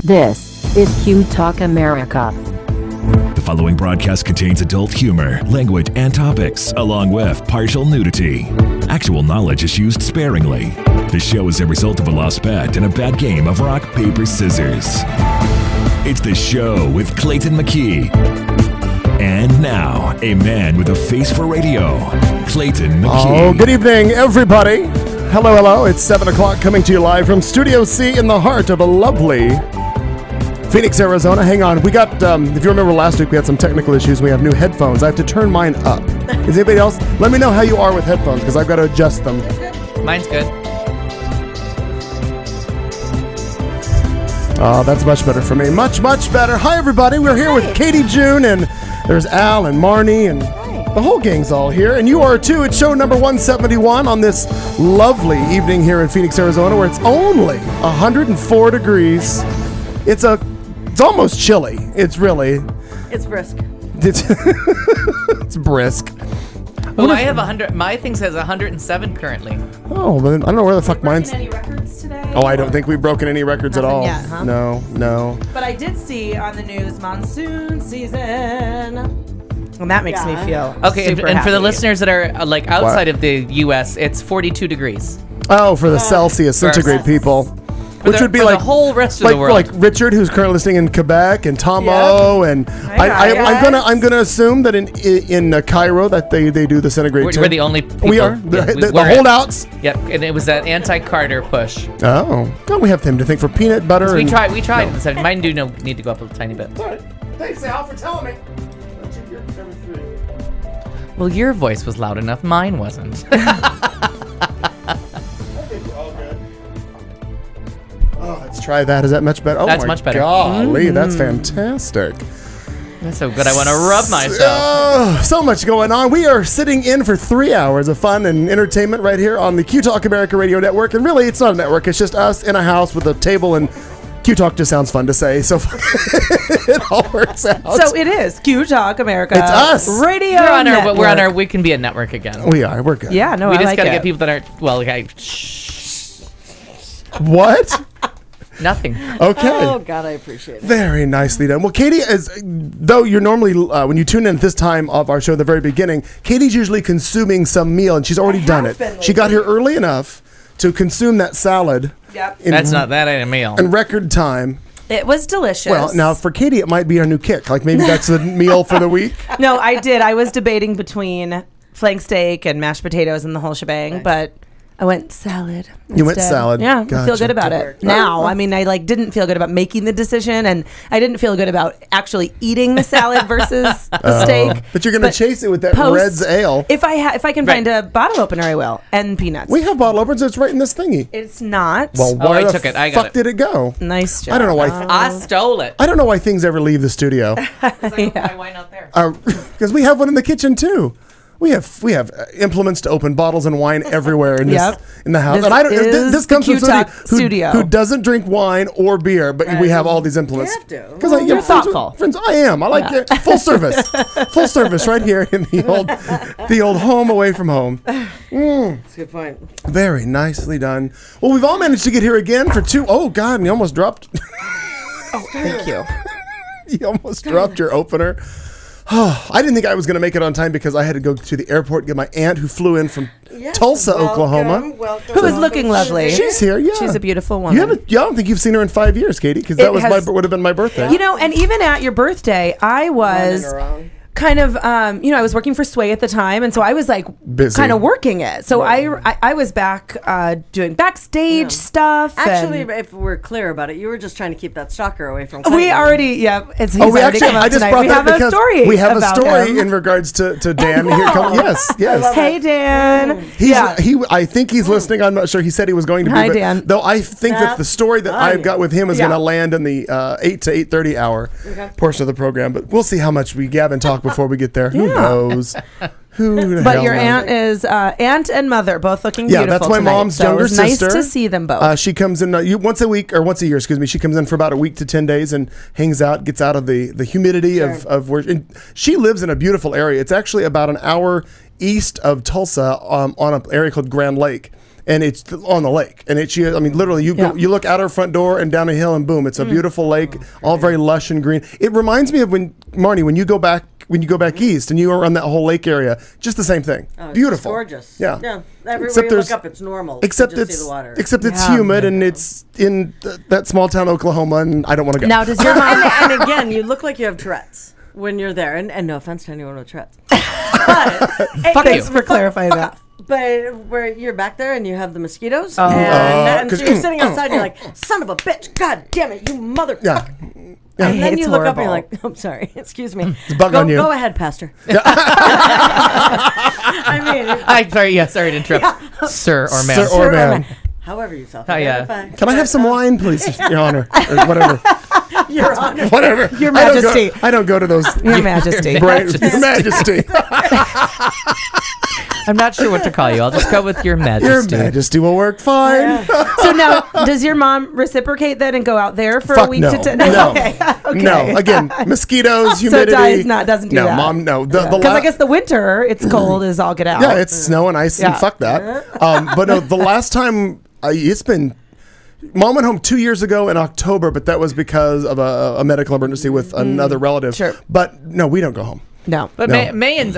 This is Q Talk America. The following broadcast contains adult humor, language, and topics, along with partial nudity. Actual knowledge is used sparingly. This show is a result of a lost bet and a bad game of rock, paper, scissors. It's The Show with Clayton McKee. And now, a man with a face for radio, Clayton McKee. Oh, good evening, everybody. Hello, hello. It's 7 o'clock coming to you live from Studio C in the heart of a lovely Phoenix, Arizona. Hang on. We got, if you remember last week, we had some technical issues. We have new headphones. I have to turn mine up. Is anybody else? Let me know how you are with headphones, because I've got to adjust them. Mine's good. Oh, that's much better for me. Much, much better. Hi, everybody. We're here with Katie June, and there's Al and Marnie, and the whole gang's all here. And you are, too. It's show number 171 on this lovely evening here in Phoenix, Arizona, where it's only 104 degrees. It's almost chilly. It's brisk. It's brisk. Oh, I have 100. My thing says 107 currently. Oh, but I don't know where the fuck mine's. Any records today? Oh, I don't think we've broken any records at all. Yet, huh? No. But I did see on the news monsoon season, and that makes me feel Okay, super and for the happy. listeners that are like outside of the U.S., it's 42 degrees. Oh, for the Celsius centigrade people. Which would be for like the whole rest of the world. Like Richard, who's currently listening in Quebec, and Tomo, and I'm gonna assume that in Cairo that they do the centigrade too. We're the only people. We are the holdouts. Yep, and it was that anti-Carter push. Oh, God, we have them to thank for peanut butter. We tried. No. Mine do need to go up a tiny bit. All right. Thanks, Al, for telling me. Well, your voice was loud enough. Mine wasn't. Oh, let's try that. Is that much better? Oh, That's much better. Golly, that's fantastic. That's so good. I want to rub myself. So much going on. We are sitting in for 3 hours of fun and entertainment right here on the Q Talk America Radio Network. And really, it's not a network. It's just us in a house with a table, and Q Talk just sounds fun to say. So it all works out. So it is Q Talk America. It's us. Radio We're on our. We can be a network again. We are. We're good. Yeah, no, we I just like got to it. get people that aren't. Well, okay. What? Nothing. Okay. Oh, God, I appreciate it. Very nicely done. Well, Katie, though you're normally, when you tune in at this time of our show, the very beginning, Katie's usually consuming some meal, and she's already done it. She got here early enough to consume that salad. Yep. That ain't a meal. In record time. It was delicious. Well, now for Katie, it might be our new kick. Like maybe that's the meal for the week. No, I did. I was debating between flank steak and mashed potatoes and the whole shebang, but I went salad. You went salad. Yeah, I Gotcha. feel good about it now. I mean, I didn't feel good about making the decision, and I didn't feel good about actually eating the salad versus the steak. But you're going to chase it with that Red's Ale. If I can find a bottle opener, I will, and peanuts. We have bottle openers. It's right in this thingy. It's not. Well, why I the took it. I got fuck it. did it go? Nice job. I don't know why. I stole it. I don't know why things ever leave the studio. My wine out there. Because we have one in the kitchen too. We have implements to open bottles and wine everywhere in in the house. This and I don't. This comes from somebody studio who doesn't drink wine or beer, but we have all these implements. You have to. Because You're thoughtful. Friends, I am. I like it. Full service right here in the old home away from home. That's a good point. Very nicely done. Well, we've all managed to get here again for two. Oh God, and you almost dropped. Oh, thank you. You almost dropped your opener. Oh, I didn't think I was going to make it on time because I had to go to the airport and get my aunt who flew in from Tulsa, Oklahoma. Welcome. Who is looking lovely. She's here, yeah. She's a beautiful woman. I don't think you've seen her in 5 years, Katie, because that would have been my birthday. You know, and even at your birthday, I was kind of, I was working for Sway at the time, and so I was like busy, kind of working it. So I was back doing backstage stuff. Actually, if we're clear about it, you were just trying to keep that stalker away from Clayton. We already, he's we already actually, come up I just tonight. brought We that have because a story. we have a about story him. in regards to Dan. Here come, yes. Hey, Dan. I think he's listening. I'm not sure. He said he was going to be. Hi, Dan. Though I think that the story that I've got with him is going to land in the 8 to 8:30 hour portion of the program. But we'll see how much we gab and talk before we get there. Who knows? But your aunt is aunt and mother both looking beautiful. Yeah, that's my tonight. mom's so younger it was sister. Nice to see them both. She comes in once a year. She comes in for about a week to 10 days and hangs out, gets out of the humidity of where. And she lives in a beautiful area. It's actually about an hour east of Tulsa on an area called Grand Lake. and it's on the lake. And I mean, literally, you go, you look out our front door and down a hill, and boom, it's a beautiful lake, all very lush and green. It reminds me of when you go back east and you are on that whole lake area, just the same thing. Oh, beautiful, it's gorgeous. Yeah. Everywhere you look up, it's normal. Except you just see the water. Except it's humid, and it's in that small town, Oklahoma, and I don't want to go. Now, does your mom? and again, you look like you have Tourette's when you're there, and no offense to anyone with Tourette's. But Thanks for clarifying that. But where you're back there and you have the mosquitoes, and so you're sitting outside and you're like, son of a bitch, god damn it, you motherfucker. Yeah. And then It's you look up and horrible. you're like, I'm sorry, excuse me. It's a bug on you. Go ahead, Pastor. Sorry to interrupt. Sir or ma'am. Sir or ma'am. However you self yeah. Can I have some wine, please, Your Honor? Or whatever. Your Honor. Whatever. Your Majesty. I don't go to those. Your Majesty. Your Majesty. I'm not sure what to call you. I'll just go with Your Your Majesty. Majesty will work fine. So now, does your mom reciprocate that and go out there for a Fuck week no. to 10? No. Okay. No. Again, mosquitoes, humidity. Doesn't do no, that. Mom, no. Because I guess the winter, it's cold as all get out. Yeah, it's snow and ice, and Yeah. fuck that. But no, the last time it's been. Mom went home 2 years ago in October, but that was because of a medical emergency with another relative. Sure. But no, we don't go home. No. But No. May and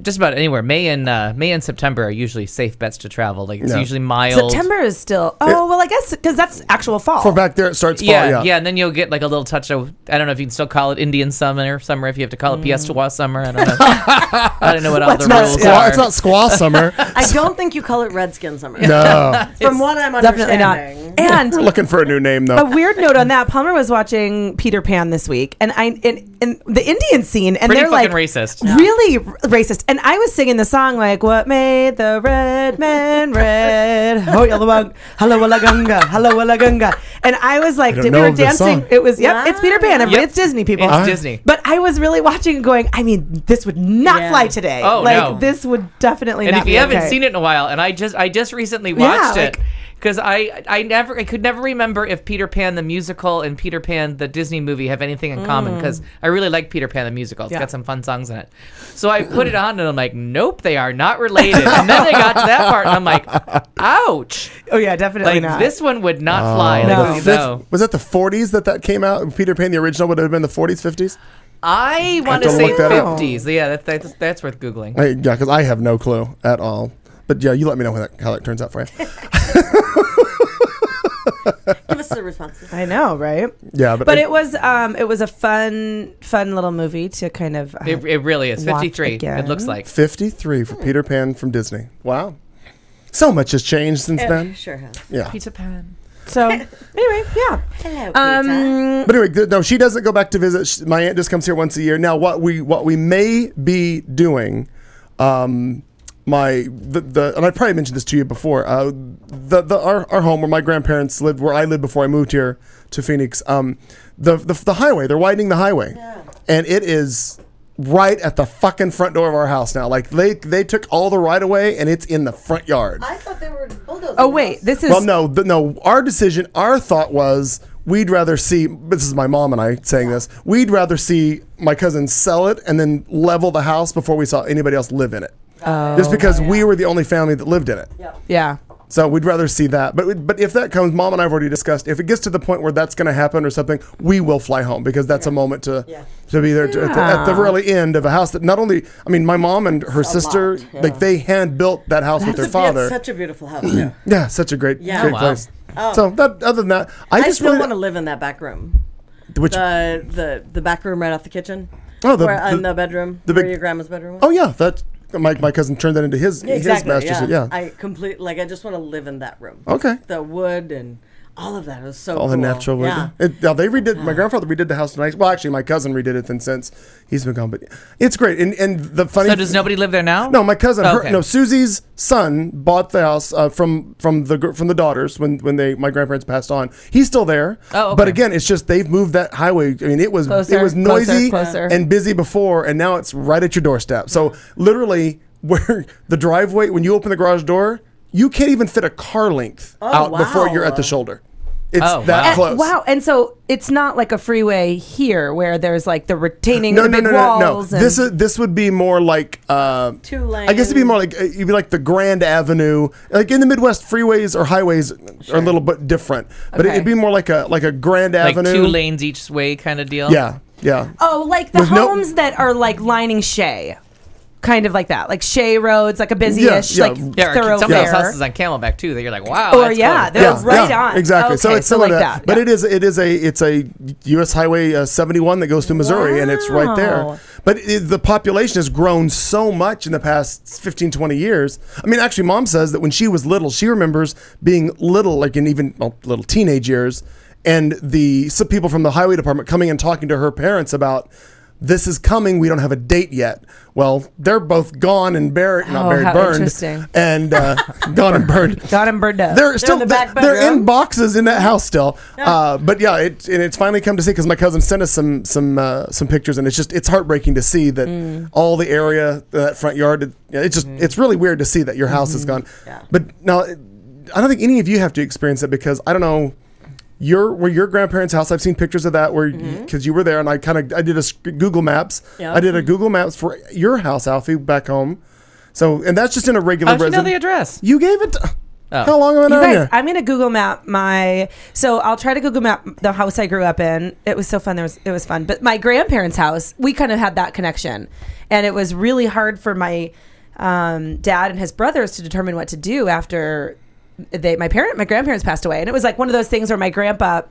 just about anywhere. May and September are usually safe bets to travel. Like it's No. usually mild. September is still. Oh, well, I guess because that's actual fall. For back there, it starts fall. Yeah, and then you'll get like a little touch of, I don't know if you can still call it Indian summer if you have to call it Piestewa summer. I don't know. I don't know what all the rules are. It's not squaw summer. I don't think you call it Redskin Summer. No. From what I'm Definitely not. understanding. And We're looking for a new name, a though. weird note on that. Palmer was watching Peter Pan this week, and in the Indian scene, and Pretty they're fucking like racist. really racist. And I was singing the song like, "What made the red man red? Oh, yalla hello walla gunga, hello walla gunga." And I was like, don't we know were of this dancing. song. It was it's Peter Pan. Everybody, Yep. it's Disney people. It's Disney. But I was really watching and going, I mean, this would not Yeah. fly today. Oh, like no. this would definitely And not if be you haven't okay. seen it in a while, and I just recently watched Yeah, it because I could never remember if Peter Pan the musical and Peter Pan the Disney movie have anything in common, because I really like Peter Pan the musical. It's got some fun songs in it. So I put it on and I'm like, nope, they are not related. And then they got to that part and I'm like, ouch. Oh yeah, definitely Like not. this one would not fly. No. Like, no. Was that the 40s that came out? Peter Pan, the original, would have been the 40s, 50s? I want have to to say look that up. 50s. Yeah, that's worth Googling. Yeah, because I have no clue at all. But yeah, you let me know how that turns out for you. Give us the responses. I know, right? Yeah, But it was a fun little movie to kind of It really is. Watch 53, again. it looks like. 53 for Peter Pan from Disney. Wow. So much has changed since then. Sure has. Yeah. Peter Pan. so anyway, yeah. Hello, Peter. But anyway, no, she doesn't go back to visit. My aunt just comes here once a year. Now, what we may be doing, and I probably mentioned this to you before. Our home where my grandparents lived, where I lived before I moved here to Phoenix. The highway, they're widening the highway, and it is right at the fucking front door of our house now. Like they took all the right of way, and it's in the front yard. I thought they were bulldozing. Oh wait, this is Well, no. Our thought was we'd rather see. This is my mom and I saying this. We'd rather see my cousin sell it and then level the house before we saw anybody else live in it. Just because we were the only family that lived in it. yeah. So we'd rather see that. But if that comes, Mom and I have already discussed. If it gets to the point where that's going to happen or something, we will fly home because that's a moment to be there at the really end of a house that not only. I mean, my mom and her sister, lot, yeah. like they hand built that house with their father. It's such a beautiful house. Yeah, such a great Yeah. Wow. place. Oh. So other than that, I I just still really want to live in that back room. which The back room right off the kitchen. oh In the bedroom. the where big- your grandma's bedroom was. oh yeah, that my cousin turned that into his master suite. Yeah. I just want to live in that room. Okay. The wood and all of that was so All the cool. natural wood. Yeah. They redid. My grandfather redid the house nice. Well, actually, my cousin redid it. Then since he's been gone, but it's great. And the funny. So does nobody live there now? No, my cousin. Oh, okay. Susie's son bought the house from the daughters when my grandparents passed on. He's still there. Oh, okay. But again, it's just they've moved that highway. I mean, it was Closer, noisy closer. and busy before, and now it's right at your doorstep. So literally, where the driveway, when you open the garage door, you can't even fit a car length out before you're at the shoulder. It's Oh, that wow. close. Wow. And so it's not like a freeway here where there's like the retaining No, the no, big no, no, no. walls. and- This would be more like 2 lanes. I guess it'd be more like you'd be like the Grand Avenue. Like in the Midwest, freeways or highways are a little bit different, but Okay. it'd be more like a Grand Like Avenue. 2 lanes each way kind of deal. Yeah, yeah. Oh, like the With no- homes that are like lining Shea. Kind of like that. Like Shea roads, like a busy-ish, Yeah, like yeah. Yeah, or some of those thoroughfare. houses on Camelback too that you're like, wow. Or that's yeah, close. they're right on. Exactly. So Okay, it's similar like to that. But yeah. it's a U.S. Highway 71 that goes through Missouri, and it's right there. Wow. But the population has grown so much in the past 15, 20 years. I mean, actually, Mom says that when she was little, she remembers being little, like in even little teenage years, and some people from the highway department coming and talking to her parents about, this is coming. We don't have a date yet. Well, they're both gone and buried, not Oh, buried, how burned, interesting. and gone and burned. Got him burned up. They're still in the back they're in bedroom. boxes in that house still. But yeah, it's finally come to see, because my cousin sent us some pictures, and it's heartbreaking to see that all the area, that front yard. It's really weird to see that your house is gone. Yeah. But now, I don't think any of you have to experience it, because I don't know. Your grandparents' house. I've seen pictures of that where because you were there, and I did Google Maps. Yeah. I did a Google Maps for your house, Alfie, back home. So, and that's just in a regular How'd you know resident. the address? You gave it. Oh. How long have I You known guys, you? I'm gonna Google Map so I'll try to Google Map the house I grew up in. It was so fun. It was fun. But my grandparents' house, we kind of had that connection, and it was really hard for my dad and his brothers to determine what to do after my grandparents passed away. And it was like one of those things where my grandpa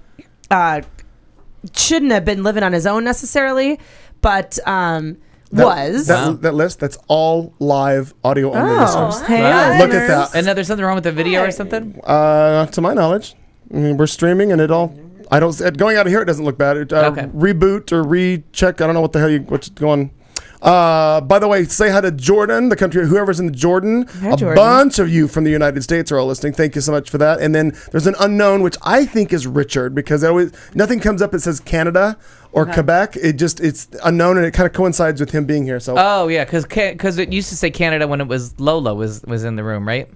shouldn't have been living on his own necessarily, but was. That list, that's all live audio only listeners. Hey, Wow. Look at that. And now there's something wrong with the video or something? To my knowledge, I mean, we're streaming, and going out of here, it doesn't look bad. Okay. Reboot or recheck. I don't know what the hell what's going. By the way, say hi to Jordan, the country, whoever's in Jordan. Hi, A Jordan. bunch of you from the United States are all listening. Thank you so much for that. And then there's an unknown, which I think is Richard, because nothing comes up that says Canada or Quebec. It's unknown, and it kind of coincides with him being here. So Oh yeah, because it used to say Canada when it was Lola was in the room, right?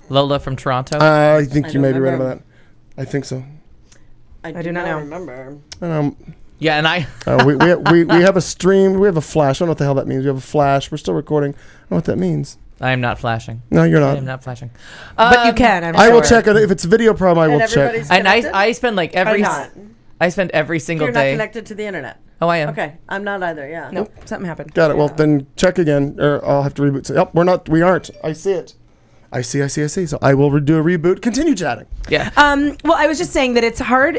Lola from Toronto. I think you don't may be right remember. about that. I think so. I do not know. remember. yeah, and I We have a stream. We have a flash. I don't know what the hell that means. We have a flash. We're still recording. I don't know what that means. I am not flashing. No, you're I not. am not flashing. But you can. I'm I will sure. check it. If it's a video problem, I will check. everybody's And connected? I spend like I'm every not. I spend every single You're not day. connected to the internet. Oh, I am. Okay, I'm not either. Yeah. Nope, something happened. Got it. Well, then check again, or I'll have to reboot. So, yep, we're not. We aren't. I see it. I see. So I will do a reboot. Continue chatting. Yeah. Well, I was just saying that it's hard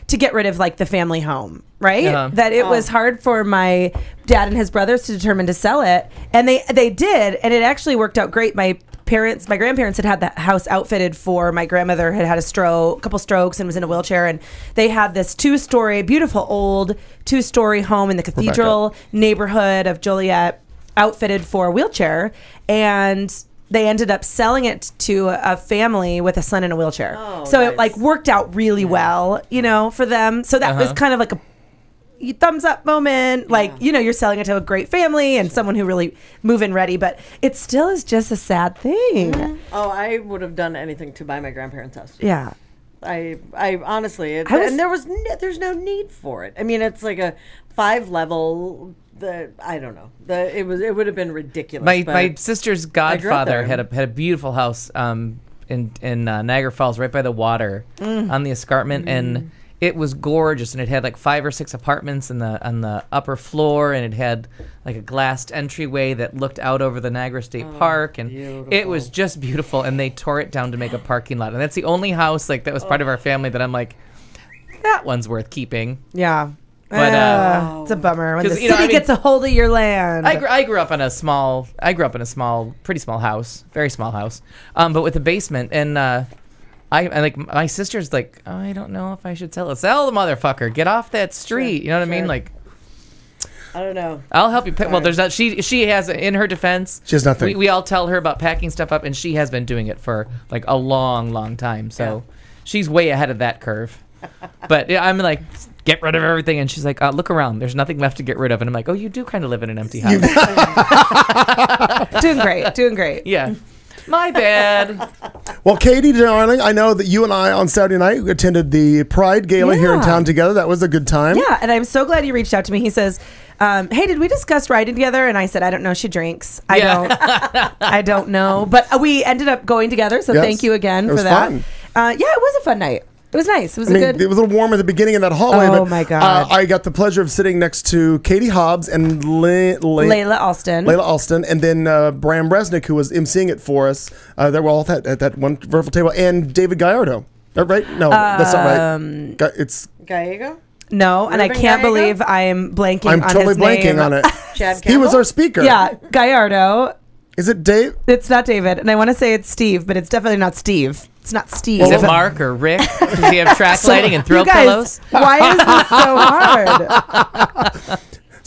to get rid of like the family home, right? Uh-huh. That it was hard for my dad and his brothers to determine to sell it, and they did, and it actually worked out great. My grandparents had the house outfitted for my grandmother had a couple strokes and was in a wheelchair, and they had this beautiful old 2-story home in the cathedral neighborhood of Joliet, outfitted for a wheelchair, and they ended up selling it to a family with a son in a wheelchair. Oh, so it nice. like worked out really well, for them. So that was kind of like a thumbs up moment. Like, you're selling it to a great family and someone who really move-in ready, but it still is just a sad thing. Oh, I would have done anything to buy my grandparents' house. Yeah. I honestly, was- and there's no need for it. I mean, it's like a 5-level. I don't know. It would have been ridiculous. My sister's godfather there. had a beautiful house in Niagara Falls, right by the water, on the escarpment, and it was gorgeous. And it had like 5 or 6 apartments on the upper floor, and it had like a glassed entryway that looked out over the Niagara State Park, and it was just beautiful. And they tore it down to make a parking lot, and that's the only house like that was part of our family that I'm like, that one's worth keeping. Yeah. But, it's a bummer when the 'cause, city gets a hold of your land. I grew up in a pretty small house, very small house, but with a basement. And I like my sister's like, oh, I don't know if I should sell it. Sell the motherfucker. Get off that street. You know what I mean? Like, I don't know. I'll help you pick. Well, there's that. She has, in her defense, She has nothing. We all tell her about packing stuff up, and she has been doing it for like a long time. So she's way ahead of that curve. But yeah, I'm like, get rid of everything, and she's like, look around. There's nothing left to get rid of. And I'm like, oh, you do kind of live in an empty house. Doing great. Yeah. My bad. Well, Katie, darling, I know that you and I on Saturday night attended the Pride Gala here in town together. That was a good time. Yeah, and I'm so glad you reached out to me. He says, hey, did we discuss riding together? And I said, I don't know. She drinks. I don't know. But we ended up going together, so thank you again for that. Fun. Yeah, it was a fun night. It was nice. It was good. It was a little warm at the beginning in that hallway. Oh, but, my God. I got the pleasure of sitting next to Katie Hobbs and Layla Alston. Layla Alston, and then Bram Resnick, who was emceeing it for us. They were all at that one wonderful table, and David Gallardo. Right? No, that's not right. It's Gallego? No, and I can't believe I am blanking on totally his name. blanking on it. Chad He was our speaker. Yeah, Gallardo. Is it Dave? It's not David, and I want to say it's Steve, but it's definitely not Steve. It's not Steve. Is it Mark or Rick? Does he have track lighting and throw you guys, pillows? Why is this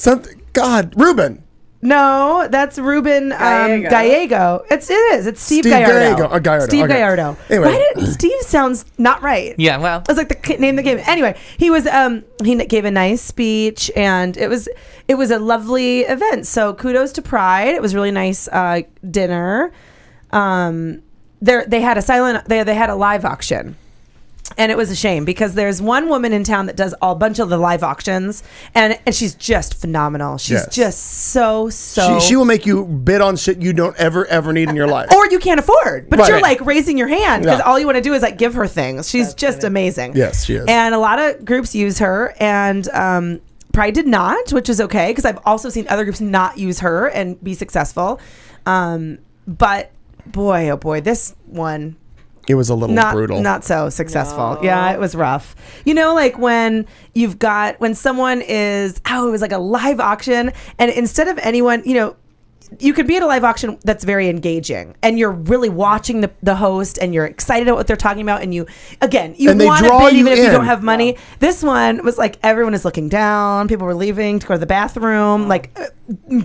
so hard? God, Ruben. No, that's Ruben Gallego. It is. It's Steve Gallardo. Gallardo. Steve okay. Gallardo. Anyway. Why did Steve sounds not right? Yeah, well. It was like the name of the game. Anyway, he was he gave a nice speech, and it was a lovely event. So kudos to Pride. It was a really nice dinner. They had a live auction. And it was a shame because there's one woman in town that does a bunch of the live auctions, and she's just phenomenal. She's just so. She will make you bid on shit you don't ever need in your life, or you can't afford. But right. You're like raising your hand because all you want to do is like give her things. She's just amazing. Yes, she is. And a lot of groups use her, and Pride did not, which is okay because I've also seen other groups not use her and be successful. But boy, oh boy, this one. It was a little brutal. Not so successful. No. Yeah, it was rough. You know, like when someone is, it was like a live auction, and instead of anyone, you could be at a live auction that's very engaging, and you're really watching the host, and you're excited about what they're talking about, and you want to bid even if you don't have money. Yeah. This one was like everyone is looking down. People were leaving to go to the bathroom. Like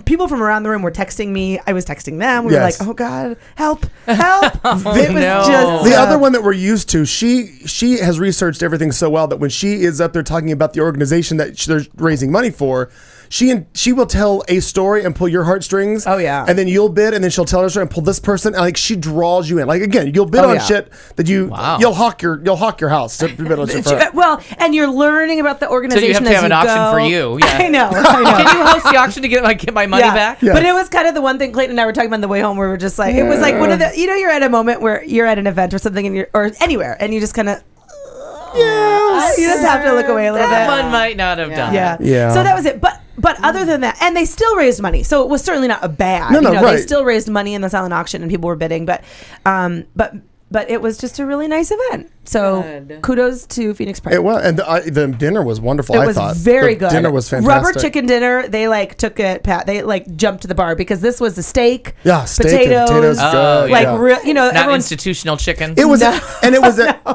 people from around the room were texting me. I was texting them. We were like, "Oh God, help!" It was just the other one that we're used to. She has researched everything so well that when she is up there talking about the organization that they're raising money for. She will tell a story and pull your heartstrings. Oh yeah, and then you'll bid, and then she'll tell her story and pull this person. And like she draws you in. Like again, you'll bid on shit that you'll hawk your house. Well, and you're learning about the organization. So you have to have an auction for you. Yeah. I know. Can you host the auction to get my money back? Yeah. But it was kind of the one thing Clayton and I were talking about on the way home. Where we're just like, it was like one of the you're at a moment where you're at an event or something, or anywhere, and you just kind of. Yes. You just have to look away a little bit. That one might not have done that. Yeah. So that was it. But other than that, and they still raised money, so it was certainly not a bad. Right. They still raised money in the silent auction, and people were bidding. But it was just a really nice event. So kudos to Phoenix Pride. It was, and the dinner was wonderful. It was very good. Dinner was fantastic. Rubber chicken dinner. They took it. They jumped to the bar because this was a steak. Yeah, steak and potatoes. Not institutional chicken. It was, and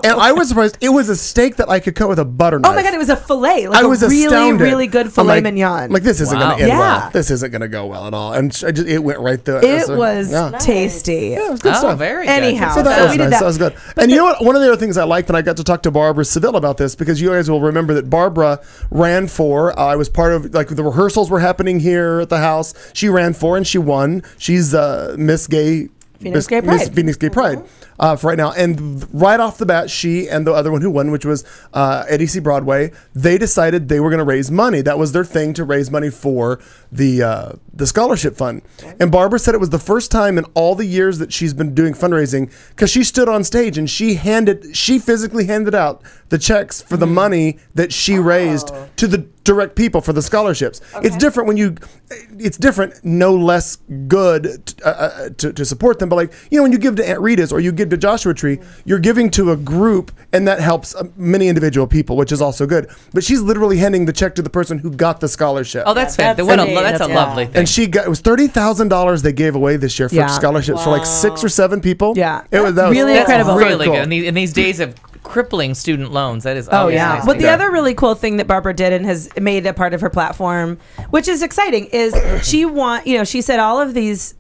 I was surprised. It was a steak that I could cut with a butter knife. Oh my God, it was a fillet. I was really, astounded. really good filet mignon. Like this isn't going to end well. This isn't going to go well at all. And it went right through. It was tasty. Yeah, it was good stuff. Very good. Anyhow, so that was nice. That was good. And you know what? One of the other things I liked, and I got to talk to Barbara Seville about this because you guys will remember that Barbara ran for. I was part of the rehearsals were happening here at the house. She ran for and she won. She's Miss Phoenix Gay Pride for right now. And right off the bat, she and the other one who won, which was at EC Broadway, they decided they were going to raise money. That was their thing, to raise money for the scholarship fund. And Barbara said it was the first time in all the years that she's been doing fundraising, because she stood on stage and she physically handed out the checks for the money that she raised to the direct people for the scholarships. It's different it's different, no less good to support them. But when you give to Aunt Rita's or you give to Joshua Tree, you're giving to a group, and that helps many individual people, which is also good. But she's literally handing the check to the person who got the scholarship. Oh, that's fantastic. That's a lovely thing. And it was $30,000 they gave away this year for scholarships for 6 or 7 people. Yeah, that was really incredible. That's really cool. good. In these days of crippling student loans, that is nice. But the other really cool thing that Barbara did and has made a part of her platform, which is exciting, is she said all of these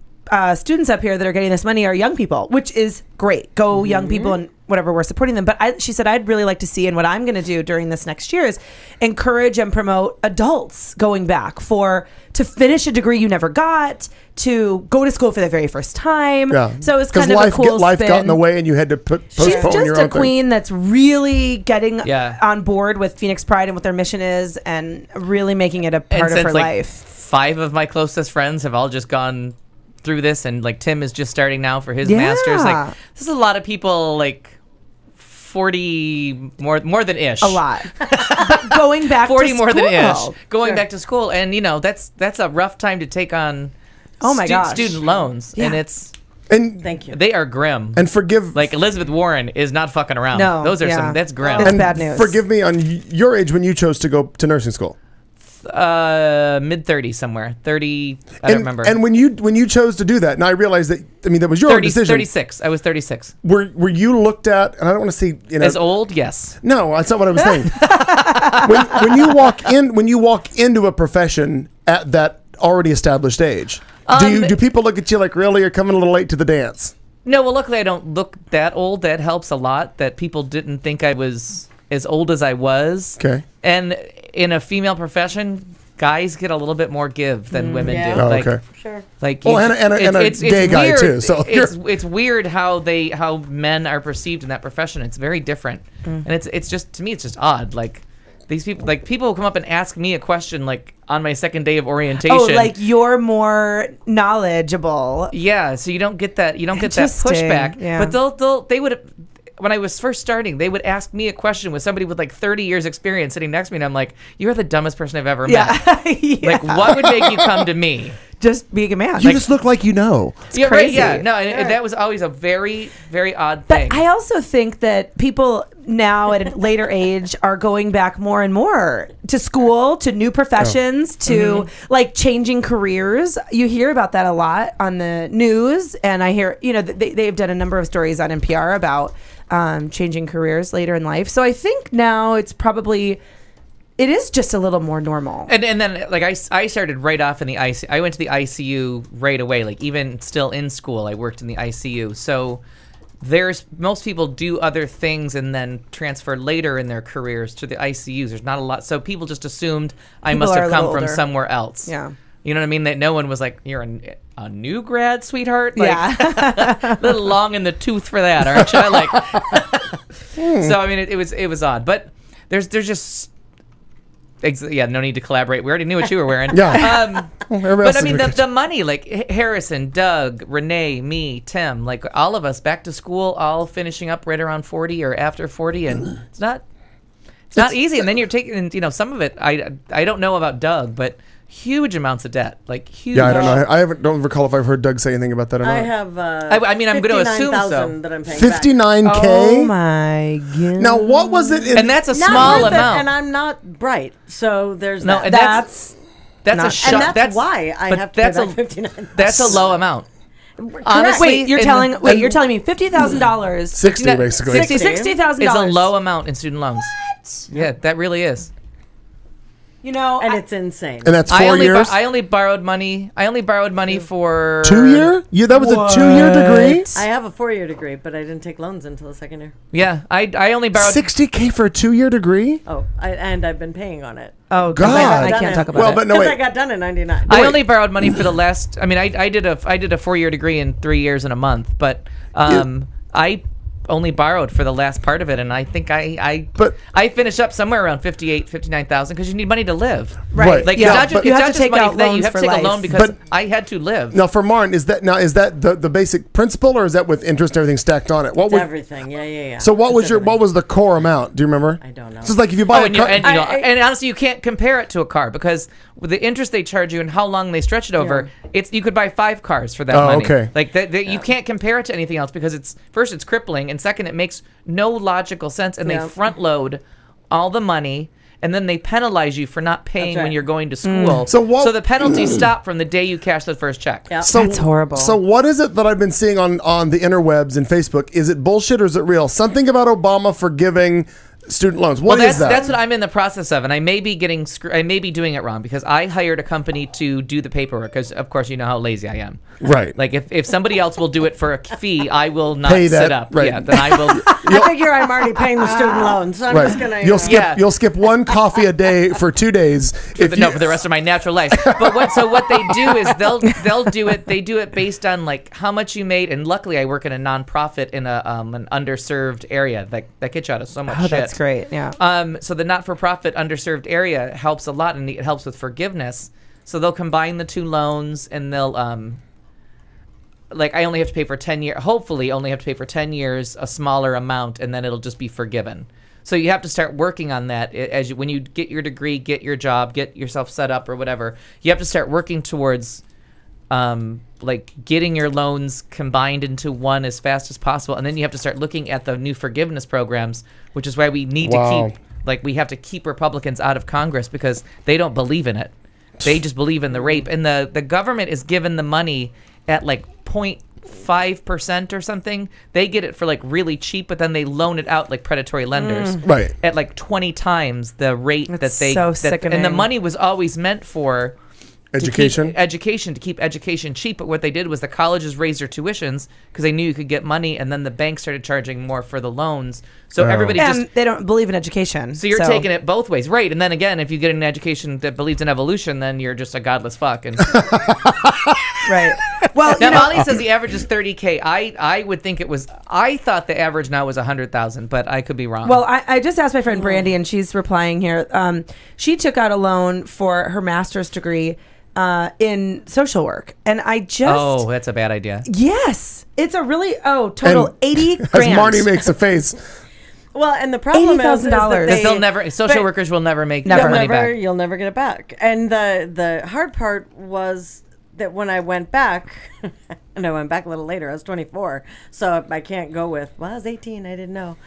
students up here that are getting this money are young people, which is great. Go young people, and whatever, we're supporting them. But she said, I'd really like to see, and what I'm going to do during this next year is encourage and promote adults going back to finish a degree you never got, to go to school for the very first time. Yeah. So it's kind of a cool life spin. got in the way and you had to postpone She's just your a own queen thing. that's really getting on board with Phoenix Pride and what their mission is, and really making it a part of her life. 5 of my closest friends have all just gone through this, and like Tim is just starting now for his master's. Like, this is a lot of people, like 40 more than ish. A lot. But going back 40 to more school. than ish. Going back to school, and that's a rough time to take on student loans, and thank you. They are grim. And forgive, like Elizabeth Warren is not fucking around. No, those are that's grim. It's bad news. Forgive me, on your age when you chose to go to nursing school. Mid-30s somewhere. 30. I don't remember. And when you chose to do that, and I realized that was your own decision. 36. I was 36. Were you looked at? And I don't want to see as old. Yes. No, that's not what I was saying. when you walk into a profession at that already established age, do people look at you like, really, you're coming a little late to the dance? No. Well, luckily I don't look that old. That helps a lot. That people didn't think I was as old as I was. Okay. And in a female profession, guys get a little bit more give than women do. Oh, like, okay. Sure. Like, and a gay guy weird. too. So it's weird how men are perceived in that profession. It's very different, and it's just, to me, it's just odd. Like, these people will come up and ask me a question like on my second day of orientation. Oh, like you're more knowledgeable. Yeah, so you don't get that pushback. Yeah. But they would. When I was first starting, they would ask me a question with somebody with like 30 years experience sitting next to me, and I'm like, "You're the dumbest person I've ever met. Like, what would make you come to me? Just being a man. You just look like you know." It's crazy. Right, yeah, no, and that was always a very, very odd thing. But I also think that people now at a later age are going back more and more to school, to new professions, to like changing careers. You hear about that a lot on the news, and I hear, they've done a number of stories on NPR about changing careers later in life. So I think now it is just a little more normal. And then like I started right off in the ICU. I went to the ICU right away. Like, even still in school, I worked in the ICU. So most people do other things and then transfer later in their careers to the ICUs. There's not a lot. So people just assumed I must have come from somewhere else. Yeah. You know what I mean? That no one was like, "You're a new grad, sweetheart." Like, yeah. A little long in the tooth for that, aren't you? Like, so I mean, it was odd, but there's just no need to collaborate. We already knew what you were wearing. Yeah. But I mean, the money, like Harrison, Doug, Renee, me, Tim, like all of us back to school, all finishing up right around 40 or after 40, and it's not easy. And then you're taking, some of it. I don't know about Doug, but huge amounts of debt, like huge. Yeah, I don't know. I don't recall if I've heard Doug say anything about that or not. I have. I mean, I'm going to assume so. That I'm paying 59K. back. Oh my god! Now, what was it? And that's a Not small worth it, amount. and I'm not bright, so there's No, that. and that's a shock. And that's why I have to pay back 59. That's a low amount. Correct. Wait, you're telling me $50,000, 60 basically. $60,000 is a low amount in student loans. Yeah, that really is. And it's insane. And that's 4 years? I only borrowed money. For 2 year? Yeah, that was a 2-year degree? I have a 4-year degree, but I didn't take loans until the second year. Yeah, I only borrowed $60K for a 2-year degree? Oh, and I've been paying on it. Oh God! I can't talk about it. But no, Because wait. I got done in '99. I only borrowed money for the last. I mean, I did a 4-year degree in 3 years and a month, but I only borrowed for the last part of it, and I think I finished up somewhere around 59,000 because you need money to live. Right. Like, Yeah, it's not but just, you it's have not to take just money out for that. You loans have to for take life. a loan because But- I had to live. Now, for Martin, is that the basic principal, or is that with interest and everything stacked on it? It's everything. Yeah. So what It's everything. was the core amount? Do you remember? I don't know. So it's like if you buy a car. And honestly, you can't compare it to a car because with the interest they charge you and how long they stretch it over, you could buy 5 cars for that money. Okay. Like you can't compare it to anything else because it's crippling, and second, it makes no logical sense, and they front load all the money. And then they penalize you for not paying when you're going to school. So the penalties stop from the day you cash the first check. Yeah. So, That's horrible. So what is it that I've been seeing on the interwebs and Facebook? Is it bullshit or is it real? Something about Obama forgiving student loans. What is that? That's what I'm in the process of, and I may be doing it wrong because I hired a company to do the paperwork. Because of course you know how lazy I am. Right. Like if somebody else will do it for a fee, I will not Pay that, sit up. right. Yeah. Then I will. I figure I'm already paying the student loans, so I'm just gonna. You'll skip one coffee a day for 2 days. For the rest of my natural life. But what they do is they'll do it. They do it based on like how much you made, and luckily I work in a nonprofit in an underserved area that gets you out of so much shit. That's great. Yeah. So the not-for-profit underserved area helps a lot, and it helps with forgiveness. So they'll combine the two loans, and they'll like I only have to pay for 10 years. Hopefully, only have to pay for 10 years, a smaller amount, and then it'll just be forgiven. So you have to start working on that when you get your degree, get your job, get yourself set up or whatever. You have to start working towards like getting your loans combined into one as fast as possible, and then you have to start looking at the new forgiveness programs, which is why we need to we have to keep Republicans out of Congress because they don't believe in it. They just believe in the rape, and the government is given the money at like 0.5% or something. They get it for like really cheap, but then they loan it out like predatory lenders, right, at like 20 times the rate sickening. And the money was always meant for education, to keep education cheap. But what they did was the colleges raised their tuitions because they knew you could get money, and then the banks started charging more for the loans. So everybody they don't believe in education. So you're taking it both ways, right? And then again, if you get an education that believes in evolution, then you're just a godless fuck. And right. Well, now Molly says the average is 30K. I would think it was. I thought the average now was 100,000, but I could be wrong. Well, I just asked my friend Brandy, and she's replying here. She took out a loan for her master's degree in social work, and I just that's a bad idea. Yes, it's a really total And 80 grand. As Marty makes a face. Well, and the problem is $80,000. They'll never. Social workers will never make their money back. You'll never get it back. And the hard part was that when I went back, and I went back a little later, I was 24, so I can't go with, well, I was 18, I didn't know.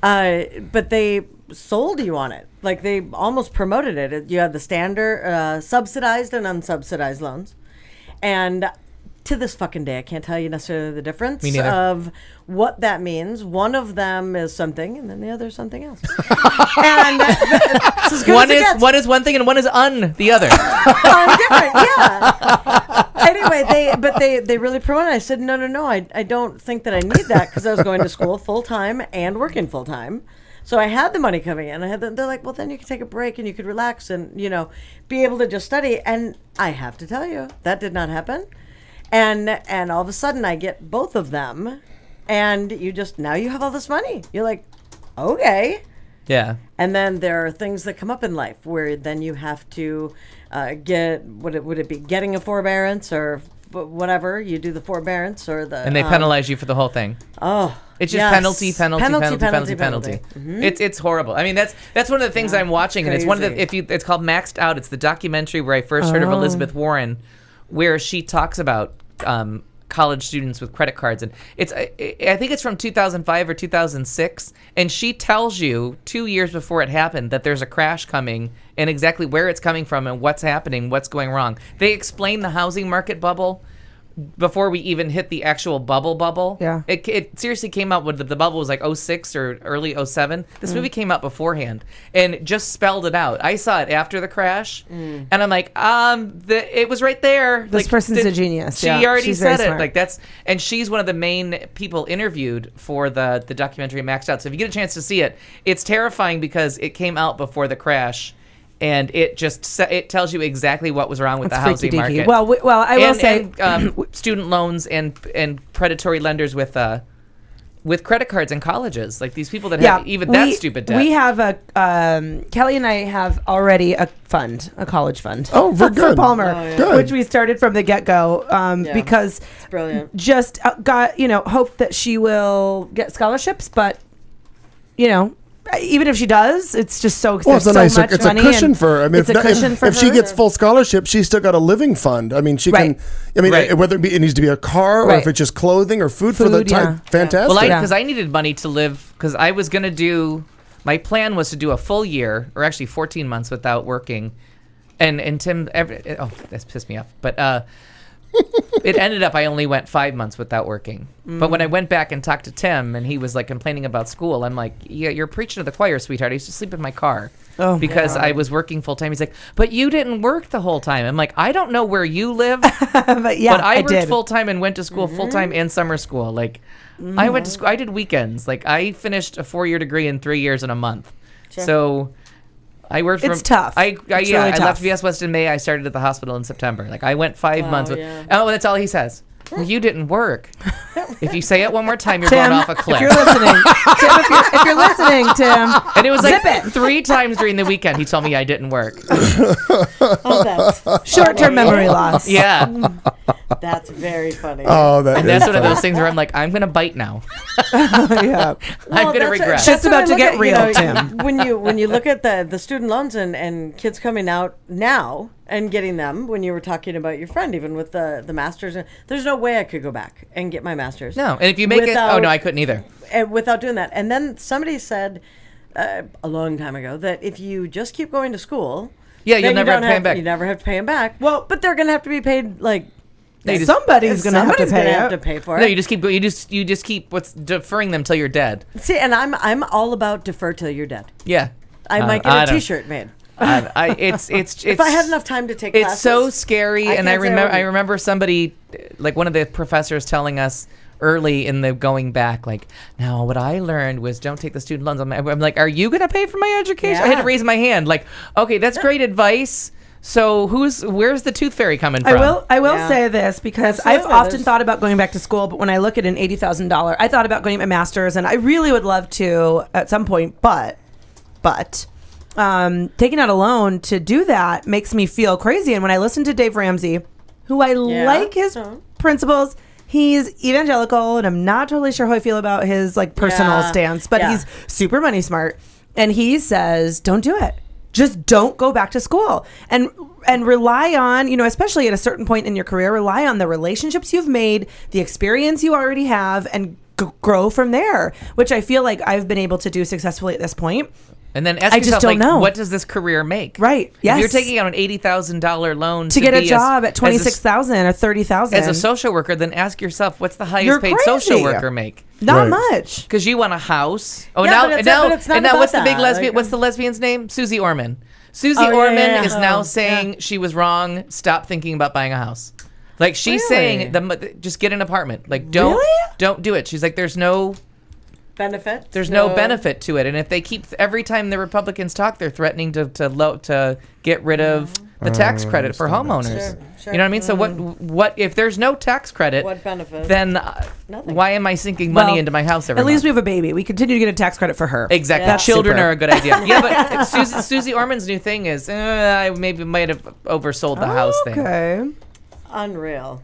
But they sold you on it. Like, they almost promoted it. You had the standard, subsidized and unsubsidized loans. And to this fucking day, I can't tell you necessarily the difference of what that means. One of them is something, and then the other is something else. And one is one thing, and one is the other. Different, yeah. Anyway, they really promoted it. I said, no, I don't think that I need that because I was going to school full time and working full time. So I had the money coming in. They're like, well, then you could take a break and you could relax and be able to just study. And I have to tell you, that did not happen. And all of a sudden I get both of them, and now you have all this money. You're like, okay. Yeah. And then there are things that come up in life where then you have to get, would it be getting a forbearance or whatever, you do the forbearance or the... And they penalize you for the whole thing. Oh, it's just penalty. Mm-hmm. It's horrible. I mean, that's one of the things I'm watching, crazy. and it's one of the, it's called Maxed Out. It's the documentary where I first heard of Elizabeth Warren, where she talks about college students with credit cards, and I think it's from 2005 or 2006, and she tells you 2 years before it happened that there's a crash coming and exactly where it's coming from and what's happening, what's going wrong. They explain the housing market bubble before we even hit the actual bubble. Yeah. It seriously came out when the bubble was like 06 or early 07. This movie came out beforehand and just spelled it out. I saw it after the crash, and I'm like, it was right there. This person's a genius. She already she's said very it. smart. And she's one of the main people interviewed for the documentary Maxed Out. So if you get a chance to see it, it's terrifying because it came out before the crash. And it tells you exactly what was wrong with the housing market. Well, I will say, student loans and predatory lenders with credit cards and colleges, like these people that have that stupid debt. We have Kelly and I have already a college fund. Oh, for good. Palmer, Good. which we started from the get-go because it's brilliant. Just got hope that she will get scholarships, but even if she does, it's just so it's a much it's money. A cushion for her. I mean, if she gets full scholarship, she's still got a living fund. I mean, she can. I mean, whether it needs to be a car or if it's just clothing or food for the time. Fantastic. Well, because I needed money to live, because I was going to do. My plan was to do a full year, or actually 14 months without working, and Tim. That's pissed me off. But it ended up I only went 5 months without working. But when I went back and talked to Tim, and he was like complaining about school, I'm like, yeah, you're preaching to the choir, sweetheart. I used to sleep in my car because I was working full time. He's like, but you didn't work the whole time. I'm like, I don't know where you live, but I worked did. full time and went to school full time and summer school. Like, I went to school. I did weekends. Like, I finished a 4-year degree in 3 years and a month. Sure. So I worked. It's tough. I really I tough. left VS West in May. I started at the hospital in September. Like, I went 5 months. Oh, that's all he says. Well, you didn't work. If you say it one more time, you're Tim, going off a cliff. if you're listening, Tim, if you're listening, Tim, And it was like zip it. 3 times during the weekend he told me I didn't work. That's Short-term memory loss. Yeah. That's very funny. Oh, that And is that's one of funny. those things where I'm like, I'm going to bite now. Yeah. I'm going to regret. Just about to get real, Tim. When you look at the student loans and kids coming out now and getting them, when you were talking about your friend, even with the masters, there's no way I could go back and get my masters. No. And if you make it, oh, no, I couldn't either. Without doing that. And then somebody said a long time ago that if you just keep going to school, Yeah, you'll then never have to pay them back. You never have to pay them back. Well, but they're going to have to be paid like. Somebody's going to have to Somebody's gonna pay have it. to pay for it. No, you just keep deferring them till you're dead. See, and I'm all about defer till you're dead. Yeah. I might get a T-shirt made. It's If I had enough time to take it's classes. so scary. And I can't say I remember I wouldn't. remember somebody, like one of the professors, telling us early in the going back, like, now what I learned was don't take the student loans. I'm like, are you gonna pay for my education? I had to Yeah. raise my hand. Like, okay, that's great advice. So where's the tooth fairy coming from? I will Yeah. say this because Absolutely, I've often there's- thought about going back to school, but when I look at an $80,000, I thought about going to my master's, and I really would love to at some point, but taking out a loan to do that makes me feel crazy. And when I listen to Dave Ramsey, who I like his principles, he's evangelical, and I'm not totally sure how I feel about his like personal Yeah. stance, but Yeah. he's super money smart, and he says, don't do it. Just don't go back to school and rely on, especially at a certain point in your career, rely on the relationships you've made, the experience you already have, and grow from there, which I feel like I've been able to do successfully at this point. And then ask I just yourself, don't like, know. what does this career make? Right. Yes. If you're taking out an $80,000 loan To get a be job at as a- $26,000 or $30,000 as a social worker, then ask yourself, what's the highest You're paid crazy. social worker make? Not Right. much. Because you want a house. Oh, Yeah, now, but and it's- now, but it's not and now, about what's the big that. lesbian? Like- What's the lesbian's name? Susie Orman. Susie Oh, yeah, Orman yeah, is yeah. now Oh, saying she was wrong. Stop thinking about buying a house. Like she's saying, just get an apartment. Like don't do it. She's like, there's no benefit to it. And if they keep every time the Republicans talk, they're threatening to get rid of the tax credit for homeowners. Sure. You know what I mean? So what if there's no tax credit? What benefit? Then Nothing. why am I sinking money Well, into my house every At least month? we have a baby. We continue to get a tax credit for her. Exactly. Yeah. Children Super. are a good idea. Yeah, but Susie Orman's new thing is I maybe might have oversold the house thing. Okay. Unreal.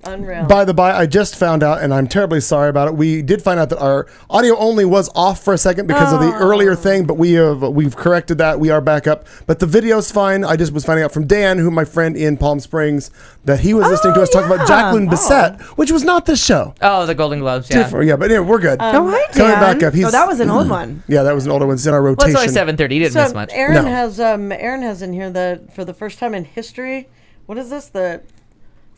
By the by, I just found out, and I'm terribly sorry about it. We did find out that our audio only was off for a second because of the earlier thing, but we've corrected that. We are back up, but the video's fine. I just was finding out from Dan, who my friend in Palm Springs, that he was listening to us talk about Jacqueline Bisset, which was not this show. Oh, the Golden Globes. Yeah. Different, yeah, but anyway, we're good. Oh, hi, Dan. Coming back up, that was an old one. Yeah, that was an older one. It's in our Well, rotation. it's only 7:30. He didn't miss So much. Aaron No. has in here that for the first time in history, what is this? The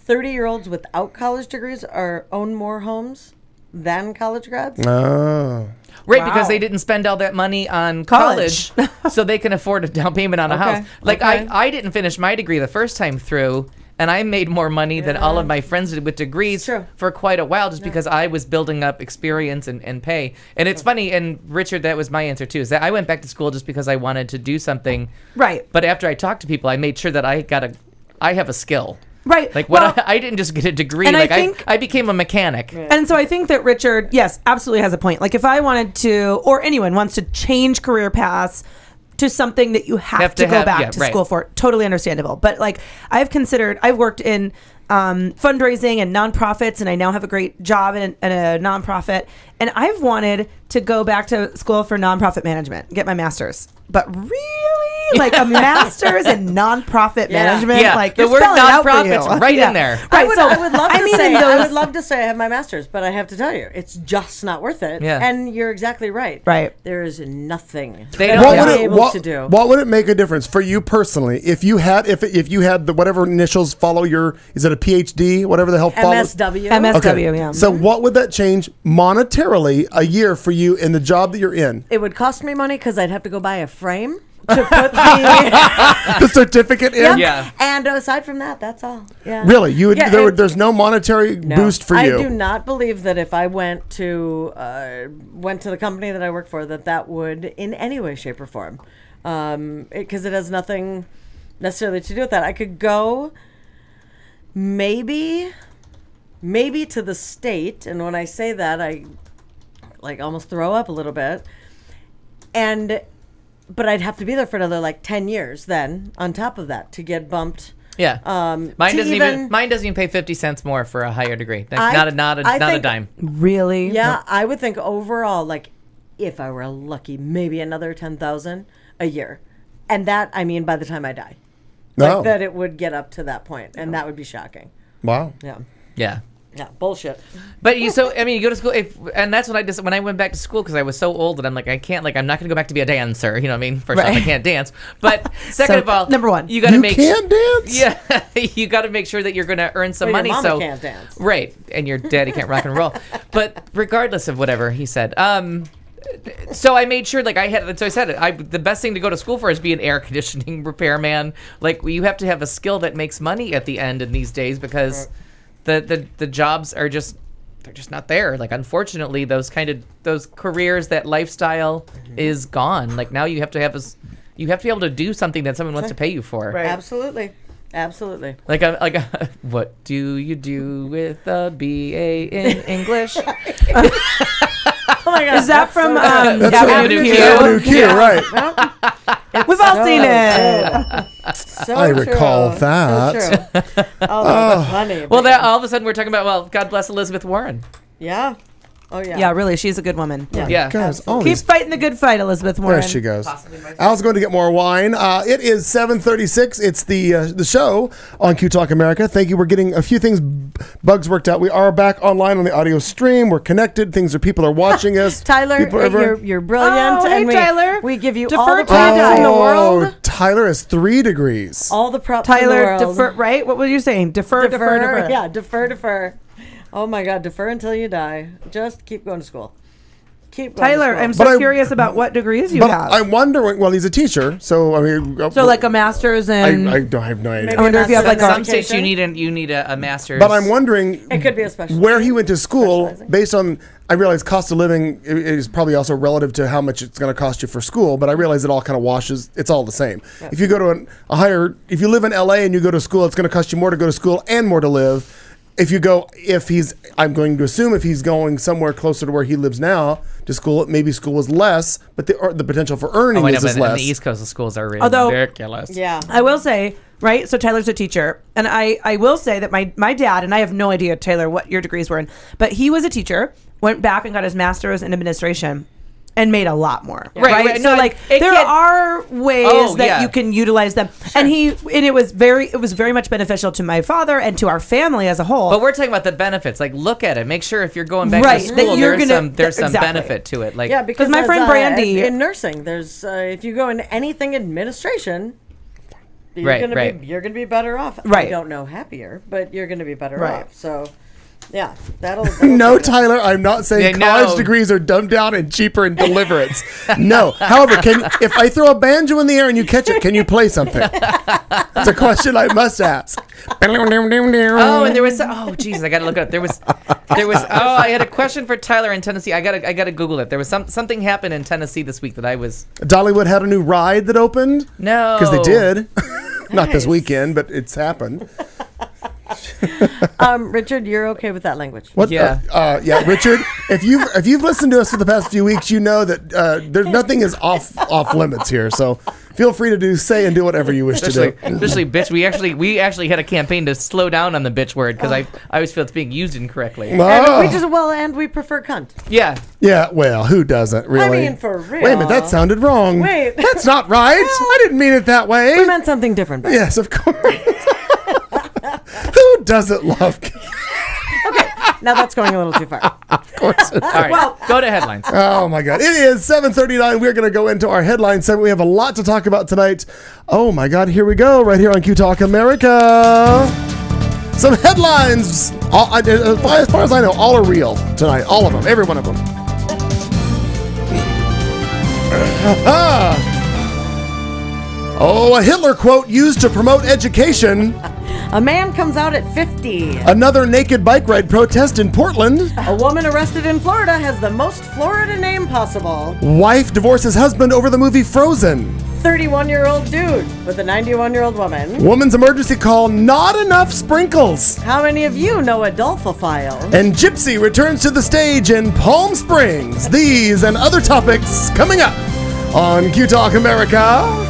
30-year-olds without college degrees own more homes than college grads. Oh. Right, because they didn't spend all that money on college, so they can afford a down payment on a Okay, house. Like okay. I didn't finish my degree the first time through, and I made more money than all of my friends did with degrees True. for quite a while, just because I was building up experience and pay. And it's funny, and Richard, that was my answer too, is that I went back to school just because I wanted to do something. Right. But after I talked to people, I made sure that I have a skill. Right. Like Well, I didn't just get a degree. and I Like think- I became a mechanic. And so I think that Richard, yes, absolutely has a point. Like if I wanted to, or anyone wants to change career paths to something that you have to go back to school for, totally understandable. But like I've worked in fundraising and nonprofits, and I now have a great job in a nonprofit. And I've wanted to go back to school for nonprofit management, get my master's. But really, like a master's in nonprofit management. Yeah. Like The you're word spelling it out for nonprofit's you. right in there. Right, I would love to say in I those- would love to say I have my master's, but I have to tell you, it's just not worth it. Yeah. And you're exactly right. Right. There is nothing They that don't- What I'll would be it able to do. what would it make a difference for you personally if you had if you had the whatever initials follow your, is it a PhD, whatever the hell follows? MSW. MSW, yeah. So what would that change monetarily a year for you in the job that you're in? It would cost me money because I'd have to go buy a frame to put the The certificate in? Yeah. And aside from that, that's all. Yeah. Really? You would, Yeah, there's no monetary No. boost for you. I do not believe that if I went to the company that I work for, that would in any way, shape, or form, because it has nothing necessarily to do with that. I could go maybe to the state, and when I say that, I like almost throw up a little bit, but I'd have to be there for another like 10 years then on top of that to get bumped. Yeah. To Mine doesn't even pay 50 cents more for a higher degree. Like, I not a think- dime. Really? Yeah, I would think overall, like, if I were lucky, maybe another 10,000 a year, and that I mean by the time I die, No. like that it would get up to that point, and that would be shocking. Wow. Yeah, Yeah. yeah, bullshit. But you go to school, and that's when I went back to school because I was so old that I'm like, I can't, like, I'm not going to go back to be a dancer. You know what I mean? First off, I Right. can't dance. But second So, of all, number one, you got to You make can't dance? Yeah, you got to make sure that you're going to earn some Well, money. your mama So can't dance. right, and your daddy can't rock and roll. But regardless of whatever he said, so I made sure, like, so I said, the best thing to go to school for is be an air conditioning repairman. Like, you have to have a skill that makes money at the end in these days because the jobs are they're just not there. Like, unfortunately, those careers, that lifestyle is gone. Like, now you have to be able to do something that someone wants to pay you for. Right. Absolutely, absolutely. What do you do with a BA in English? Oh my god, Is that from That's Avenue what- Q. Avenue Q, right. We've all seen it. So I true. recall that. So true. Oh, that's funny. Well, that all of a sudden we're talking about, well, God bless Elizabeth Warren. Yeah. Oh yeah. Yeah, really, she's a good woman. Yeah. Guys, all Keep these fighting the good fight, Elizabeth Warren. There she goes. Al's going to get more wine. It is 7:36. It's the show on Q Talk America. Thank you. We're getting a few things, bugs worked out. We are back online on the audio stream. We're connected. People are watching us. Tyler, People are you're brilliant. Oh, hey, and Tyler. we give you Defer all the to your props dad. in the world. Tyler is 3 degrees. All the props in the Tyler, world. defer, right? What were you saying? Defer. Yeah, defer. Oh my God, defer until you die. Just keep going to school. Keep going Tyler, to school. I'm But so I- curious about what degrees you But have. I'm wondering. Well, he's a teacher, so I mean. So like a master's in. I don't have no idea. Maybe I wonder if you have like Some Some a. states you education? need a master's. But I'm wondering. It could be a special. Where he went to school, Specializing. based on, I realize cost of living is probably also relative to how much it's going to cost you for school, but I realize it all kind of washes, it's all the same. If you go to if you live in LA and you go to school, it's going to cost you more to go to school and more to live. I'm going to assume if he's going somewhere closer to where he lives now to school, maybe school is less, but the potential for earning I know, is but in less. the East Coast, the schools are Although- ridiculous. Yeah. I will say, right? So Tyler's a teacher, and I will say that my dad, and I have no idea, Taylor, what your degrees were in, but he was a teacher, went back and got his master's in administration. And made a lot more, right? No, So like, it there can't- are ways Oh, that yeah. you can utilize them, and it was very much beneficial to my father and to our family as a whole. But we're talking about the benefits. Like, look at it. Make sure if you're going back Right, to that school, you're there's gonna- some exactly. benefit to it. Like, Yeah, because my as, friend Brandy- in nursing, there's if you go into anything administration, you're Right, gonna right. be you're gonna be better off. Right. I don't know happier, but you're gonna be better Right. off. So, yeah, that'll No, do it. Tyler, I'm not saying Yeah, college no. degrees are dumbed down and cheaper in deliverance. No. However, if I throw a banjo in the air and you catch it, can you play something? It's a question I must ask. oh, and there was Jesus, I gotta look it up. There was I had a question for Tyler in Tennessee. I gotta Google it. There was something happened in Tennessee this week that I was Dollywood had a new ride that opened. no Because they did. Not this Nice. weekend, but it's happened. Richard, you're okay with that language? What? Yeah. Yeah, Richard. If you've listened to us for the past few weeks, you know that there's nothing is off limits here. So feel free to say and do whatever you wish to do. Especially bitch. We actually had a campaign to slow down on the bitch word because I always feel it's being used incorrectly. And we prefer cunt. Yeah. Yeah. Well, who doesn't really? I mean, for real. Wait a minute, that sounded wrong. Wait. That's not right. I didn't mean it that way. We meant something different. Yes, of course. Who doesn't love? Now that's going a little too far. Of course. All right. Well, go to headlines. Oh my God! It is 7:39. We're going to go into our headline segment. We have a lot to talk about tonight. Oh my God! Here we go. Right here on Q Talk America. Some headlines. As far as I know, all are real tonight. All of them. Every one of them. Oh, a Hitler quote used to promote education. A man comes out at 50. Another naked bike ride protest in Portland. A woman arrested in Florida has the most Florida name possible. Wife divorces husband over the movie Frozen. 31-year-old dude with a 91-year-old woman. Woman's emergency call, not enough sprinkles. How many of you know a Dolphophile? And Gypsy returns to the stage in Palm Springs. These and other topics coming up on Q Talk America.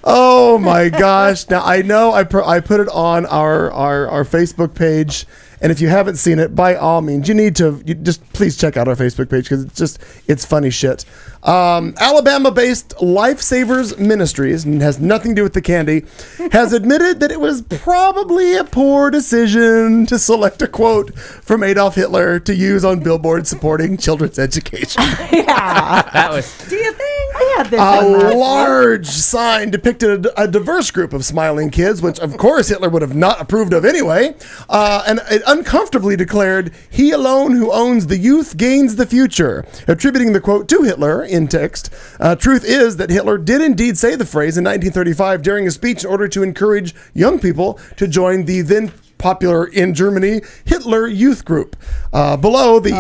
Oh my gosh. Now I know I put it on our Facebook page, and if you haven't seen it, by all means, you just please check out our Facebook page because it's funny shit. Alabama-based Lifesavers Ministries, and has nothing to do with the candy, has admitted that it was probably a poor decision to select a quote from Adolf Hitler to use on billboards supporting children's education. Yeah. That was. Do you think? I had this A one last large sign depicted a diverse group of smiling kids, which of course Hitler would have not approved of anyway, and it uncomfortably declared, "He alone who owns the youth gains the future," attributing the quote to Hitler in text. Truth is that Hitler did indeed say the phrase in 1935 during a speech in order to encourage young people to join the then popular in Germany Hitler Youth Group. Below the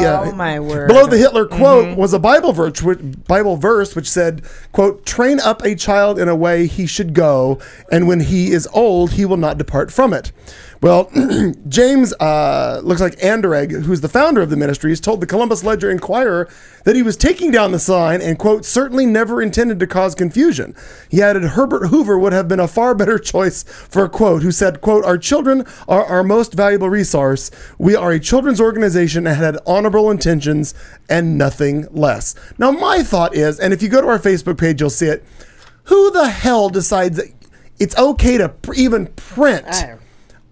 Hitler quote was a Bible verse which said, quote, "Train up a child in a way he should go, and when he is old, he will not depart from it." Well, James, looks like Anderegg, who's the founder of the ministries, told the Columbus Ledger Inquirer that he was taking down the sign and, quote, "certainly never intended to cause confusion." He added Herbert Hoover would have been a far better choice for a quote, who said, quote, "Our children are our most valuable resource. We are a children's organization and had honorable intentions and nothing less." Now, my thought is, and if you go to our Facebook page, you'll see it, who the hell decides that it's okay to even print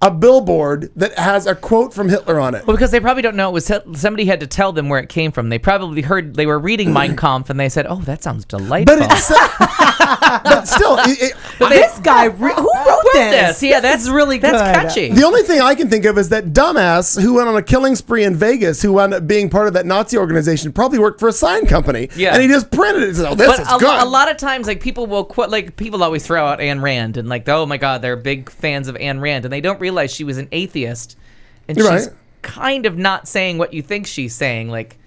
a billboard that has a quote from Hitler on it? Well, because they probably don't know it was somebody had to tell them where it came from. They probably heard they were reading Mein Kampf and they said, "Oh, that sounds delightful." But still, this guy, who wrote this? Yeah, that's really good. That's catchy. the only thing I can think of is that dumbass who went on a killing spree in Vegas, who wound up being part of that Nazi organization, probably worked for a sign company. Yeah. And he just printed it and said, "Oh, this is good." A lot of times, like, people will quote, like, people always throw out Ayn Rand and, like, oh my God, they're big fans of Ayn Rand, and they don't realize she was an atheist, and You're she's right. kind of not saying what you think she's saying. Like,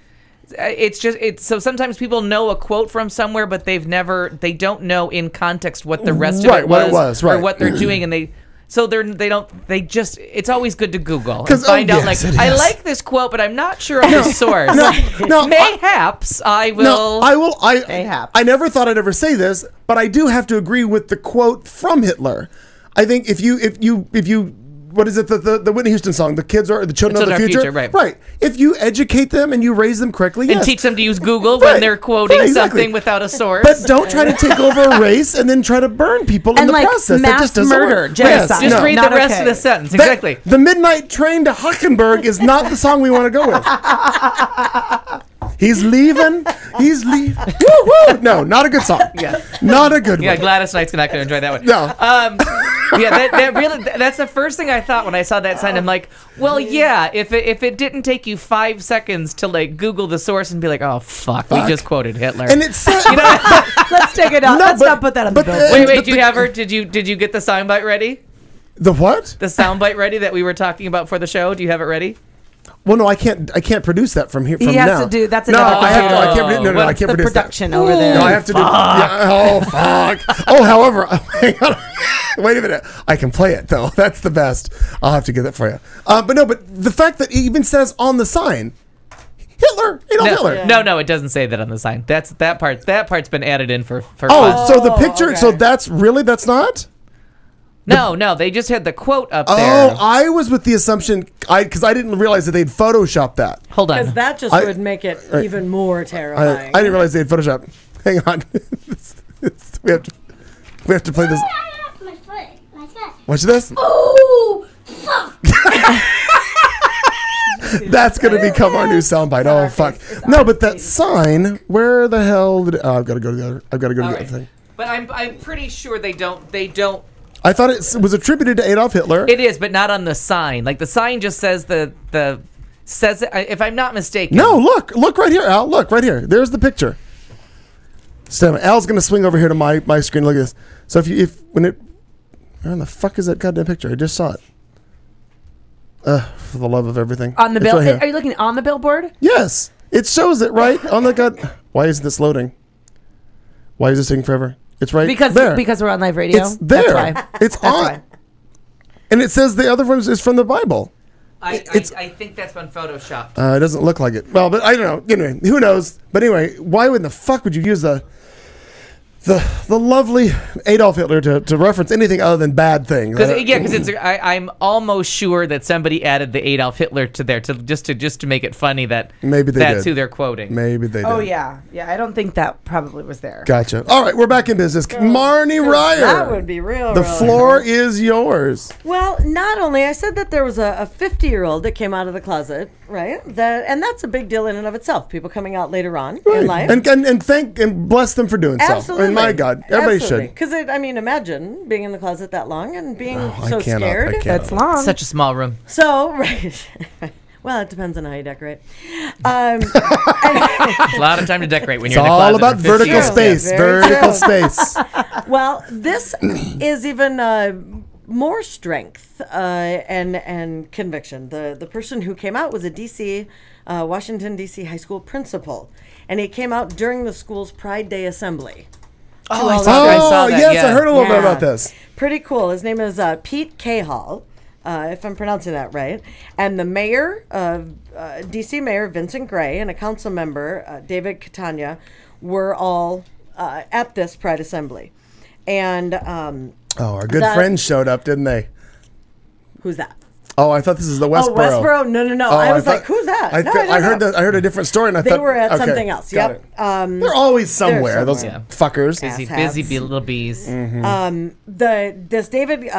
it's so sometimes people know a quote from somewhere, but they don't know in context what the rest of it was, or what they're doing, and it's always good to Google and find out, like, I like this quote, but I'm not sure of the source. Mayhaps I will. Mayhaps. I never thought I'd ever say this, but I do have to agree with the quote from Hitler. I think if you what is it, the Whitney Houston song, the children of the future, right? If you educate them and you raise them correctly, and teach them to use Google when they're quoting something without a source, but don't try to take over a race and then try to burn people in the process. Mass that just doesn't murder, work. genocide. Just read the rest of the sentence. Exactly. The Midnight Train to Huckenberg is not the song we want to go with. He's leaving. Woo woo. No, not a good song. Yeah, not a good one. Yeah, Gladys Knight's not going to enjoy that one. No. That's the first thing I thought when I saw that sign. I'm like, well, yeah, if it didn't take you 5 seconds to, like, Google the source and be like, oh fuck. We just quoted Hitler. And it's let's take it out. Let's not put that on the bill. Wait, did you get the soundbite ready? The what? The soundbite ready that we were talking about for the show? Do you have it ready? Well, no, I can't produce that from here. From He has now. to do. That's No, another I have to. I computer. can't. No, I What's can't the produce production that. over there. No, I have to do. Yeah, oh fuck. Oh, however, hang on. Wait a minute. I can play it though. That's the best. I'll have to get that for you. But the fact that it even says on the sign, Hitler, Hitler. No, it doesn't say that on the sign. That part's been added in for Oh, fun. so the picture. okay. So that's not. No, they just had the quote up Oh, there. I was with the assumption because I didn't realize that they'd photoshopped that. Hold Because on. that just would make it even more I terrifying. didn't realize they'd photoshopped. Hang on. we have to play this. My foot. My foot. Watch this. Oh, fuck. That's gonna become our new soundbite. Oh fuck! No, but that sign. Where the hell did? Oh, I've got to go to the other. I've got to go to the other thing. But I'm pretty sure they don't. I thought it was attributed to Adolf Hitler. It is, but not on the sign. Like the sign just says says it. If I'm not mistaken. No, look right here, Al. Look right here. There's the picture. So Al's gonna swing over here to my screen. Look at this. So where in the fuck is that goddamn picture? I just saw it. For the love of everything. On the It's bill? right here. Are you looking on the billboard? Yes, it shows it right on the god. Why isn't this loading? Why is this taking forever? It's right Because we're on live radio. It's there. That's why. It's That's on. why. And it says the other one is from the Bible. I think that's been photoshopped. It doesn't look like it. Well, but I don't know. Anyway, who knows? But anyway, why in the fuck would you use the lovely Adolf Hitler to reference anything other than bad things? Because I'm almost sure that somebody added the Adolf Hitler to there just to make it funny that Maybe they that's did. who they're quoting. Maybe they did. Oh yeah. I don't think that probably was there. Gotcha. All right, we're back in business. Marnie Ryer. That would be real. The really floor hard. is yours. Well, not only I said that there was a 50-year-old that came out of the closet, right? And that's a big deal in and of itself. People coming out later on in life. And thank and bless them for doing Absolutely. so. I mean, my God, everybody should. Because imagine being in the closet that long and being I so cannot, scared. I cannot. That's long. Such a small room. So, right. Well, it depends on how you decorate. A lot of time to decorate when It's you're in the all closet about for 50 vertical years. space. Very Vertical true. space. Well, this is even more strength and conviction. The person who came out was a Washington, D.C. high school principal. And he came out during the school's Pride Day assembly. Oh, I saw that. Yes, yeah. I heard a little bit Yeah. about this. Pretty cool. His name is Pete Cahall, if I'm pronouncing that right. And the mayor, D.C. Mayor Vincent Gray, and a council member, David Catania, were all at this Pride assembly. And Our good friends showed up, didn't they? who's that? Oh, I thought this is the Westboro. Oh, Westboro? No. Oh, I was thought- like, who's that? I, No, th- no, I heard no. that. I heard a different story, and I They thought were at okay, something else. got Yep. it. They're always somewhere. Those somewhere. Yeah. fuckers. Busy little bees. This David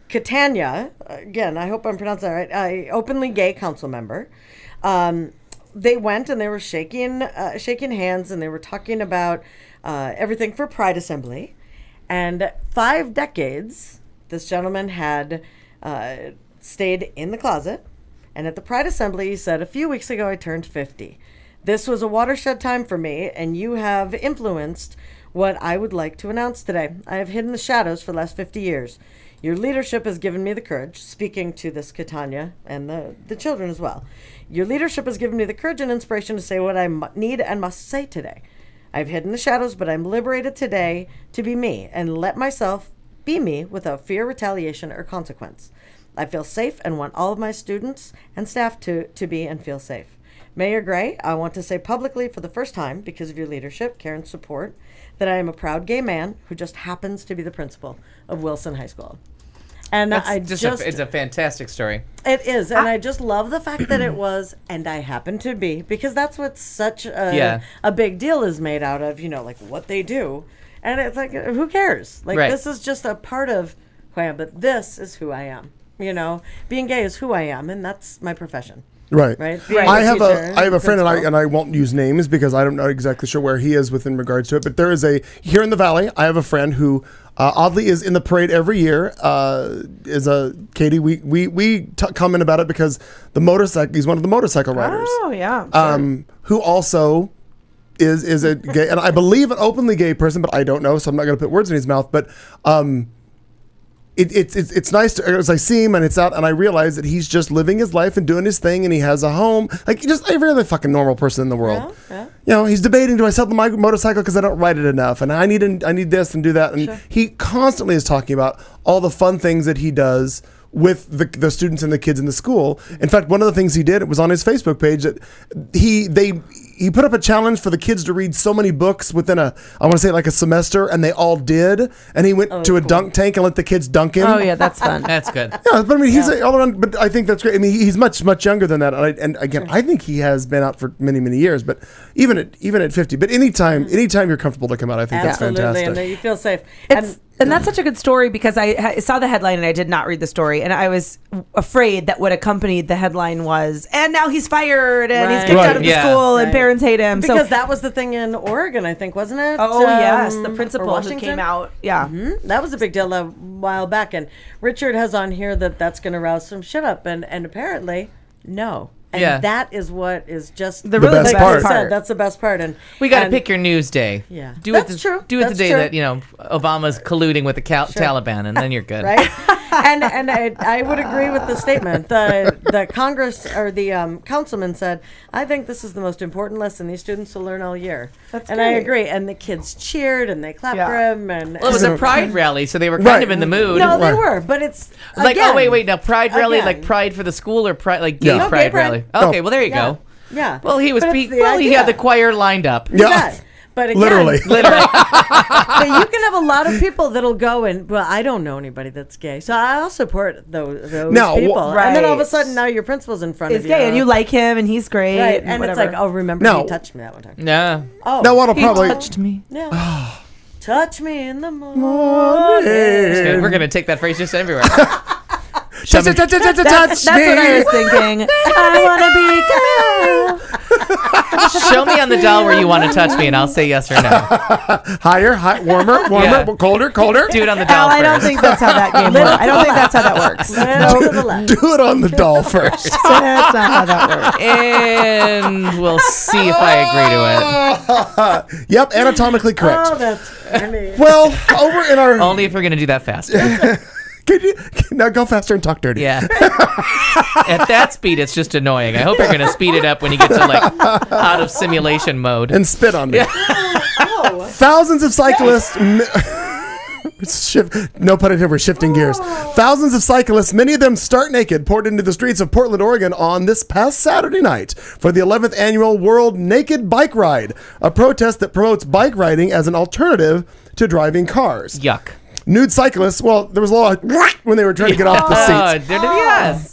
Catania, again, I hope I'm pronouncing that right, openly gay council member. They went and they were shaking hands, and they were talking about everything for Pride Assembly. And 5 decades, this gentleman had stayed in the closet. And at the Pride Assembly, he said, "A few weeks ago, I turned 50. This was a watershed time for me, and you have influenced what I would like to announce today. I have hidden the shadows for the last 50 years. Your leadership has given me the courage," speaking to this Catania and the children as well. "Your leadership has given me the courage and inspiration to say what I need and must say today. I've hidden the shadows, but I'm liberated today to be me and let myself be me without fear, retaliation, or consequence. I feel safe and want all of my students and staff to be and feel safe. Mayor Gray, I want to say publicly for the first time, because of your leadership, care, and support, that I am a proud gay man who just happens to be the principal of Wilson High School." And It's a fantastic story. it is, and I just love the fact that it was, and I happen to be, because that's what such a big deal is made out of, like what they do. And it's like, who cares? Like, Right. this is just a part of who I am, but this is who I am. Being gay is who I am, and that's my profession. Right. Right. Being I have teacher, a friend, principal. and I won't use names because I don't know exactly sure where he is within regards to it. But there is here in the Valley. I have a friend who oddly is in the parade every year. Katie. We comment about it because he's one of the motorcycle riders. Oh yeah. Who also is a gay, and I believe an openly gay person, but I don't know, so I'm not going to put words in his mouth. But it's nice to, as I see him and it's out and I realize that he's just living his life and doing his thing and he has a home like just every other fucking normal person in the world. Yeah. You know, he's debating, do I sell my motorcycle because I don't ride it enough and I need this and do that, and he constantly is talking about all the fun things that he does with the students and the kids in the school. In fact, one of the things he did, it was on his Facebook page, that he put up a challenge for the kids to read so many books within I want to say like a semester, and they all did. And he went to a dunk tank and let the kids dunk him. Oh yeah, that's fun. That's good. Yeah, but I mean, he's all around. But I think that's great. I mean, he's much younger than that. And again, I think he has been out for many years. But even at 50. But anytime you're comfortable to come out, I think that's fantastic. And you feel safe. And that's such a good story because I saw the headline and I did not read the story, and I was afraid that what accompanied the headline was, and now he's fired and he's kicked out of the school and parents hate him. Because that was the thing in Oregon, I think, wasn't it? Oh yes, the principal who came out. Yeah, that was a big deal a while back. And Richard has on here that's going to rouse some shit up, and apparently no. And that is what is just the really best part. That's the best part. And we got to pick your news day. Yeah, that's true. Do it the day that Obama's colluding with the Taliban, and then you're good. Right. and I would agree with the statement. The Congress or the councilman said, I think this is the most important lesson these students will learn all year. I agree. And the kids cheered and they clapped for him. And it was a pride rally, so they were kind of in the mood. No, they were, but it's like wait now, pride rally like pride for the school or pride like gay pride rally. Okay, well there you go. Yeah. Well, he had the choir lined up. Yeah. But again, literally. But you can have a lot of people that'll go and, well, I don't know anybody that's gay, so I'll support those people. Right. And then all of a sudden, now your principal's in front of you. He's gay, and you like him, and he's great. Right. And it's like, oh, remember he touched me that one time. Yeah. Oh, now what'll probably touched me. Yeah. Touch me in the morning. We're gonna take that phrase just everywhere. That's what I was thinking. I want to be girl. Show me on the doll where you want to touch me, and I'll say yes or no. Higher, warmer, colder. Do it on the doll. I don't think that's how that game works. I don't think that's how that works. Do it on the doll first. That's not how that works. And we'll see if I agree to it. Yep, anatomically correct. Oh, that's funny. Well, over in our only if we're gonna do that fast. Could you now go faster and talk dirty? Yeah. At that speed, it's just annoying. I hope you're going to speed it up when you get to like out of simulation mode and spit on me. Thousands of cyclists. No pun intended. We're shifting gears. Thousands of cyclists, many of them stark naked, poured into the streets of Portland, Oregon on this past Saturday night for the 11th annual World Naked Bike Ride, a protest that promotes bike riding as an alternative to driving cars. Yuck. Nude cyclists, well, there was a lot of when they were trying to get off the seats. Yes.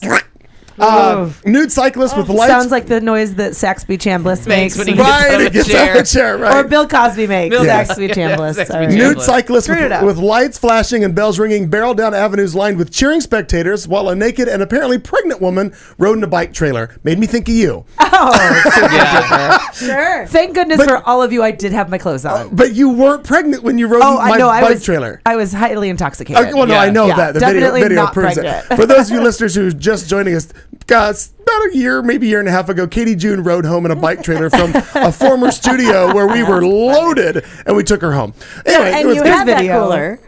Nude cyclists with lights. Sounds like the noise that Saxby Chambliss makes. When he gets out of the chair. Or Bill Cosby makes. Saxby Chambliss. Nude cyclists with lights flashing and bells ringing barreled down avenues lined with cheering spectators while a naked and apparently pregnant woman rode in a bike trailer. Made me think of you. Oh, sure. Thank goodness for all of you, I did have my clothes on. But you weren't pregnant when you rode my bike trailer. I was highly intoxicated. Well, no, I know that. The video proves it. For those of you listeners who are just joining us, guys, about a year, maybe a year and a half ago, Katie June rode home in a bike trailer from a former studio where we were loaded, and we took her home. Anyway, and you had that cooler.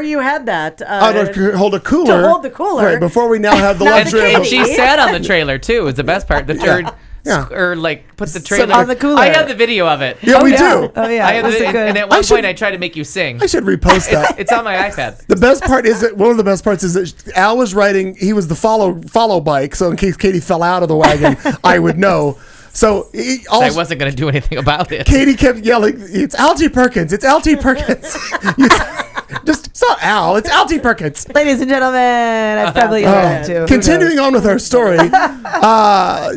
You had that. To hold a cooler. To hold the cooler. Right, before we now have the luxury of... She sat on the trailer, too, was the best part. Or like put the trailer on the cooler. I have the video of it. Yeah, we do. Oh yeah, and at one point I tried to make you sing. I should repost that. It's on my iPad. The best part is that one of the best parts is that Al was riding. He was the follow bike, so in case Katie fell out of the wagon, I would know. So I wasn't going to do anything about it. Katie kept yelling, "It's Algie Perkins! It's Algie Perkins!" It's not Al, it's Algie Perkins. Ladies and gentlemen, I probably yelled that too. Continuing on with our story about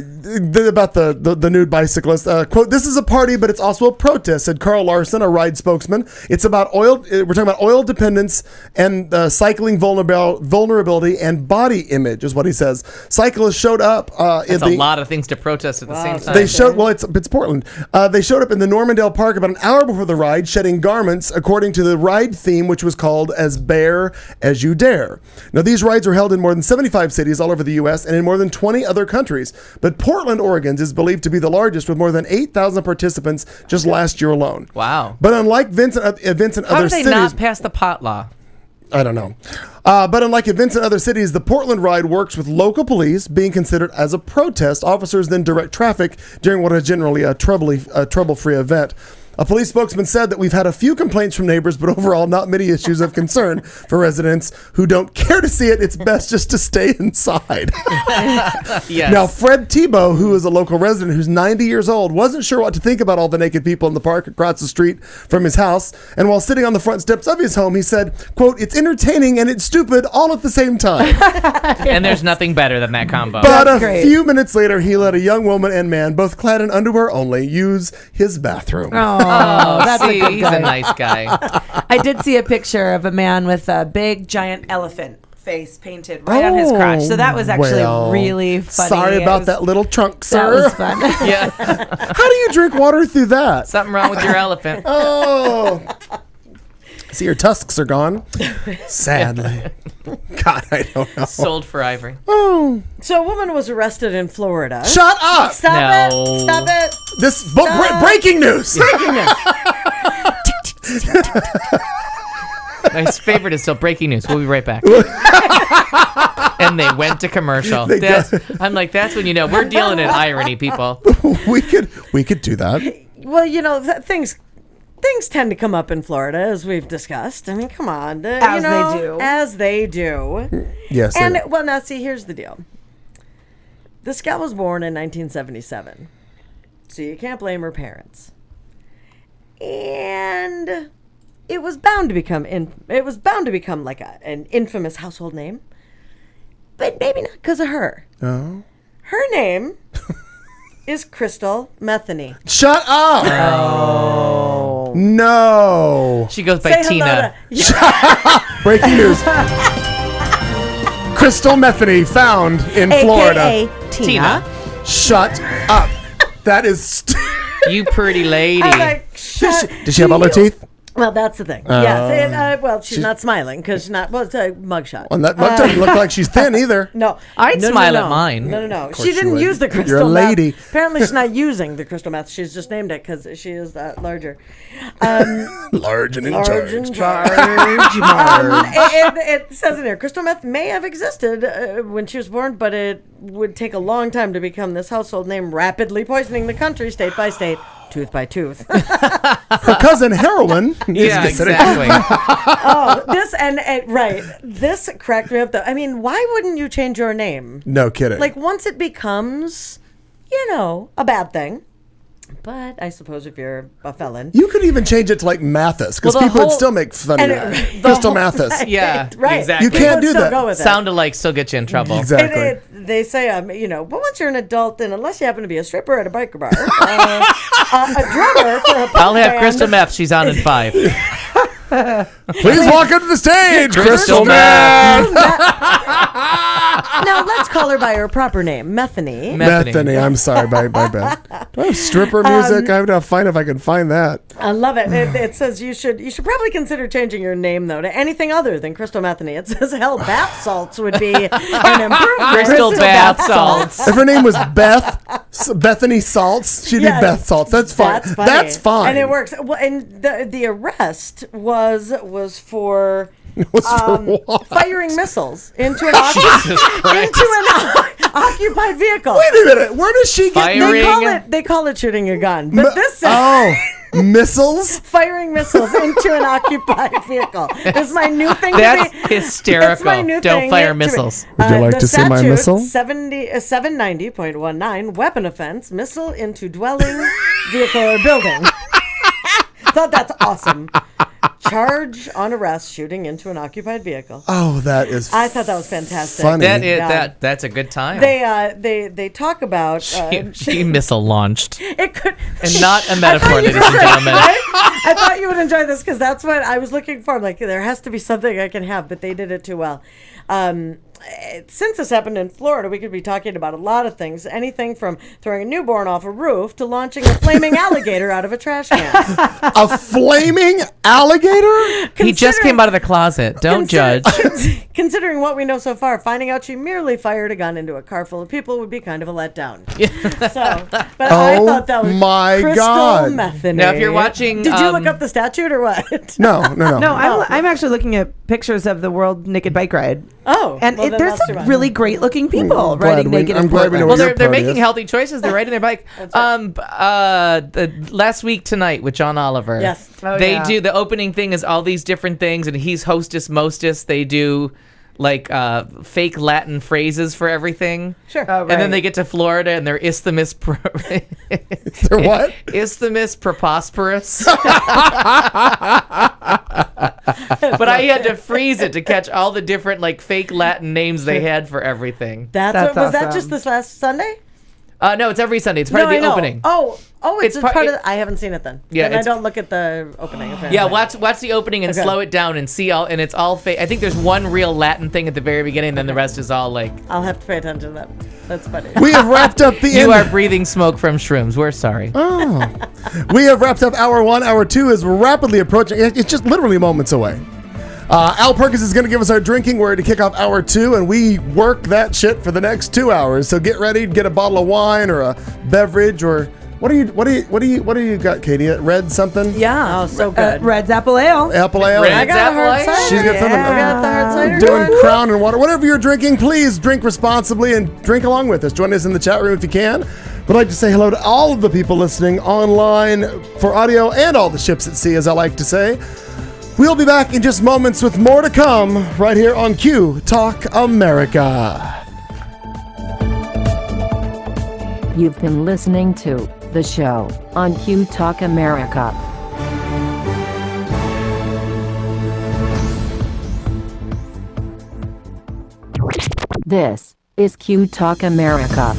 the nude bicyclist. Quote, "This is a party, but it's also a protest," said Carl Larson, a ride spokesman. "It's about oil. We're talking about oil dependence and cycling vulnerability and body image," is what he says. Cyclists showed up. It's a lot of things to protest at the same time. They showed, well, it's Portland. They showed up in the Normandale Park about an hour before the ride, shedding garments according to the ride theme, which was called As Bare As You Dare. Now, these rides are held in more than 75 cities all over the U.S. and in more than 20 other countries. But Portland, Oregon is believed to be the largest with more than 8,000 participants just last year alone. Wow. But unlike events in other cities... How did they not pass the pot law? I don't know. But unlike events in other cities, the Portland ride works with local police, being considered as a protest. Officers then direct traffic during what is generally a trouble-free event. A police spokesman said that we've had a few complaints from neighbors, but overall not many issues of concern for residents who don't care to see it. It's best just to stay inside. Yes. Now, Fred Tebow, who is a local resident who's 90 years old, wasn't sure what to think about all the naked people in the park across the street from his house. And while sitting on the front steps of his home, he said, quote, "It's entertaining and it's stupid all at the same time." And there's nothing better than that combo. But That's a great. few minutes later, he let a young woman and man, both clad in underwear only, use his bathroom. Oh, that's see, a good he's guy. a nice guy. I did see a picture of a man with a big giant elephant face painted right on his crotch. So that was actually well, really funny. Sorry It about was- that little trunk, That sir. was fun. Yeah. How do you drink water through that? Something wrong with your elephant. Oh. See, your tusks are gone. Sadly. God, I don't know. Sold for ivory. Oh. So a woman was arrested in Florida. Shut up. Stop No. it! Stop it! This breaking news. Breaking news. My favorite is still breaking news. We'll be right back. And they went to commercial. I'm like, that's when you know we're dealing in irony, people. we could do that. Well, you know, things tend to come up in Florida, as we've discussed. I mean, come on. As they do. As they do. Yes. And, well, now, see, here's the deal. This gal was born in 1977. So you can't blame her parents. And it was bound to become like an infamous household name. But maybe not because of her. Oh. Her name is Crystal Metheny. Shut up. Oh. No. She goes by Say Tina. hello to Breaking news. Crystal Metheny found in Florida. AKA Tina. Shut up. That is... You pretty lady. I'm like, Did she have all her teeth? Well, that's the thing. Yes. And, well, she's not smiling because she's not. Well, it's a mugshot. And that mug doesn't look like she's thin either. No, I'd no, smile no. at mine. No. course She you didn't would. use the You're a crystal lady. meth. Apparently, she's not using the crystal meth. She's just named it because she is larger. Large and in Large and charge. It says in here, crystal meth may have existed when she was born, but it would take a long time to become this household name, rapidly poisoning the country state by state, tooth by tooth. Her cousin heroin. Yeah, exactly. Oh, this cracked me up though. I mean, why wouldn't you change your name? No kidding. Like once it becomes, a bad thing. But I suppose if you're a felon, you could even change it to like Mathis because Well, the people would whole- still make fun of and that. Crystal Mathis. Yeah, right? exactly. You can't People would do still that. Go with it. Sound alike still get you in trouble. Exactly. They say, but once you're an adult, and unless you happen to be a stripper at a biker bar, a drummer for a punk I'll have band, crystal meth. She's on in 5. Please walk up to the stage, Crystal Crystal Meth. Now let's call her by her proper name, Metheny. Metheny. I'm sorry, my bad. Do I have stripper music? I have to find if I can find that. I love it. It says you should probably consider changing your name though to anything other than Crystal Metheny. It says hell, bath salts would be an improvement. Crystal bath salts. If her name was Bethany Salts, she'd Yeah, be Beth Salts. That's fine. funny. That's fine. and it works. Well, and the arrest was for. Was for what? Firing missiles into an occupied vehicle. Wait a minute. Where does she get Firing. They call it shooting a gun, but this says missiles? firing missiles into an occupied vehicle. It's my new thing. That's to be, hysterical. It's my new Don't thing fire to be- missiles. Would you like the to see my statute, missile? 790.19 weapon offense, missile into dwelling, vehicle, or building. Thought that's awesome. Charge on arrest, shooting into an occupied vehicle. Oh, that is. I thought that was fantastic. Funny. That's a good time. They talk about she missile launched. it could And not a I metaphor, thought you ladies and would, gentlemen. right? I thought you would enjoy this because that's what I was looking for. I'm like, there has to be something I can have, but they did it too well. since this happened in Florida, we could be talking about a lot of things. Anything from throwing a newborn off a roof to launching a flaming alligator out of a trash can. A flaming alligator? He just came out of the closet. Don't judge. Considering what we know so far, finding out she merely fired a gun into a car full of people would be kind of a letdown. But I thought that was crystal methane. Now, if you're watching, did you look up the statute or what? No. No, I'm actually looking at pictures of the World Naked Bike Ride. Oh, and there's some really great looking people riding naked. I'm glad we know. Well, they're making healthy choices. They're riding their bike. Last week tonight with John Oliver. Yes. They do the opening thing is all these different things, and he's hostess mostess. They do like fake Latin phrases for everything. Sure. Oh, right. And then they get to Florida and they're Isthmus. They're what? Isthmus Proposporus. But I had to freeze it to catch all the different like fake Latin names they had for everything. Was awesome. that just this last Sunday? No, it's every Sunday. It's part of the opening. It's part of. I haven't seen it then. Yeah, I don't look at the opening. Apparently. Yeah, watch the opening and slow it down and see all, and it's all fake. I think there's one real Latin thing at the very beginning, and then the rest is all like. I'll have to pay attention to that. That's funny. We have wrapped up the You are breathing smoke from shrooms. We're sorry. Oh. We have wrapped up hour 1. Hour 2 is rapidly approaching. It's just literally moments away. Al Perkins is going to give us our drinking word to kick off hour 2, and we work that shit for the next 2 hours. So get ready to get a bottle of wine or a beverage or what do you got, Katie? Red something? Yeah. Oh, so good. Red's apple ale. Apple ale. Red's I got a hard apple ale? cider. She's got something. I got the hard cider. Doing Crown and water. Whatever you're drinking, please drink responsibly and drink along with us. Join us in the chat room if you can. We'd like to say hello to all of the people listening online for audio and all the ships at sea, as I like to say. We'll be back in just moments with more to come right here on Q Talk America. You've been listening to the show on Q Talk America. This is Q Talk America.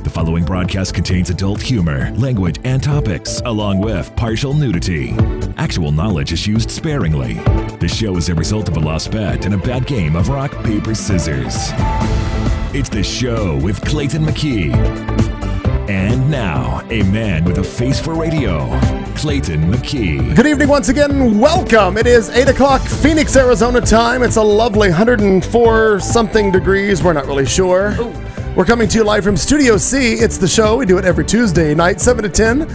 The following broadcast contains adult humor, language, and topics, along with partial nudity. Actual knowledge is used sparingly. The show is a result of a lost bet and a bad game of rock, paper, scissors. It's The Show with Clayton McKee. And now, a man with a face for radio, Clayton McKee. Good evening once again. Welcome. It is 8 o'clock Phoenix, Arizona time. It's a lovely 104-something degrees. We're not really sure. Ooh. We're coming to you live from Studio C. It's The Show. We do it every Tuesday night, 7 to 10.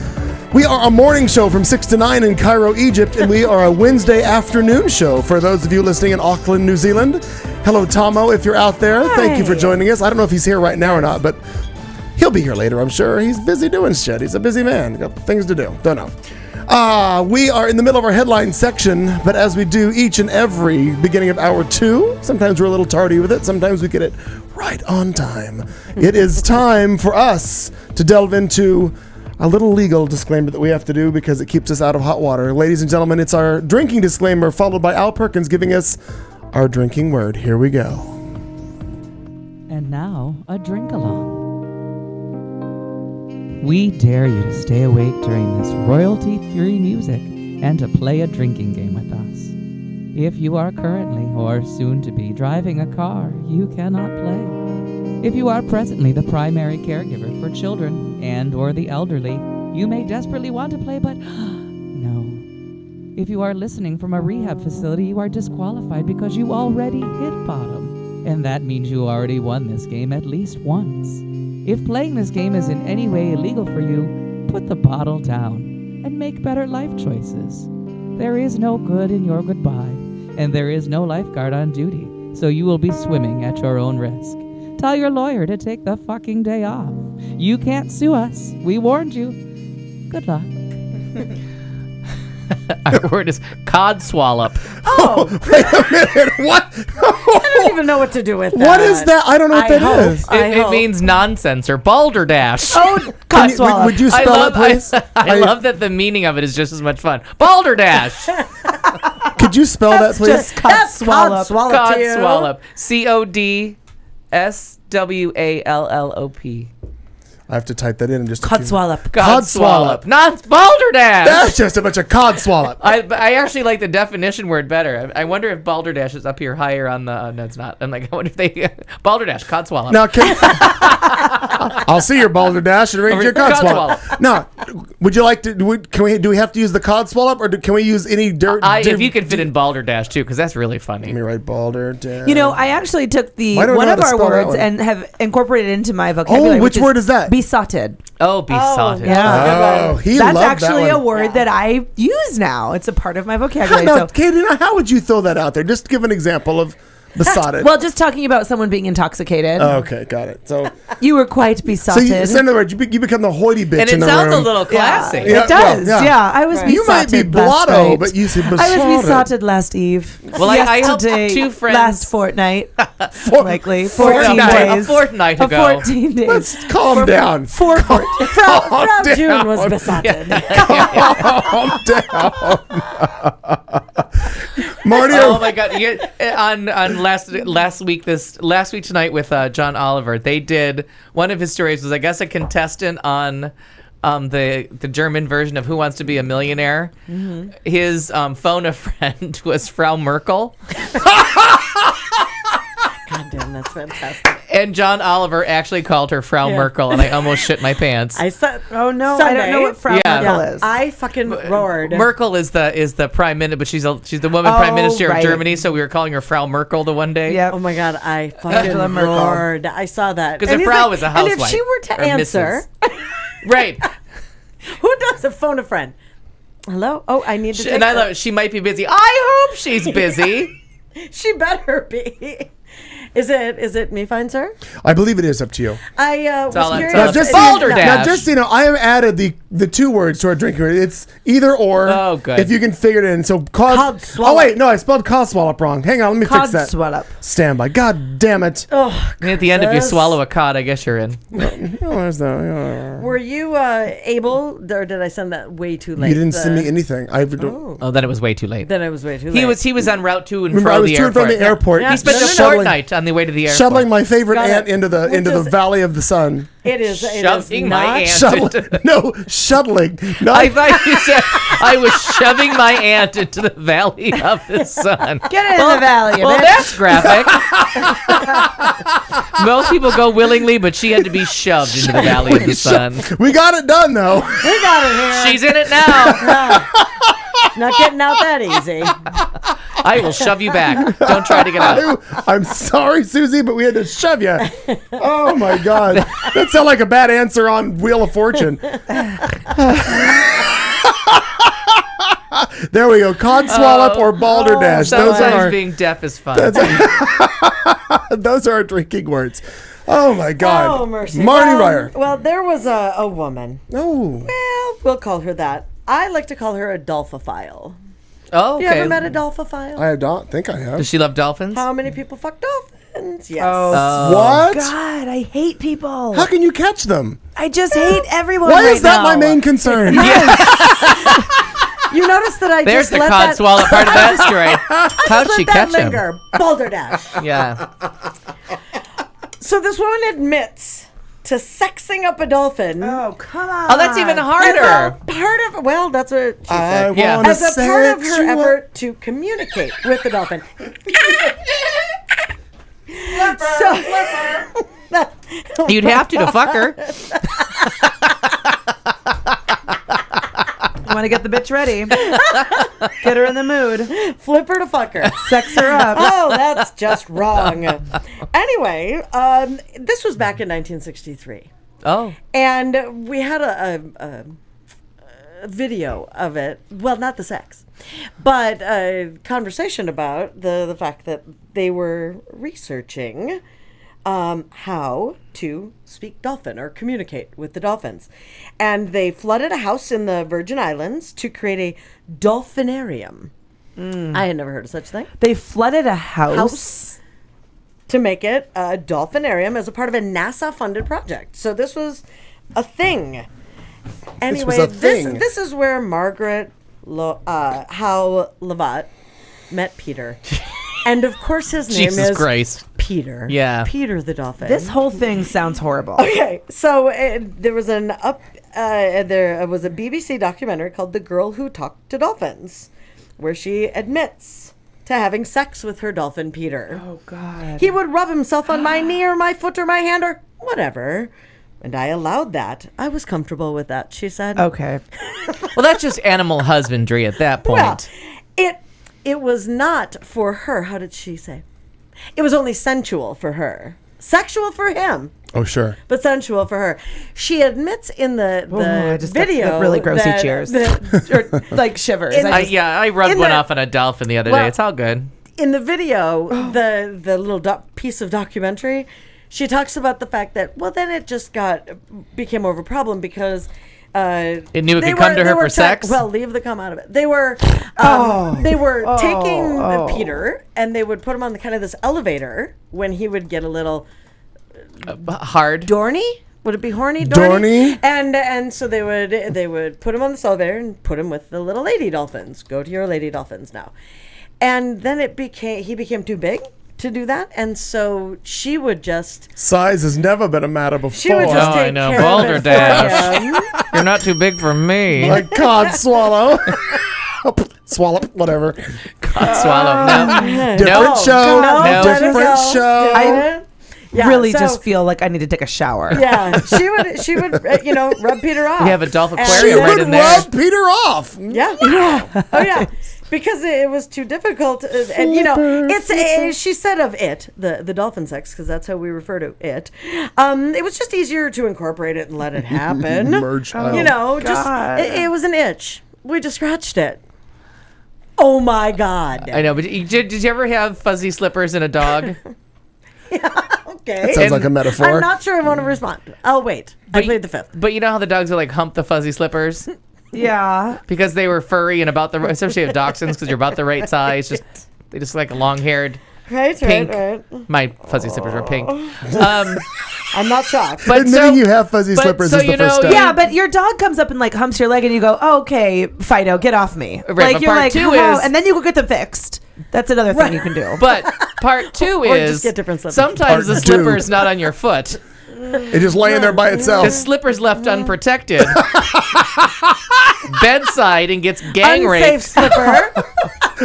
We are a morning show from 6 to 9 in Cairo, Egypt, and we are a Wednesday afternoon show for those of you listening in Auckland, New Zealand. Hello, Tomo, if you're out there. Hi. Thank you for joining us. I don't know if he's here right now or not, but he'll be here later, I'm sure. He's busy doing shit. He's a busy man. Got things to do. Don't know. We are in the middle of our headline section, but as we do each and every beginning of hour 2, sometimes we're a little tardy with it. Sometimes we get it right on time. It is time for us to delve into a little legal disclaimer that we have to do because it keeps us out of hot water. Ladies and gentlemen, it's our drinking disclaimer followed by Al Perkins giving us our drinking word. Here we go. And now, a drink along. We dare you to stay awake during this royalty-free music and to play a drinking game with us. If you are currently or soon to be driving a car, you cannot play. If you are presently the primary caregiver for children and or the elderly, you may desperately want to play, but no. If you are listening from a rehab facility, you are disqualified because you already hit bottom. And that means you already won this game at least once. If playing this game is in any way illegal for you, put the bottle down and make better life choices. There is no good in your goodbye, and there is no lifeguard on duty, so you will be swimming at your own risk. Tell your lawyer to take the fucking day off. You can't sue us. We warned you. Good luck. Our word is codswallop. Oh, Wait a minute. What? I don't even know what to do with that. What is that? I don't know what that is. It means nonsense or balderdash. Oh, Codswallop. Would you spell it, please? I love that the meaning of it is just as much fun. Balderdash. Could you spell that, please? Just codswallop. Codswallop. CODSWALLOP. I have to type that in just a few- Codswallop. Codswallop. Not balderdash. That's just a bunch of codswallop. I actually like the definition word better. I wonder if balderdash is up here higher on the. No, it's not. I'm like, I wonder if they balderdash codswallop. Now, I'll see your balderdash and read your codswallop. Now, would you like to? Do we have to use the codswallop, or can we use any dirt? If you could fit in balderdash too, because that's really funny. Let me write balderdash. You know, I actually took Why don't I one know of how to our spell that words one? and have incorporated it into my vocabulary. which word is that? Besotted. Oh, besotted. Yeah. Oh, he That's loved actually that a one. word that I use now. It's a part of my vocabulary. Now, So, Katie, how would you throw that out there? Just give an example of besotted. well, just talking about someone being intoxicated. Okay, got it. So, You were quite so, besotted. in other words, you become the hoity bitch And in it the sounds room. a little classy. Yeah. It does. well, yeah. I was besotted. You might be last blotto, night. but you said I was besotted. besotted last eve. Well, I helped Yesterday, two friends- last fortnight. Likely 14 fortnight. days. A fortnight ago. 14 days. Let's calm down. Frau Calm down. June was besotted. Calm down. Marty, Oh my God! On last week tonight with John Oliver, they did one of his stories was I guess a contestant on the German version of Who Wants to Be a Millionaire. Mm-hmm. His phone a friend was Frau Merkel. God damn, that's fantastic. And John Oliver actually called her Frau Merkel, and I almost shit my pants. I said, Oh no, Sunday, I don't know what Frau Yeah. Merkel is. I fucking roared. Merkel is the prime minister, but she's the woman prime minister right. of Germany. So we were calling her Frau Merkel the one day. Yep. Oh my God, I fucking Angela Merkel. roared. I saw that. Because And a he's Frau is a housewife. And if she were to or answer, Right. who does a phone a friend? Hello? Oh, I need to take And I her. love it. She might be busy. I hope she's busy. She better be. Is it me, fine sir? I believe it is up to you. I was all- curious. it's all- Now, just Balderdash. now, just so you know, I have added the two words to our drinking. It's either or. Oh, good. If you can figure it in. So Codswallop. Oh wait, no, I spelled codswallop wrong. Hang on, let me fix that. Codswallop. Stand by. God damn it. Oh, And at the end, if you Jesus. swallow a cod, I guess you're in. Oh, there's the, Were you able, or did I send that way too late? you didn't send me anything. Oh, then it was way too late. Then I was way too late. He was en route to and Remember, from I was the to and airport. from the airport. Yeah. He spent No, a no, no. fortnight on the way to the airport. Shuttling my favorite Got ant it. into the Which is- valley of the sun. It is Shoving not. my aunt Shuttling. into. No, shuttling. No, I thought you said I was shoving my aunt into the valley of the sun. Get in the valley, you Well, bitch. that's graphic. Most people go willingly, but she had to be shoved into the valley of the sun. we got it done though. We got it here. She's in it now. Not getting out that easy. I will shove you back. Don't try to get out. I'm sorry, Susie, but we had to shove you. Oh my God, that sounded like a bad answer on Wheel of Fortune. There we go. Codswallop or balderdash. Those Sometimes are being deaf is fun. those are our drinking words. Oh my God. Oh, mercy. Marty Ryer. Well, there was a woman. Oh. Well, we'll call her that. I like to call her a dolphophile. Oh, You okay. ever met a dolphophile? I don't think I have. Does she love dolphins? How many people fuck dolphins? Yes. What? God, I hate people. How can you catch them? I just hate everyone. Why right is that now. my main concern? You notice that I There's just the let cod that, swallow part of that story. How'd let she that catch him? linger. Balderdash. Yeah. So this woman admits to sexing up a dolphin. Oh, come on. Oh, that's even As harder. a part of, well, that's what she I said. Yeah. wanna As a part of sex her you up. effort to communicate with the dolphin. You'd have to fuck her. You want to get the bitch ready. Get her in the mood. Flip her to fuck her. Sex her up. Oh, that's just wrong. Anyway, this was back in 1963. Oh. And we had a video of it. Well, not the sex, but a conversation about the fact that they were researching how to speak dolphin or communicate with the dolphins. And they flooded a house in the Virgin Islands to create a dolphinarium. I had never heard of such a thing. They flooded a house. To make it a dolphinarium as a part of a NASA-funded project. So this was a thing. Anyway, was a thing. This is where Margaret Howe Lavatt met Peter. And of course, his name Jesus is Christ. Peter. Yeah. Peter the dolphin. This whole thing sounds horrible. Okay, so there was there was a BBC documentary called "The Girl Who Talked to Dolphins," where she admits to having sex with her dolphin Peter. Oh God. He would rub himself on my knee or my foot or my hand or whatever, and I allowed that. I was comfortable with that, she said. Okay. Well, that's just animal husbandry at that point. Well, it was not for her. How did she say? It was only sensual for her. Sexual for him. Oh, sure. But sensual for her. She admits in the video. That really grossy cheers. Or, like shivers. I rubbed one off on a dolphin the other day. It's all good. In the video, the little piece of documentary, she talks about the fact that, well, then it just became more of a problem because it knew it could come to her for sex. Well, leave the cum out of it. They were taking Peter and they would put him on this elevator when he would get a little hard. Dorny? Would it be horny? Dorny? And so they would put him on this elevator and put him with the little lady dolphins. Go to your lady dolphins now. And then he became too big to do that, and so she would just size has never been a matter before. She would just take care Balderdash. of it. You're not too big for me. Like cod swallow. Swallow, whatever. Cod swallow. No. Different show. No. Different show. I really just feel like I need to take a shower. Yeah, she would rub Peter off. We have a Dolphin aquarium She right would in there. rub Peter off. Yeah. Oh yeah. Because it was too difficult, and it's she said of it the dolphin sex, because that's how we refer to it. It was just easier to incorporate it and let it happen. Merge. It was an itch. We just scratched it. Oh my God! I know, but did you ever have fuzzy slippers in a dog? Yeah. Okay. That sounds like a metaphor. I'm not sure I want to respond. I'll wait. I played the fifth. But you know how the dogs would like hump the fuzzy slippers? Yeah. Because they were furry and about the, especially with dachshunds, because you're about the right size. They just like a long-haired pink. Right. My fuzzy slippers were pink. I'm not shocked. But admitting you have fuzzy slippers is the first step. Yeah, but your dog comes up and like humps your leg, and you go, oh, "Okay, Fido, get off me." Right, like you're like, and then you go get them fixed. That's another thing you can do. But part two Or is just get different slippers. sometimes the Part slipper two. is not on your foot. It's just laying there by itself. The slipper's left unprotected. Bedside and gets gang Unsafe raped slipper.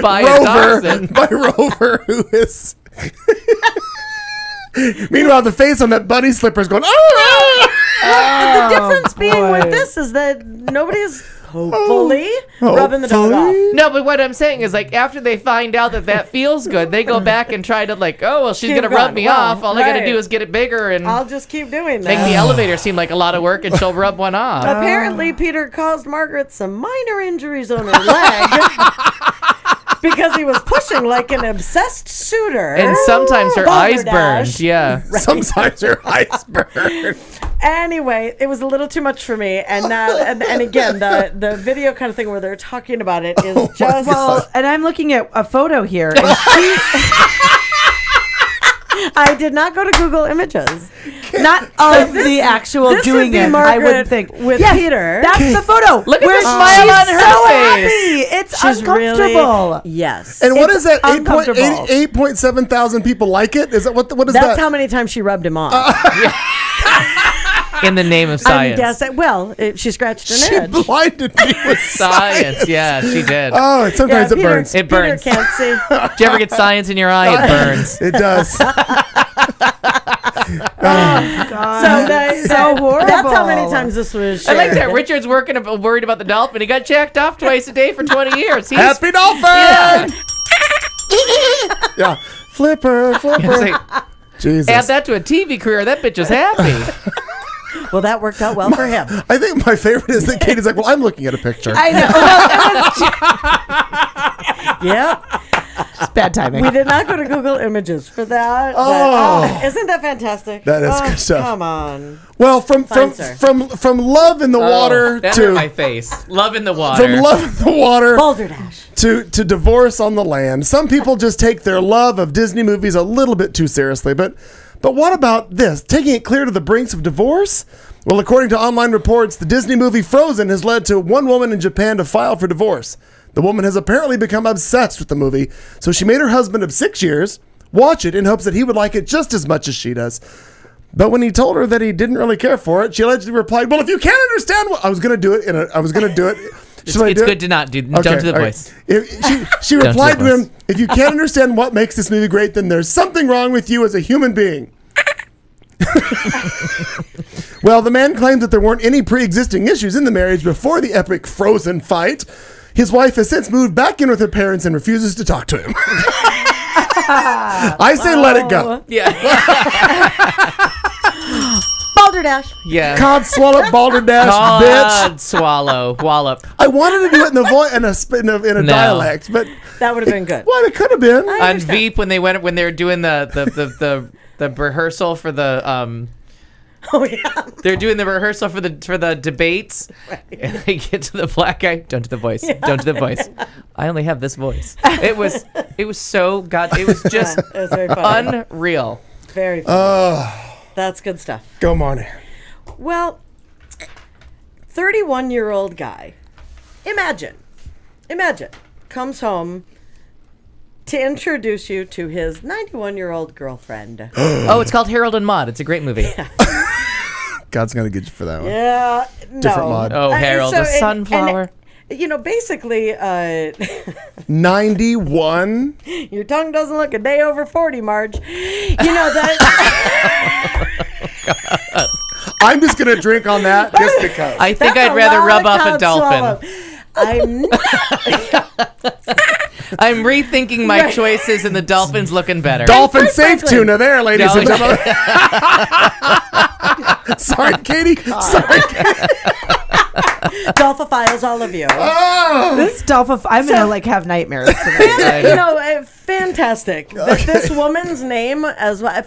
by a dachshund. By Rover, who is... Meanwhile, the face on that bunny slipper is going, The difference being with this is that nobody's hopefully rubbing the dog off. No, but what I'm saying is, like, after they find out that feels good, they go back and try to, like, oh, well, she's Keep going to rub going. me Well, off. All I got to right. do is get it bigger and I'll just keep doing make that. the elevator seem like a lot of work, and she'll rub one off. Apparently, Peter caused Margaret some minor injuries on her leg because he was pushing like an obsessed suiter. And sometimes her eyes Balderdash. burned. Yeah. Sometimes her eyes burn. Anyway, it was a little too much for me, and again, the video kind of thing where they're talking about it is just well, and I'm looking at a photo here. And I did not go to Google Images. not of the actual this doing would be it. I Margaret wouldn't think with yes, Peter. That's the photo. Look at where the smile she's on her so face. happy. It's She's uncomfortable. Really, yes. And what It's is that? uncomfortable. 8.7 thousand people like it? Is that what is That's that? how many times she rubbed him off. In the name of I'm science. guessing. Well, she scratched an She edge. blinded me with Science. Yeah, she did. Oh, sometimes it Peter- burns. It burns. Peter can't see. Did you ever get science in your eye? It burns. It does. So horrible. That's how many times this was I shared. like that Richard's worried about the dolphin. He got jacked off twice a day for 20 years. He's, Happy dolphin! Yeah. Flipper. It's like, Jesus. add that to a TV career. That bitch is happy. Well, that worked out well for him. I think my favorite is that Katie's like, well, I'm looking at a picture. I know. Yep. It's bad timing. We did not go to Google Images for that. Oh. Isn't that fantastic? That is good stuff. Come on. Well, from Fine, sir. love in the water that hurt my to face. Love in the water. from love in the water Balderdash. to divorce on the land. Some people just take their love of Disney movies a little bit too seriously, but what about this? Taking it clear to the brinks of divorce? Well, according to online reports, the Disney movie Frozen has led to one woman in Japan to file for divorce. The woman has apparently become obsessed with the movie, so she made her husband of 6 years watch it in hopes that he would like it just as much as she does. But when he told her that he didn't really care for it, she allegedly replied, "Well, if you can't understand what I was going to do it, It's good to not do. Don't do the voice. She replied to him, "If you can't understand what makes this movie great, then there's something wrong with you as a human being." Well, the man claims that there weren't any pre-existing issues in the marriage before the epic Frozen fight. His wife has since moved back in with her parents and refuses to talk to him. I say let it go. Yeah. Balderdash. Yeah. Cod swallow, balderdash, bitch. Cod swallow, wallop. I wanted to do it in the voice in a dialect, but That would have been good. well, it could have been. On Veep when they were doing the rehearsal for the Oh yeah. they're doing the rehearsal for the debates, and they get to the black guy. Don't do the voice. Don't do the voice. I only have this voice. It was so it was just It was very funny. unreal. Very funny. That's good stuff. Go, Marnie. Well, 31-year-old guy. Imagine, comes home to introduce you to his 91-year-old girlfriend. Oh, it's called Harold and Maude. It's a great movie. God's gonna get you for that one. Yeah, no. Different mod. Oh, Harold, so the sunflower. Basically, 91. your tongue doesn't look a day over 40, Marge. That. I'm just gonna drink on that just because. I think That's I'd rather lot rub of off a cod dolphin. swallow. I'm rethinking my choices, and the dolphin's looking better. Dolphin safe Franklin. tuna there, ladies and gentlemen. Sorry, Katie. Sorry. Dolphophiles, all of you. This I'm gonna have nightmares tonight. Fantastic. This woman's name, as well,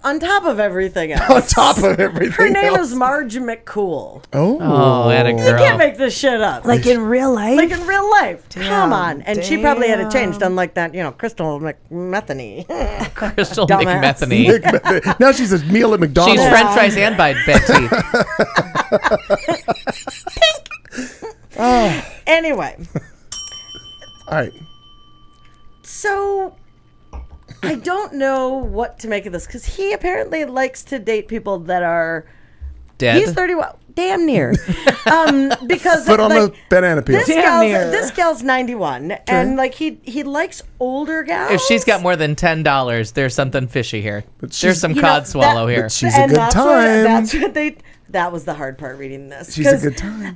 on top of everything else. On top of everything Her name else. is Marge McCool. Oh, that a You girl. can't make this shit up. Like in real life. Like in real life. Come on. And she probably had it damn. changed, unlike that, Crystal McMetheny. Crystal Dumbass. McMetheny. now she's a meal at McDonald's. She's French fries and by Betsy. Anyway, All right. so I don't know what to make of this because he apparently likes to date people that are. Dead. He's 31. Damn near. Because Foot on the banana peel. This gal's 91, and he likes older gals. If she's got more than $10, there's something fishy here. There's some cod swallow here. But she's a good time. That was the hard part reading this. She's a good time.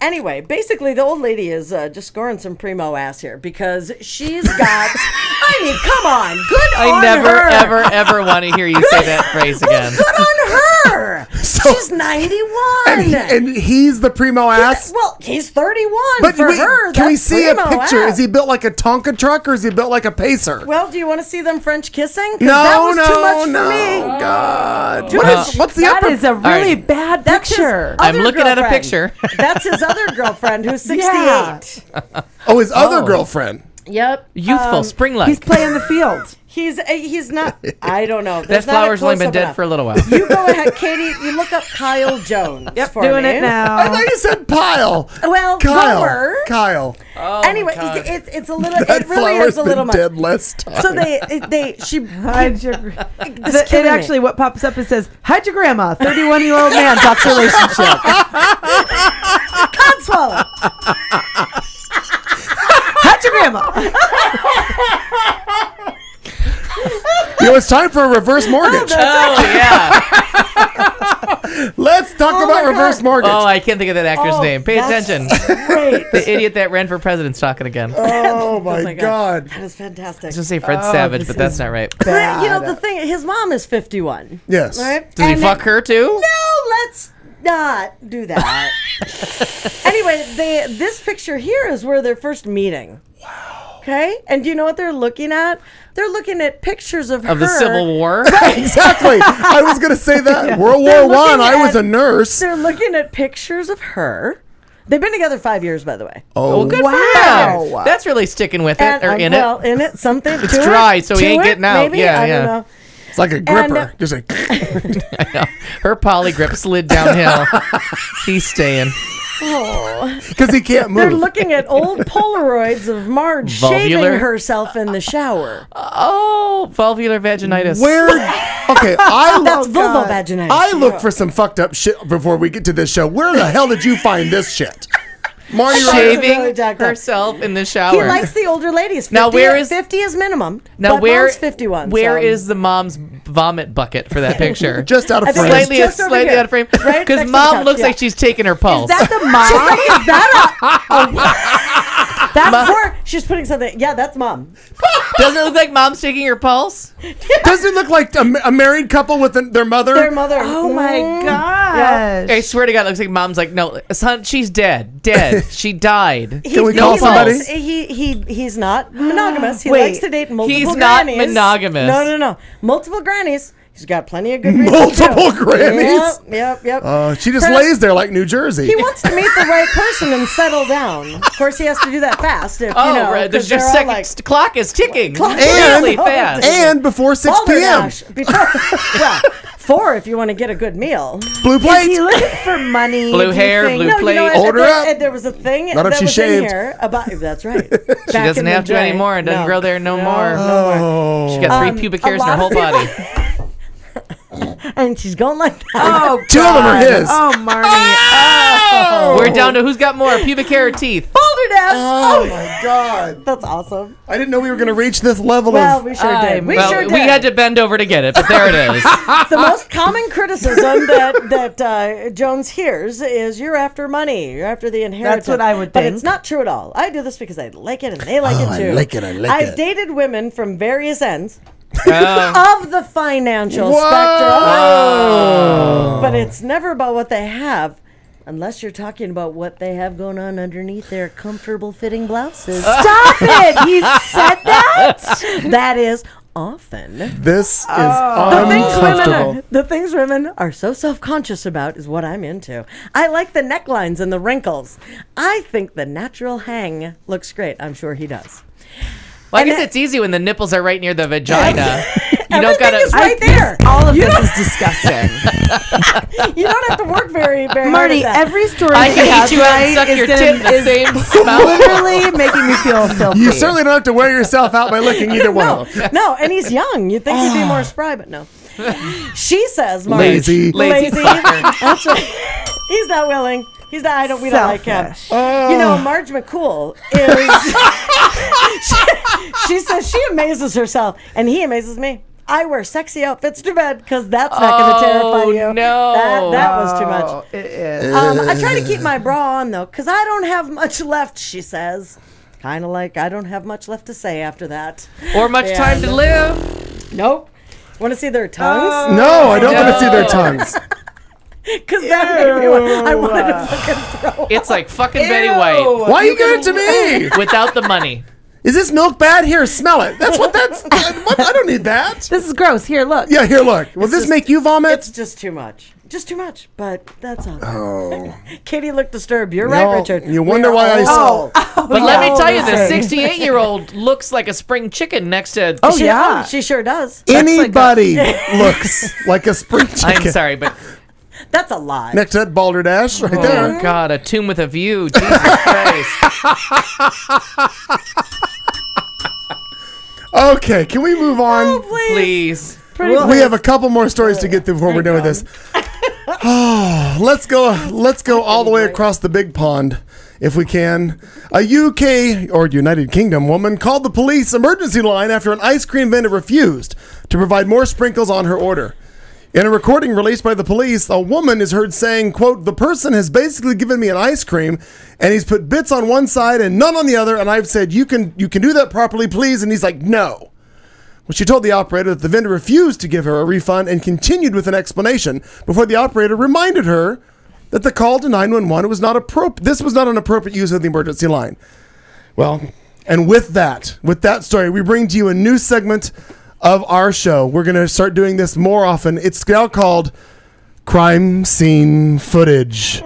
Anyway, basically, the old lady is just scoring some primo ass here because she's got. I mean, come on, good on her. I never, ever want to hear you say that phrase again. Good on her. She's 91. And he's the primo ass? He's 31. But for her, can we that's see a primo picture? ass. Is he built like a Tonka truck or is he built like a pacer? Well, do you want to see them French kissing? 'Cause No, that was no, too much no. for me. God. Well, What's the That upper? is a really right. bad That's his picture. I'm other looking at a girlfriend. picture. That's his other girlfriend who's 68. Yeah. Oh, his other girlfriend. Yep. Youthful, spring-like. He's playing the field. He's not. I don't know. That There's not a flower's only been close-up dead enough. for a little while. You go ahead, Katie. You look up Kyle Jones. Yep, for doing me. it I now. thought you said Pile. Well, Kyle. lower. Kyle. Oh, Anyway, my God. it's a little. That It really flower's is a little been much. dead less time. So she. It kidding me. actually, what pops up, it says, "Hide your grandma, 31-year-old man talks relationship." Cod swallow. Hide your grandma. It's time for a reverse mortgage. Oh, yeah. Let's talk about my reverse God. mortgage. Oh, I can't think of that actor's Oh, name. Pay that's attention. Great. The idiot that ran for president's talking again. I was Oh, my God. That is fantastic. going to say Fred Savage, but that's not right. But, the thing, his mom is 51. Yes. Right? Does he And fuck her, too? No, let's not do that. Anyway, this picture here is where they're first meeting. Wow. Okay? And do you know what they're looking at? They're looking at pictures of her. Of the Civil War? Exactly. I was going to say that. World War One. I was a nurse. They're looking at pictures of her. They've been together 5 years, by the way. Oh, Good Wow. for them. That's really sticking with it, or in it. In it, something. It's to dry, it, so he to ain't it, getting out. Maybe? Yeah, I yeah. don't know. It's like a gripper. Just like I know. Her poly grip slid downhill. He's staying. because he can't They're move. looking at old Polaroids of Marge shaving Vulvular? herself in the shower. Oh, vulvular vaginitis. Where? Okay, That's vulvovaginitis. I look for some fucked up shit before we get to this show. Where the hell did you find this shit? Marty Ryder. Really Shaving jacked up. herself in the He shower. likes the older ladies. 50, Now, where is- 50 is minimum? Now, but where Mom's 51? Where so. is the mom's vomit bucket for that picture? Just out of I think frame. it's just over here, Slightly out of frame. right Because next to the mom couch, looks yeah. like she's taking her pulse. Is that the mom? She's like, is that that's for, she's putting something, yeah, that's mom. Doesn't it look like mom's taking her pulse? Does it look like a married couple with their mother? Their mother. Oh my Mm. gosh. I swear to God, it looks like mom's like, no, son, she's dead. Dead. She died. Can we call He's somebody? not- He's not monogamous. He Wait, likes to date multiple he's not grannies. monogamous. No. Multiple grannies. He's got plenty of good reasons. Multiple too. grannies? Yep. She just Perhaps- lays there like New Jersey. He wants to meet the right person and settle down. Of course, he has to do that fast. If, Oh, you know, right. There's 'cause they're just all second like, clock is ticking. Clock- really And- fast. and before 6 p.m. balderdash. Before, well, 4 if you want to get a good meal. Blue Is plate. he looking for money? Blue do you hair, think? blue No, you know plate. what? Order there, up. there was a thing Not if that she was shaved. in here about. That's right. She doesn't have to anymore. It doesn't grow there no more. Oh. She got 3 pubic hairs in her lot whole of body. And she's going like that. Oh, Two of them are God. his. Oh, Marnie. We're down to who's got more, pubic hair or teeth. balderdash. Oh my God! That's awesome. I didn't know we were going to reach this level Well, of. we sure did. We well, sure did. we had to bend over to get it, but there it is. The most common criticism that Jones hears is you're after money. You're after the inheritance. what I would But think. it's not true at all. I do this because I like it and they like it I too. like it, I like I've it. dated women from various ends Oh. of the financial Whoa. spectrum. But it's never about what they have. Unless you're talking about what they have going on underneath their comfortable fitting blouses. Stop it. He said that? That is often. This is The uncomfortable. things women are so self-conscious about is what I'm into. I like the necklines and the wrinkles. I think the natural hang looks great. I'm sure he does. Well, I And guess it- it's easy when the nipples are right near the vagina. You don't Everything gotta. is right there. All of this is disgusting. You don't have to work very hard Marty, at that. every story I you can have eat you out and tonight suck is your gonna- tit in the is same smell. literally making me feel filthy. You certainly don't have to wear yourself out by looking either one of them. No, and he's young. You'd think he'd be more spry, but no. She says, Marge, Lazy. Lazy fucker. That's right. He's not willing. He's not. We don't like him. Selfish. You know, Marge McCool is. she says she amazes herself, and he amazes me. I wear sexy outfits to bed because that's not going to terrify you. no. That was too much. It is. I try to keep my bra on though, because I don't have much left. She says, kind of like I don't have much left to say after that. Or much Yeah, time to no. live. Nope. Want to see their tongues? No, I don't want to No. see their tongues. Because that made me I wanted to fucking throw. It's like fucking Betty White Why are you giving it to me? without the money. Is this milk bad? Here, smell it. That's what that's. What? I don't need that. This is gross. Here, look. Yeah, here, look. Will this just- make you vomit? It's just too much. Just too much. But that's all. Oh. Katie looked disturbed. You're right, No, Richard. you wonder We are why I all- saw- But let me tell you, the okay. 68-year-old looks like a spring chicken next to. Oh, She, yeah. she sure does. Anybody looks like a spring chicken. I'm sorry, but That's a lie. Next to that balderdash right there. oh god, a tomb with a view. Jesus Christ. Okay, can we move on? Please. We have a couple more stories to get through before we're done with this. Oh, let's go all the way across the big pond, if we can. A UK or United Kingdom woman called the police emergency line after an ice cream vendor refused to provide more sprinkles on her order. In a recording released by the police, a woman is heard saying, quote, "The person has basically given me an ice cream and he's put bits on one side and none on the other, and I've said, you can do that properly, please," and he's like, "No." Well, she told the operator that the vendor refused to give her a refund and continued with an explanation before the operator reminded her that the call to 911 was not appropriate. This was not an appropriate use of the emergency line. Well, and with that story, we bring to you a new segment of our show. We're going to start doing this more often. It's now called Crime Scene Footage.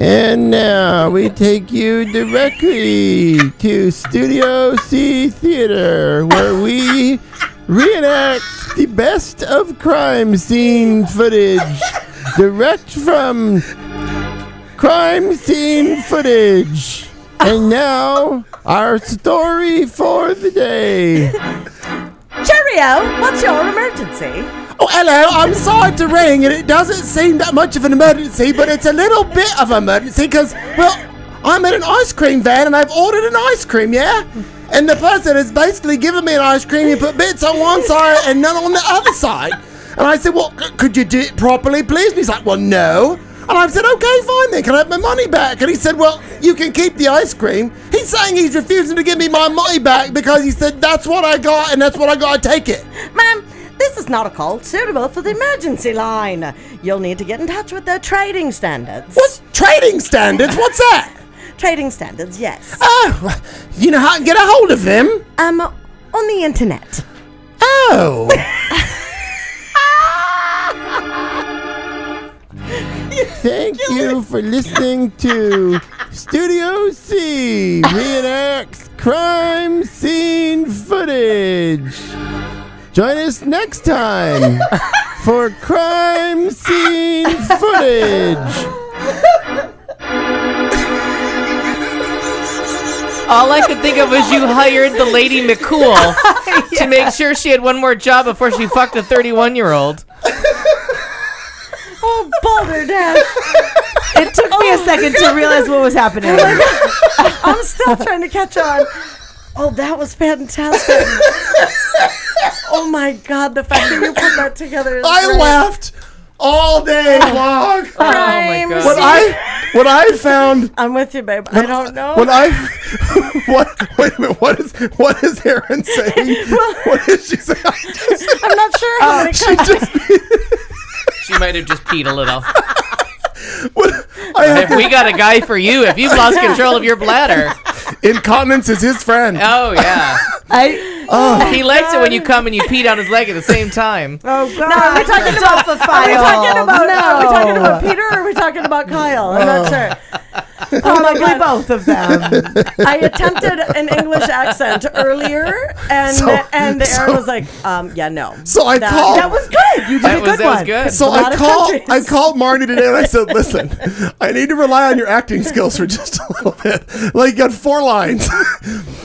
And now we take you directly to Studio C Theater, where we reenact the best of crime scene footage, direct from crime scene footage. And now, our story for the day. Cheerio, what's your emergency? Oh, hello. I'm sorry to ring, and it doesn't seem that much of an emergency, but it's a little bit of an emergency because, well, I'm in an ice cream van, and I've ordered an ice cream, yeah? And the person has basically given me an ice cream and put bits on one side and none on the other side. And I said, well, could you do it properly, please? And he's like, well, no. And I said, okay, fine then. Can I have my money back? And he said, well, you can keep the ice cream. He's saying he's refusing to give me my money back because he said, that's what I got and that's what I got to take it. Ma'am, this is not a call suitable for the emergency line. You'll need to get in touch with the trading standards. What? Trading standards? What's that? Trading standards, yes. Oh, you know how to get a hold of them? On the internet. Oh. Thank you for listening to Studio C reenacts crime scene footage. Join us next time for crime scene footage. All I could think of was you hired the Lady McCool to make sure she had one more job before she fucked a 31-year-old. Oh, balderdash. It took me a second to realize what was happening. I'm still trying to catch on. Oh, that was fantastic. Oh, my God. The fact that you put that together is I great. laughed all day long. Crime God. What I found. I'm with you, babe. I don't know. Wait a minute. What is Erin saying? What is she saying? I'm not sure how many She might have just peed a little. I We got a guy for you if you've lost control of your bladder. Incontinence is his friend. Oh, yeah. He likes it when you come and you pee down his leg at the same time. Oh, God. No, are we talking about Peter or are we talking about Kyle? I'm not sure. Probably both of them. I attempted an English accent earlier, and Aaron was like, yeah, no. So I called. That was good. You did a good That was one. good. So A lot of countries. I called Marnie today and I said, listen, I need to rely on your acting skills for just a little bit. Like, you got 4 lines.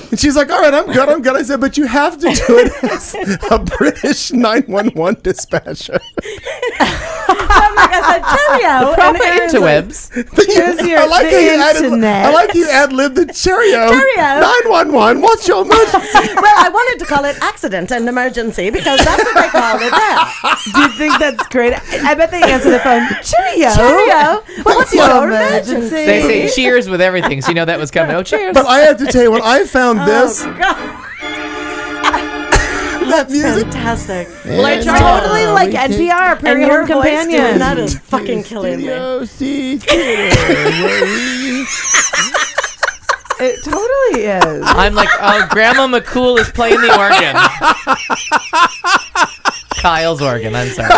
And she's like, all right, I'm good. I said, but you have to do it as a British 911 dispatcher. I'm like, I said, cheerio. Proper Aaron's like, interwebs. I like how you ad-lib the cheerio. 911, what's your emergency? well, I wanted to call it accident and emergency because that's what they call it there. Do you think that's great? I bet they answer the phone. Cheerio. Cheerio. What's your emergency? emergency? They say cheers with everything, so you know that was coming. Oh, cheers. But I have to tell you, when I found this, Oh, God. That's music. fantastic. It's totally like NPR, And Prairie your Home voice doing Companion. that is fucking killing me. Studio C Theater, where we It totally is. I'm like, oh, Grandma McCool is playing the organ. Kyle's organ, I'm sorry.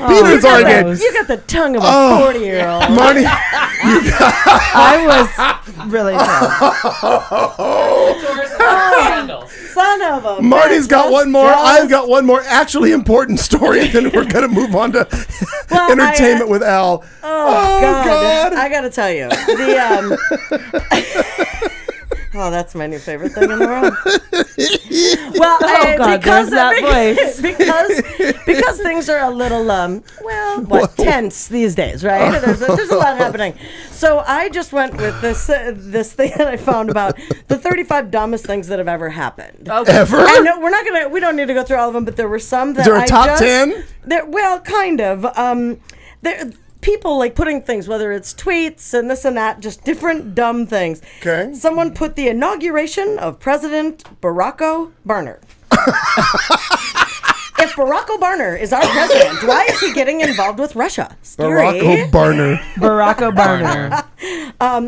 Peter's organ. You got the tongue of a Oh. 40-year-old. Marty, I was really tough. Son of a Marty's bitch. got one more. Just- I've got one more actually important story, and then we're going to move on to Well, entertainment with Al. Oh, God. I got to tell you. Oh, that's my new favorite thing in the world. Well, God, because there's that voice. because things are a little tense these days, right? There's a lot happening. So I just went with this thing that I found about the 35 dumbest things that have ever happened. Ever? I know we don't need to go through all of them, but there were some that Is there a top 10? Well, kind of. People like putting things, whether it's tweets and this and that, just different dumb things. Okay. Someone put the inauguration of President Barack Obama. If Barack Obama is our president, why is he getting involved with Russia? Scary. Barack Obama. Barack Obama.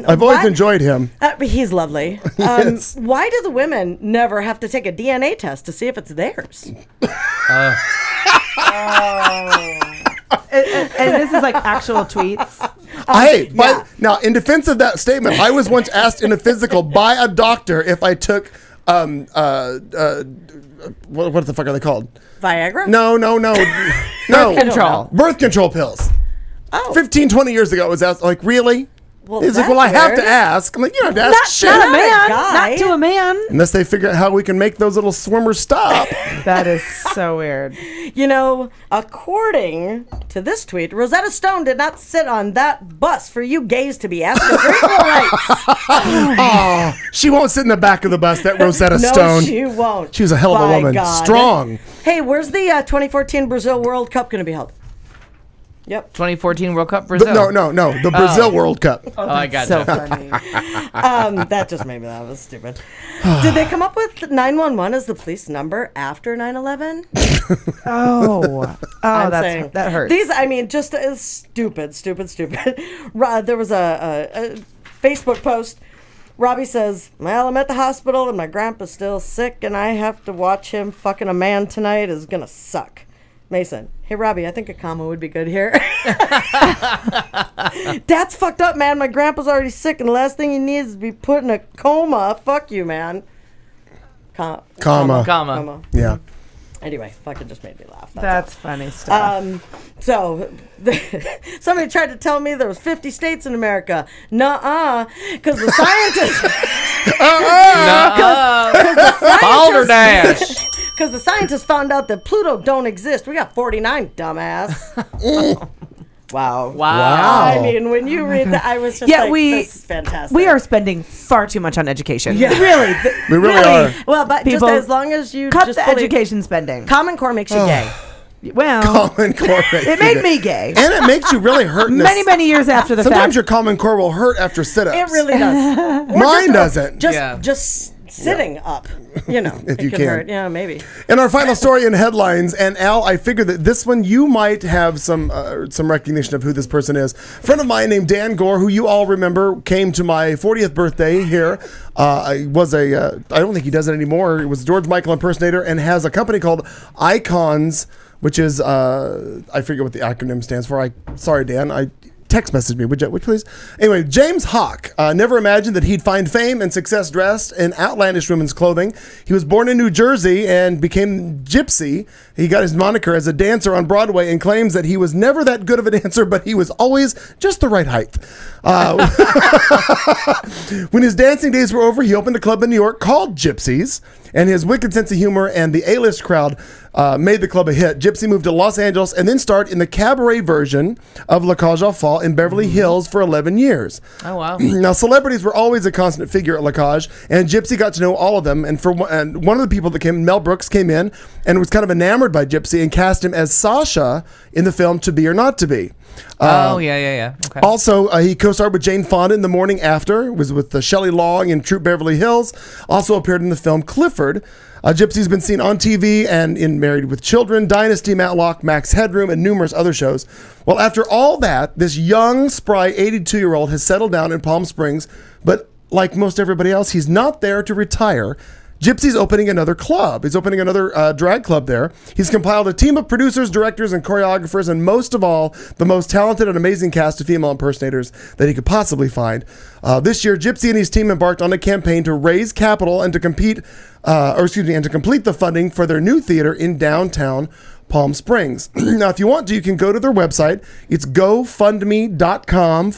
I've always enjoyed him. He's lovely. Yes. Why do the women never have to take a DNA test to see if it's theirs? And this is like actual tweets. Now, in defense of that statement, I was once asked in a physical by a doctor if I took what the fuck are they called? Viagra? No. Birth control. Birth control pills. Oh. 15, 20 years ago, I was asked, like, really? Well, He's like, that's well, I have weird. to ask. I'm like, you don't have to ask shit. Not a man. guy. Not to a man. Unless they figure out how we can make those little swimmers stop. That is so weird. You know, according to this tweet, Rosetta Stone did not sit on that bus for you gays to be asked to drink rights. Oh, she won't sit in the back of the bus, that Rosetta No, Stone. she won't. She was a hell of a By woman. God. Strong. Hey, where's the 2014 Brazil World Cup going to be held? Yep. 2014 World Cup Brazil. No. The Brazil World Cup. Oh, I got So you. funny. That just made me laugh. That was stupid. Did they come up with 911 as the police number after 9/11? That hurts. These, I mean, just stupid. There was a Facebook post. Robbie says, well, I'm at the hospital and my grandpa's still sick and I have to watch him fucking a man tonight is going to suck. Mason, hey, Robbie, I think a comma would be good here. That's fucked up, man. My grandpa's already sick and the last thing he needs is to be put in a coma. Fuck you, man. Comma. Yeah. Anyway, fucking just made me laugh. That's funny stuff. So somebody tried to tell me there was 50 states in America. Nuh-uh, because the scientists... Balderdash. Because the scientists found out that Pluto don't exist. We got 49, dumbass. Wow. I mean, when you read that, I was just like, this is fantastic. We are spending far too much on education. Yeah. Really. We really are. Well, but People, just as long as you cut just the believe- education spending. Common Core makes you gay. Well, Common Core. it made me gay. And it makes you really hurt. Many years after the Sometimes fact. your Common Core will hurt after sit-ups. It really does. Mine doesn't. Just sitting up, you know, if it you could can. hurt. Yeah, maybe. In our final story in headlines, and Al, I figured that this one you might have some recognition of who this person is. A friend of mine named Dan Gore, who you all remember, came to my 40th birthday here. I don't think he does it anymore. It was a George Michael impersonator and has a company called Icons, which is I forget what the acronym stands for. Sorry, Dan. Text message me, would you please? Anyway, James Hawk never imagined that he'd find fame and success dressed in outlandish women's clothing. He was born in New Jersey and became Gypsy. He got his moniker as a dancer on Broadway and claims that he was never that good of a dancer, but he was always just the right height. When his dancing days were over, he opened a club in New York called Gypsies, and his wicked sense of humor and the A-list crowd made the club a hit. Gypsy moved to Los Angeles and then starred in the cabaret version of La Cage aux Folles in Beverly Hills for 11 years. Oh, wow. Now, celebrities were always a constant figure at La Cage, and Gypsy got to know all of them. And one of the people that came, Mel Brooks, came in and was kind of enamored by Gypsy and cast him as Sasha in the film To Be or Not to Be. Yeah. Okay. Also, he co-starred with Jane Fonda in The Morning After, was with Shelley Long in Troop Beverly Hills, also appeared in the film Clifford. Gypsy's been seen on TV and in Married with Children, Dynasty, Matlock, Max Headroom, and numerous other shows. Well, after all that, this young, spry 82-year-old has settled down in Palm Springs, but like most everybody else, he's not there to retire. Gypsy's opening another club. He's opening another drag club there. He's compiled a team of producers, directors, and choreographers, and most of all, the most talented and amazing cast of female impersonators that he could possibly find. This year, Gypsy and his team embarked on a campaign to raise capital and to complete the funding for their new theater in downtown Palm Springs. Now, if you want to, you can go to their website. It's gofundme.com/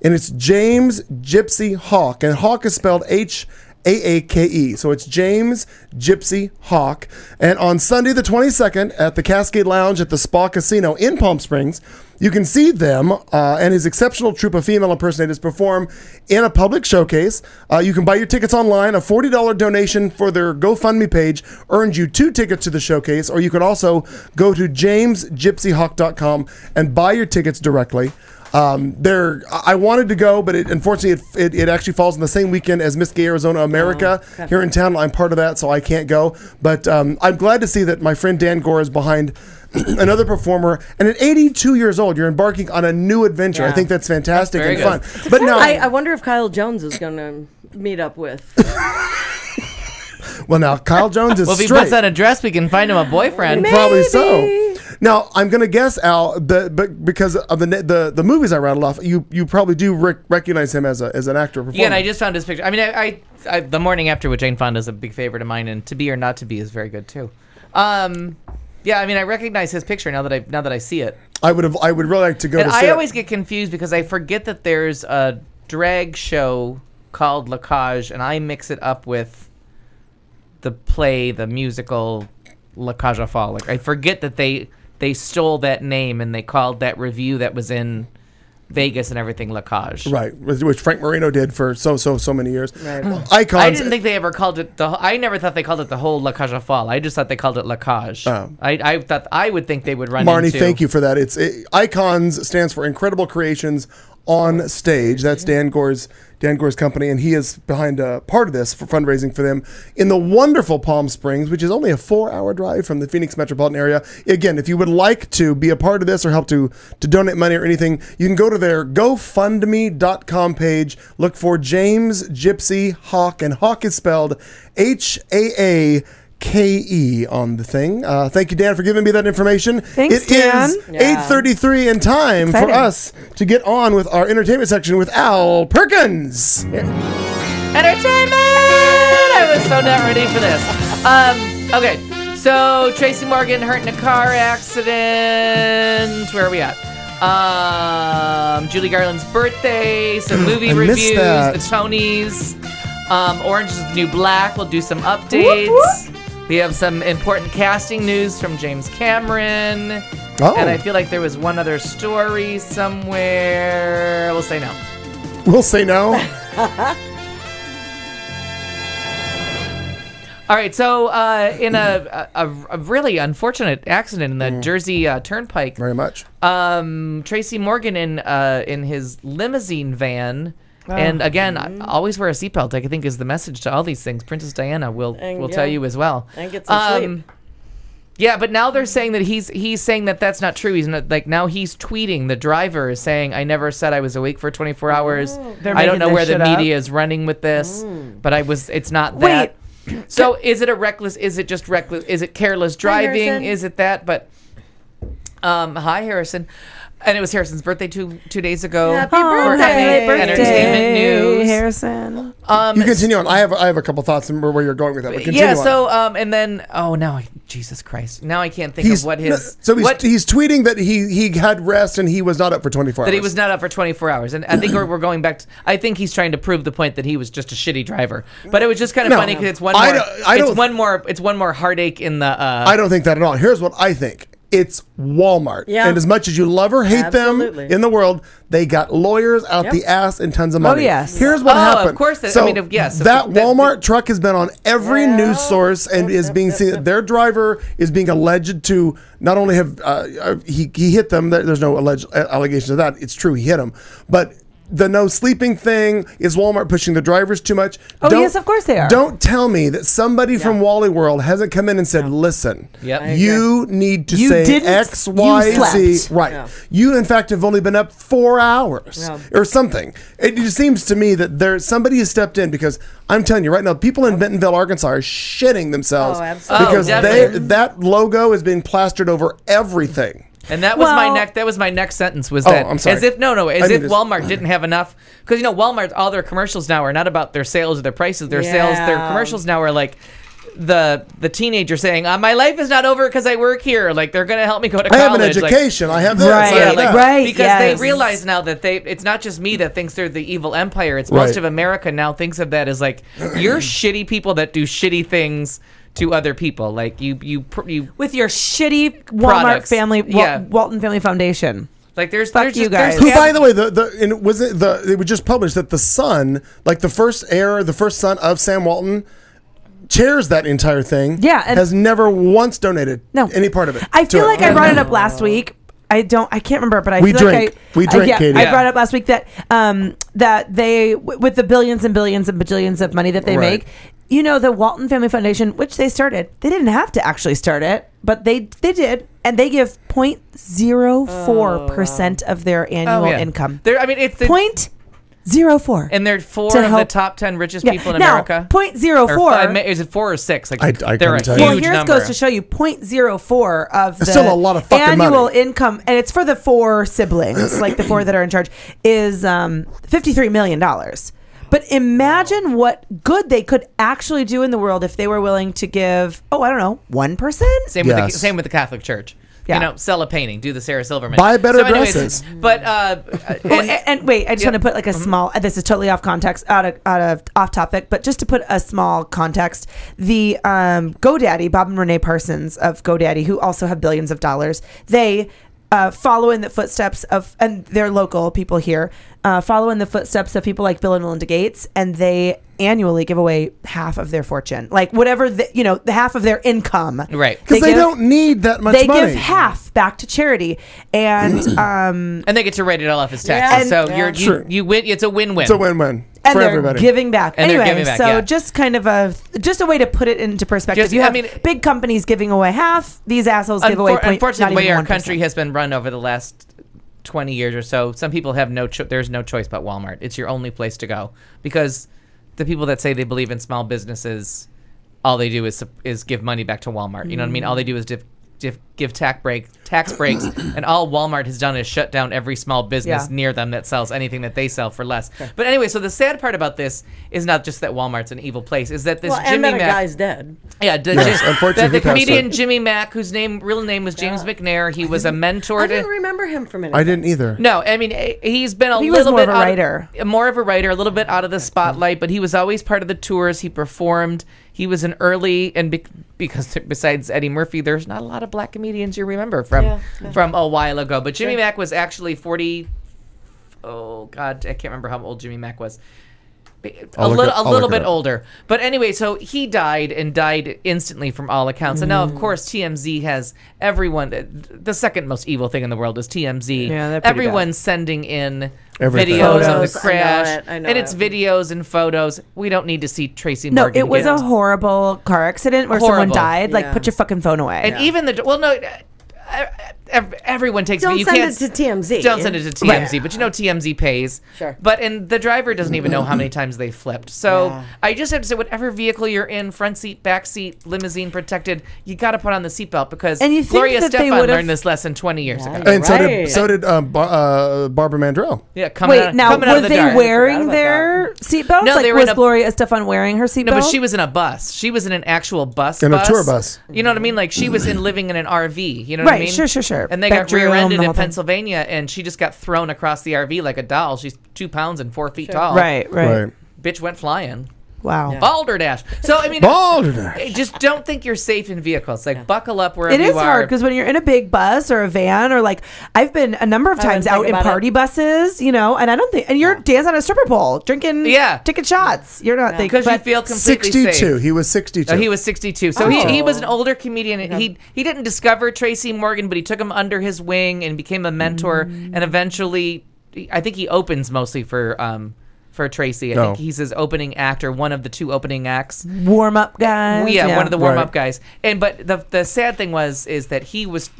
and it's James Gypsy Hawk, and Hawk is spelled H-A-A-K-E. So it's James Gypsy Hawk. And on Sunday the 22nd at the Cascade Lounge at the Spa Casino in Palm Springs, you can see them and his exceptional troupe of female impersonators perform in a public showcase. You can buy your tickets online. A $40 donation for their GoFundMe page earns you 2 tickets to the showcase, or you can also go to jamesgypsyhawk.com and buy your tickets directly. I wanted to go, but unfortunately it actually falls on the same weekend as Miss Gay Arizona America here in town. I'm part of that, so I can't go. But I'm glad to see that my friend Dan Gore is behind another performer, and at 82 years old, you're embarking on a new adventure. Yeah. I think that's fantastic and good. fun. But now, I wonder if Kyle Jones is going to meet up with. well, now Kyle Jones is Well, if he straight. puts on a dress, we can find him a boyfriend. Probably so. Now, I'm going to guess, Al, but because of the movies I rattled off, you probably do recognize him as an actor. Performer. Yeah, and I just found his picture. I mean, I The Morning After with Jane Fonda is a big favorite of mine, and To Be or Not to Be is very good too. Yeah, I mean, I recognize his picture now that I see it. I would really like to go. And to I always get confused because I forget that there's a drag show called La Cage, and I mix it up with the musical La Cage aux Folles. Like, I forget that they stole that name and they called that review that was in Vegas and everything La Cage. Right, which Frank Marino did for so many years. Right. Icons. I didn't think they ever called it I never thought they called it the whole La Cage aux Folles. I just thought they called it La Cage. Oh. I thought I would think they would run Marnie, into. thank you for that. Icons stands for Incredible Creations on Stage. That's Dan Gore's company, and he is behind part of this for fundraising for them in the wonderful Palm Springs, which is only a 4-hour drive from the Phoenix metropolitan area. Again, if you would like to be a part of this or help to donate money or anything, you can go to their GoFundMe.com page, look for James Gypsy Hawk, and Hawk is spelled HAAKE on the thing. Thank you, Dan, for giving me that information. Thanks, It Dan. is 8:33 and time for us to get on with our entertainment section with Al Perkins. Entertainment! I was so not ready for this. Okay, so Tracy Morgan hurt in a car accident. Where are we at? Julie Garland's birthday, some movie I missed reviews, that. the Tonys. Orange is the New Black. We'll do some updates. Whoop, We have some important casting news from James Cameron. Oh. And I feel like there was one other story somewhere. We'll say no. We'll say no. All right, so in a really unfortunate accident in the Jersey Turnpike, Very much. Tracy Morgan in his limousine van, and again, always wear a seatbelt. I think is the message to all these things. Princess Diana will tell you as well. And get some sleep. Yeah, but now they're saying that he's saying that that's not true. He's not, like, now he's tweeting. The driver is saying, "I never said I was awake for 24 hours. They're I don't making know this where the shit up. media is running with this, but it's not that." So is it is it just reckless? Is it careless driving? Harrison. Is it that? But hi, Harrison. And it was Harrison's birthday two days ago. Happy For birthday. entertainment news. Harrison. You continue on. I have a couple thoughts on where you're going with that. But continue Yeah. on. So and then Jesus Christ! Now I can't think of what his. He's tweeting that he had rest and he was not up for 24 hours. That he was not up for 24 hours. And I think we're going back to, I think he's trying to prove the point that he was just a shitty driver. But it was just kind of funny because it's one more heartache in the I don't think that at all. Here's what I think. It's Walmart. Yeah. And as much as you love or hate Absolutely. them in the world, they got lawyers out the ass and tons of money. yes. Here's what happened. Of course. So yes. that Walmart truck has been on every news source and is being seen. Their driver is being alleged to not only have he hit them. There's no alleged allegations of that. It's true he hit them, but the no sleeping thing is Walmart pushing the drivers too much. Oh, yes, of course they are. Don't tell me that somebody from Wally World hasn't come in and said, "Listen, Yep. you need to You say didn't- X, you Y, Z." slept. Right. Yeah. You, in fact, have only been up 4 hours Yeah. or something. It just seems to me that somebody has stepped in, because I'm telling you right now, people in Bentonville, Arkansas are shitting themselves Oh, absolutely. because definitely. that logo is being plastered over everything. And that was Well- my next sentence was Oh, that I'm sorry. as if I need to- Walmart didn't have enough, because Walmart, all their commercials now are not about their sales or their prices. Their commercials now are like the teenager saying, "My life is not over because I work here. Like, they're gonna help me go to I college." have an Like, education. I have this. Right, I have that. right. because yes. they realize now that it's not just me that thinks they're the evil empire. It's Right. most of America now thinks of that as like, you're shitty people that do shitty things to other people. Like you with your shitty Walmart Products. family, Yeah. Walton Family Foundation. like there's Fuck there's you just, there's guys. Who, by the way, it was just published that the son, like the first son of Sam Walton, chairs that entire thing. Yeah, and- has never once donated any part of it. I to feel it. like I brought it up last week. I can't remember, but I We feel drink. like We drink, Katie. I Yeah. brought up last week that that they, with the billions and billions and bajillions of money that they Right. make, the Walton Family Foundation, which they started, they didn't have to actually start it, but they did, and they give 0.04% of their annual income. It's the, 0.04. And they're four To of the help- top 10 richest Yeah. people in Now, America. 0.04. Is it 4 or 6? Like I they're a couldn't tell huge you. Well, here's number. goes to show you 0.04 of the still a lot of fucking annual money. income, and it's for the 4 siblings, like the 4 that are in charge, is $53 million. But imagine what good they could actually do in the world if they were willing to give, 1%? Same with the Catholic Church. Yeah. Sell a painting, do the Sarah Silverman. Buy better dresses. But And wait, I just want to put like a small. This is totally off context, out of off topic, but just to put a small context, the GoDaddy, Bob and Renee Parsons of GoDaddy, who also have billions of dollars, they follow in the footsteps of, and they're local people here, follow in the footsteps of people like Bill and Melinda Gates, and they annually give away half of their fortune, like whatever the half of their income, right? Because they don't need that much they money. give half back to charity, and and they get to write it all off as taxes. Yeah. So you win. It's a win-win. It's a win-win and for they're everybody. giving back. And they're anyway, giving back, so yeah. just kind of a way to put it into perspective. Just- you I have mean- big companies giving away half. These assholes give away. Unfortunately, the way our 1%. country has been run over the last 20 years or so, some people have there's no choice but Walmart. It's your only place to go, because the people that say they believe in small businesses, all they do is give money back to Walmart. You know what I mean? All they do is give tax breaks, and all Walmart has done is shut down every small business near them that sells anything that they sell for less. Okay. But anyway, so the sad part about this is not just that Walmart's an evil place, is that this Jimmy and that Mack guy's dead. Yeah, unfortunately, the comedian Jimmy Mack, whose real name was James McNair. He was a mentor. I didn't remember him from anything. I didn't either. No, I mean he's been a He was little more bit of a writer. more of a writer, a little bit out of the spotlight, but he was always part of the tours. He performed. He was an early, and because besides Eddie Murphy, there's not a lot of black comedians you remember from a while ago. But Jimmy Mack was actually 40. Oh God, I can't remember how old Jimmy Mack was. A little bit older. But anyway, so he died instantly from all accounts. And now, of course, TMZ has everyone. The second most evil thing in the world is TMZ. Yeah, they're pretty everyone's sending in Everything. videos of Photos. the crash. I know and it's it. videos and photos. We don't need to see Tracy No, Morgan. it was get- a horrible car accident where someone Horrible. died. Like, Yeah. put your fucking phone away. And even everyone takes Don't you send can't it to TMZ. Don't send it to TMZ, but you know TMZ pays. Sure. And the driver doesn't even know how many times they flipped. So I just have to say, whatever vehicle you're in, front seat, back seat, limousine protected, you got to put on the seatbelt, because And you think Gloria that they Stefan would've- learned this lesson 20 years ago. And Right. so did Barbara Mandrell. Yeah, coming Wait, out, now coming out were of the they dark. wearing about their seatbelts? No, like, they were was in a- Gloria Estefan wearing her seatbelt? No, but she was in a bus. She was in an actual bus. In a tour bus. You know what I mean? Like she was living in an RV. You know what I Right, mean? sure. And they got Bedroom, rear-ended the in whole thing. Pennsylvania, and she just got thrown across the RV like a doll. She's 2 pounds and 4 feet tall. Right. Bitch went flying. Wow. Balderdash. So I mean, Balderdash. just don't think you're safe in vehicles. Like buckle up wherever It you is are. hard because when you're in a big bus or a van, or like I've been a number of times out in party buses, and I don't think, and you're dancing on a stripper pole, drinking, taking shots. You're not thinking, because you feel completely 62. safe. He was 62. Oh, he was 62. So he was an older comedian. He didn't discover Tracy Morgan, but he took him under his wing and became a mentor. And eventually, I think he opens mostly for Tracy. I think he's his opening act, or one of the 2 opening acts. Warm up guys. Yeah, one of the warm up Right. guys. But the sad thing is that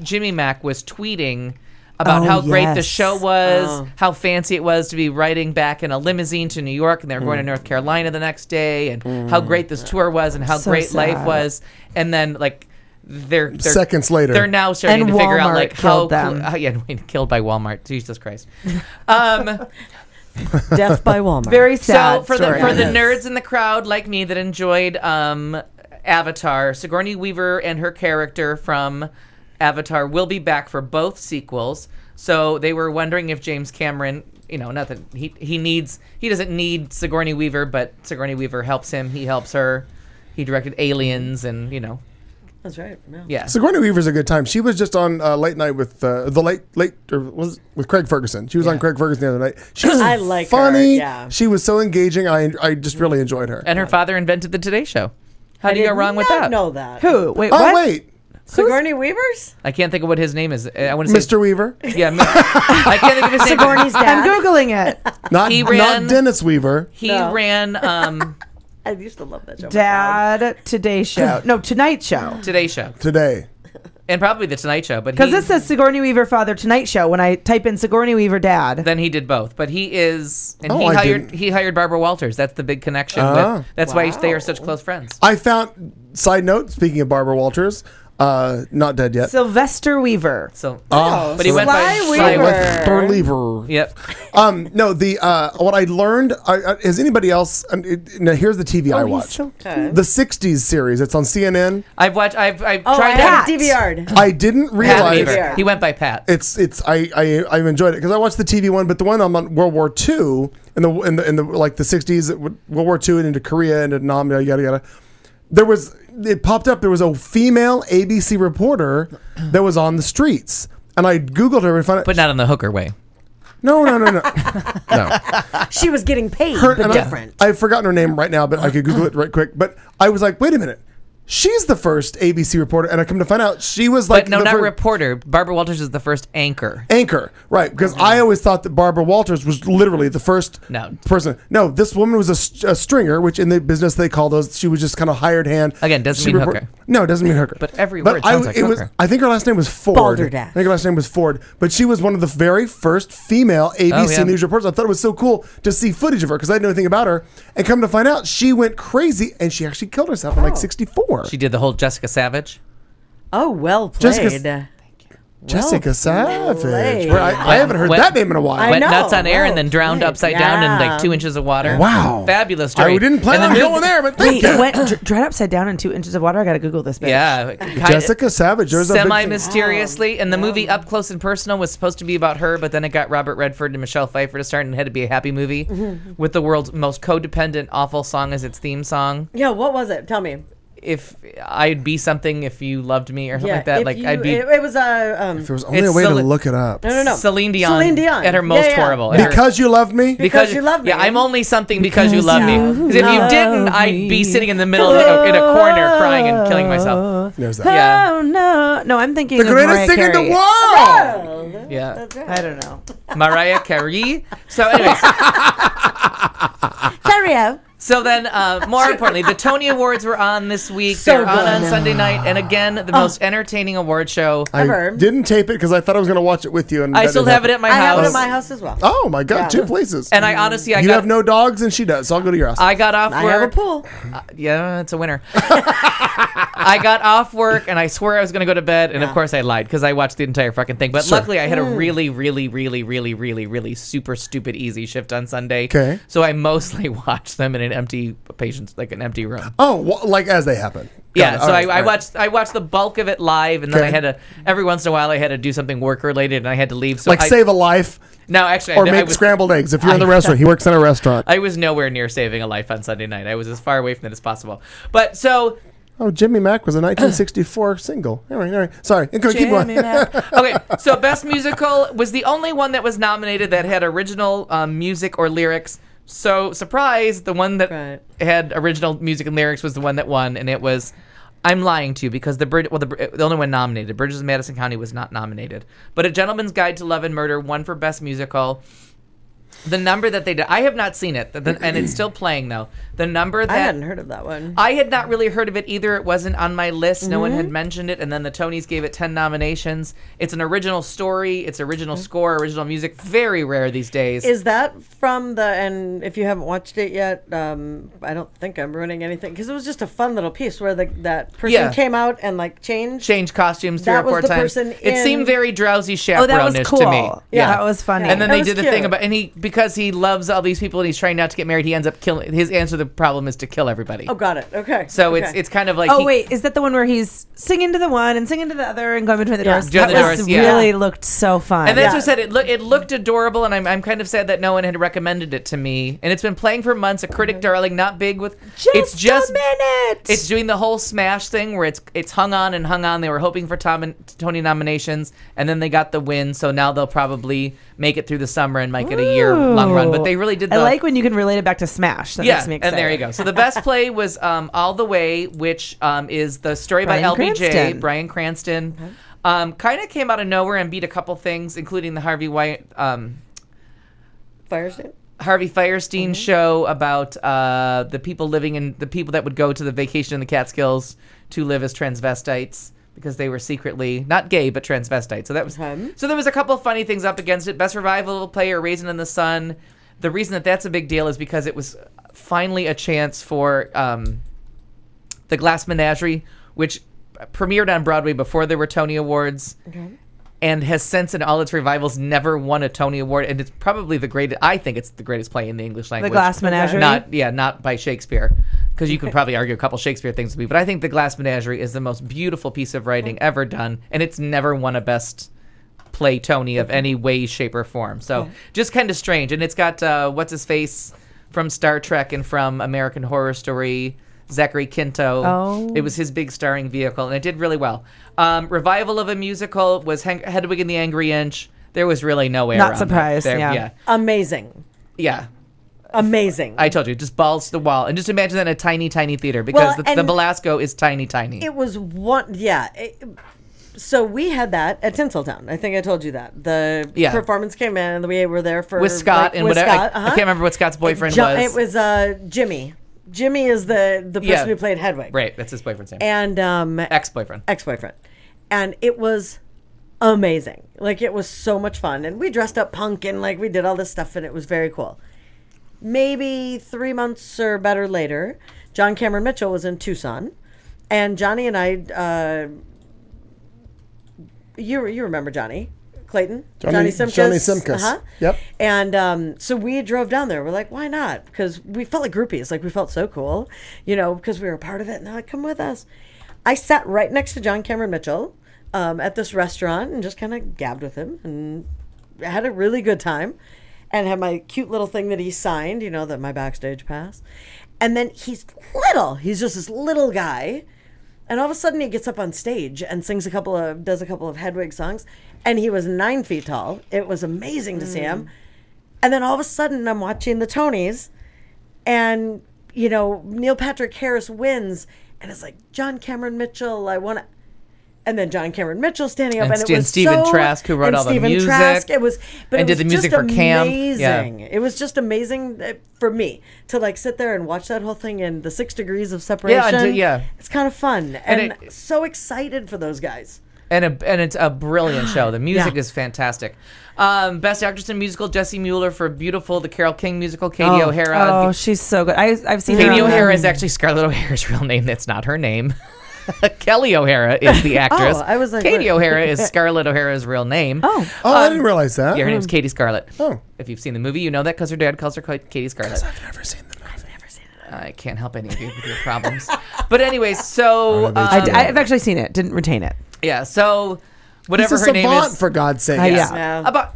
Jimmy Mack was tweeting about how great the show was, how fancy it was to be riding back in a limousine to New York, and they were going to North Carolina the next day, and how great this tour was, and how So great sad. life was. And then like they're Seconds later. they're now starting And to figure out Walmart like how killed them. killed by Walmart. Jesus Christ. Death by Walmart. Very sad. So for story. the nerds in the crowd like me that enjoyed Avatar, Sigourney Weaver and her character from Avatar will be back for both sequels. So they were wondering if James Cameron, not that he doesn't need Sigourney Weaver, but Sigourney Weaver helps him. He helps her. He directed Aliens, and That's right. yeah. Sigourney Weaver's a good time. She was just on Late Night with with Craig Ferguson. She was on Craig Ferguson the other night. She was I like her, funny. yeah. She was so engaging. I just really enjoyed her. And her father invented the Today Show. How do you go wrong with that? Know that. Who? Wait, Oh what? wait, Sigourney Weaver's? I can't think of what his name is. I want to say Mr. Weaver, Yeah, I can't think of his name. Sigourney's I'm dad. Googling it. not He ran- not Dennis Weaver. He No. ran I used to love that show. Dad, Today Show. No, Tonight Show. Today Show. Today. And probably the Tonight Show, but Because this says Sigourney Weaver father Tonight Show. When I type in Sigourney Weaver dad, then he did both. But he is, and Oh, he hired Barbara Walters. That's the big connection. That's why they are such close friends. I found, side note, speaking of Barbara Walters, not dead yet. Sylvester Weaver. So, but he went by Sly Weaver. Sly Weaver. Yep. No, what I learned, has anybody else, now here's the TV I watch. So The 60s series, it's on CNN. I've tried I that. have it DVR'd. I didn't Pat realize Weaver. He went by Pat. I've enjoyed it because I watched the TV one, but the one on World War II in the like the 60s, World War II and into Korea and into Nam, yada yada. It popped up. There was a female ABC reporter that was on the streets, and I googled her and found it. But not in the hooker way. No. She was getting paid, Her, but and different. I've forgotten her name right now, but I could Google it right quick. But I was like, wait a minute. She's the first ABC reporter, and I come to find out she was like But no, not reporter. Barbara Walters is the first anchor. Anchor, right? Because I always thought that Barbara Walters was literally the first person. No, this woman was a stringer, which in the business they call those. She was just kind of hired hand. Again, doesn't mean hooker. No, it doesn't mean hooker. But every word sounds like hooker. I think her last name was Ford. Balderdash. I think her last name was Ford. But she was one of the very first female ABC News reporters. I thought it was so cool to see footage of her because I didn't know anything about her. And come to find out, she went crazy and she actually killed herself in like 64. She did the whole Jessica Savage. Oh, well played. Jessica Savage. played. Where I haven't heard that name in a while. I Went know. nuts on air and then Well drowned played. upside down in like 2 inches of water. Wow. Fabulous story. I didn't plan on going there, but Wait, thank you. it went dried upside down in 2 inches of water. I gotta Google this. Bitch. Yeah. Jessica Savage. There's a big thing. Semi-mysteriously. And the movie Up Close and Personal was supposed to be about her, but then it got Robert Redford and Michelle Pfeiffer to start and it had to be a happy movie with the world's most codependent, awful song as its theme song. Yeah, what was it? Tell me. If I'd be something if you loved me or something like that. if Like you- I'd be It was a. If there was only It's a way to Celine- look it up. No. Celine Dion. Celine Dion. At her most Yeah. horrible. At her- Because you loved me? Because you love me. Yeah, I'm only something because you love me. you Because if you love didn't, I'd be me. sitting in the middle of in a corner crying and killing myself. There's that. Yeah. Oh no, I'm thinking The of greatest Mariah singer in the Carey. world! Yeah. That's right. I don't know. Mariah Carey. So anyways, Carey. so then more importantly, the Tony Awards were on this week. So They're on good. Sunday night. And again, the most entertaining award show. I Ever. didn't tape it because I thought I was going to watch it with you. And I that still didn't have it happen. at my I have house. it at my house as well. Oh my God, Yeah. 2 places. And I honestly, you have no dogs and she does, so I'll go to your house. I got off I work. have a pool. Yeah, it's a winner. I got off work and I swear I was going to go to bed. And of course I lied because I watched the entire fucking thing. But Sure. luckily I had a really super stupid easy shift on Sunday. Okay. So I mostly watched them in an empty an empty room. Oh, like as they happen. Yeah, Got it. so All right, I all right. watched the bulk of it live, and then Okay. I had to every once in a while I had to do something work related, and I had to leave. So Like save a life No, actually, or I make was scrambled eggs. If you're in the restaurant, he works in a restaurant. I was nowhere near saving a life on Sunday night. I was as far away from it as possible. But so Oh, Jimmy Mack was a 1964 single. All right. Sorry. Keep going. okay, so Best Musical was the only one that was nominated that had original music or lyrics. So, surprise, the one that had original music and lyrics was the one that won, and it was, I'm lying to you, because the only one nominated, Bridges of Madison County, was not nominated. But A Gentleman's Guide to Love and Murder won for Best Musical. The number that they did, I have not seen it, and it's still playing, though. The number that... I hadn't heard of that one. I had not really heard of it either. It wasn't on my list. No one had mentioned it. And then the Tonys gave it 10 nominations. It's an original story. It's original score, original music. Very rare these days. Is that from the, and if you haven't watched it yet, I don't think I'm ruining anything, because it was just a fun little piece where that person came out and like changed costumes 3 or That was 4 the times. person It seemed in- very drowsy Oh, that was chaperone-ish cool. to me. Yeah, that was funny. And then That they was did the thing cute. about, and because he loves all these people and he's trying not to get married, he ends up killing. His answer to the problem is to kill everybody. Oh, got it. Okay. So okay. it's kind of like. Oh wait, is that the one where he's singing to the one and singing to the other and going between the Yeah. doors? Between That the was doors, yeah. really looked so fun. And that's Yeah. what I said. It looked adorable, and I'm kind of sad that no one had recommended it to me. And it's been playing for months. A critic darling, not big with. It's just a minute. It's doing the whole Smash thing where it's hung on and hung on. They were hoping for Tony nominations, and then they got the win. So now they'll probably make it through the summer and make it a year-long run. But they really did. I like when you can relate it back to Smash. That makes me excited. and there you go. So the best play was All the Way, which is the story by Bryan LBJ, Cranston. Bryan Cranston. Kind of came out of nowhere and beat a couple things, including the Harvey Firestein show about the people that would go to the vacation in the Catskills to live as transvestites. because they were secretly not gay but transvestite. So that was so there was a couple of funny things up against it. Best revival play or Raisin in the Sun. The reason that that's a big deal is because it was finally a chance for the Glass Menagerie, which premiered on Broadway before there were Tony Awards. And has since in all its revivals never won a Tony Award, and it's probably the greatest. I think it's the greatest play in the English language. The Glass Menagerie, not by Shakespeare, because you could probably argue a couple Shakespeare things with me. But I think the Glass Menagerie is the most beautiful piece of writing ever done, and it's never won a Best Play Tony of any way, shape, or form. So just kind of strange, and it's got what's his face from Star Trek and from American Horror Story. Zachary Quinto. Oh. It was his big starring vehicle, and it did really well. Revival of a musical was Hedwig and the Angry Inch. There was really no air. Not surprised, yeah. Amazing. Yeah. Amazing. I told you, just balls to the wall. And just imagine that in a tiny, tiny theater, because the Belasco is tiny, tiny. It was so we had that at Tinseltown. I think I told you that. The performance came in, and we were there for... With Scott and whatever. I can't remember what Scott's boyfriend was. It was Jimmy. Jimmy is the person who played Hedwig. Right, that's his boyfriend's name. And ex-boyfriend. And it was amazing. Like, it was so much fun. And we dressed up punk and like we did all this stuff, and it was very cool. Maybe 3 months or better later, John Cameron Mitchell was in Tucson, and Johnny and I you remember Johnny Clayton? Johnny Simkus. Yep. And so we drove down there. We're like, why not? Because we felt like groupies. Like, we felt so cool, because we were a part of it. And they're like, come with us. I sat right next to John Cameron Mitchell at this restaurant and just kind of gabbed with him and had a really good time and had my cute little thing that he signed, that my backstage pass. And then he's little. He's just this little guy. And all of a sudden he gets up on stage and does a couple of Hedwig songs. And he was 9 feet tall. It was amazing to see him. And then all of a sudden I'm watching the Tonys, and, Neil Patrick Harris wins. And it's like, John Cameron Mitchell, I want to... And then John Cameron Mitchell standing up, and it was Stephen Trask, who wrote all the music. It was, but and it did was the music just for Cam. amazing. It was just amazing for me to like sit there and watch that whole thing in the 6 degrees of separation. It's kind of fun, and so excited for those guys. And it's a brilliant show. The music is fantastic. Best Actress in Musical, Jessie Mueller for Beautiful, the Carole King musical, Katie O'Hara. Oh, she's so good. I've seen Katie O'Hara is actually Scarlett O'Hara's real name. That's not her name. Kelly O'Hara is the actress. I was like, Katie O'Hara is Scarlett O'Hara's real name. I didn't realize that. Yeah, her name's Katie Scarlett. Oh. If you've seen the movie, you know that because her dad calls her Katie Scarlett. I've never seen the movie. I can't help any of you with your problems. But anyways, so... I've actually seen it. Didn't retain it. Yeah, so... Whatever He's her a name savant, is, for God's sake.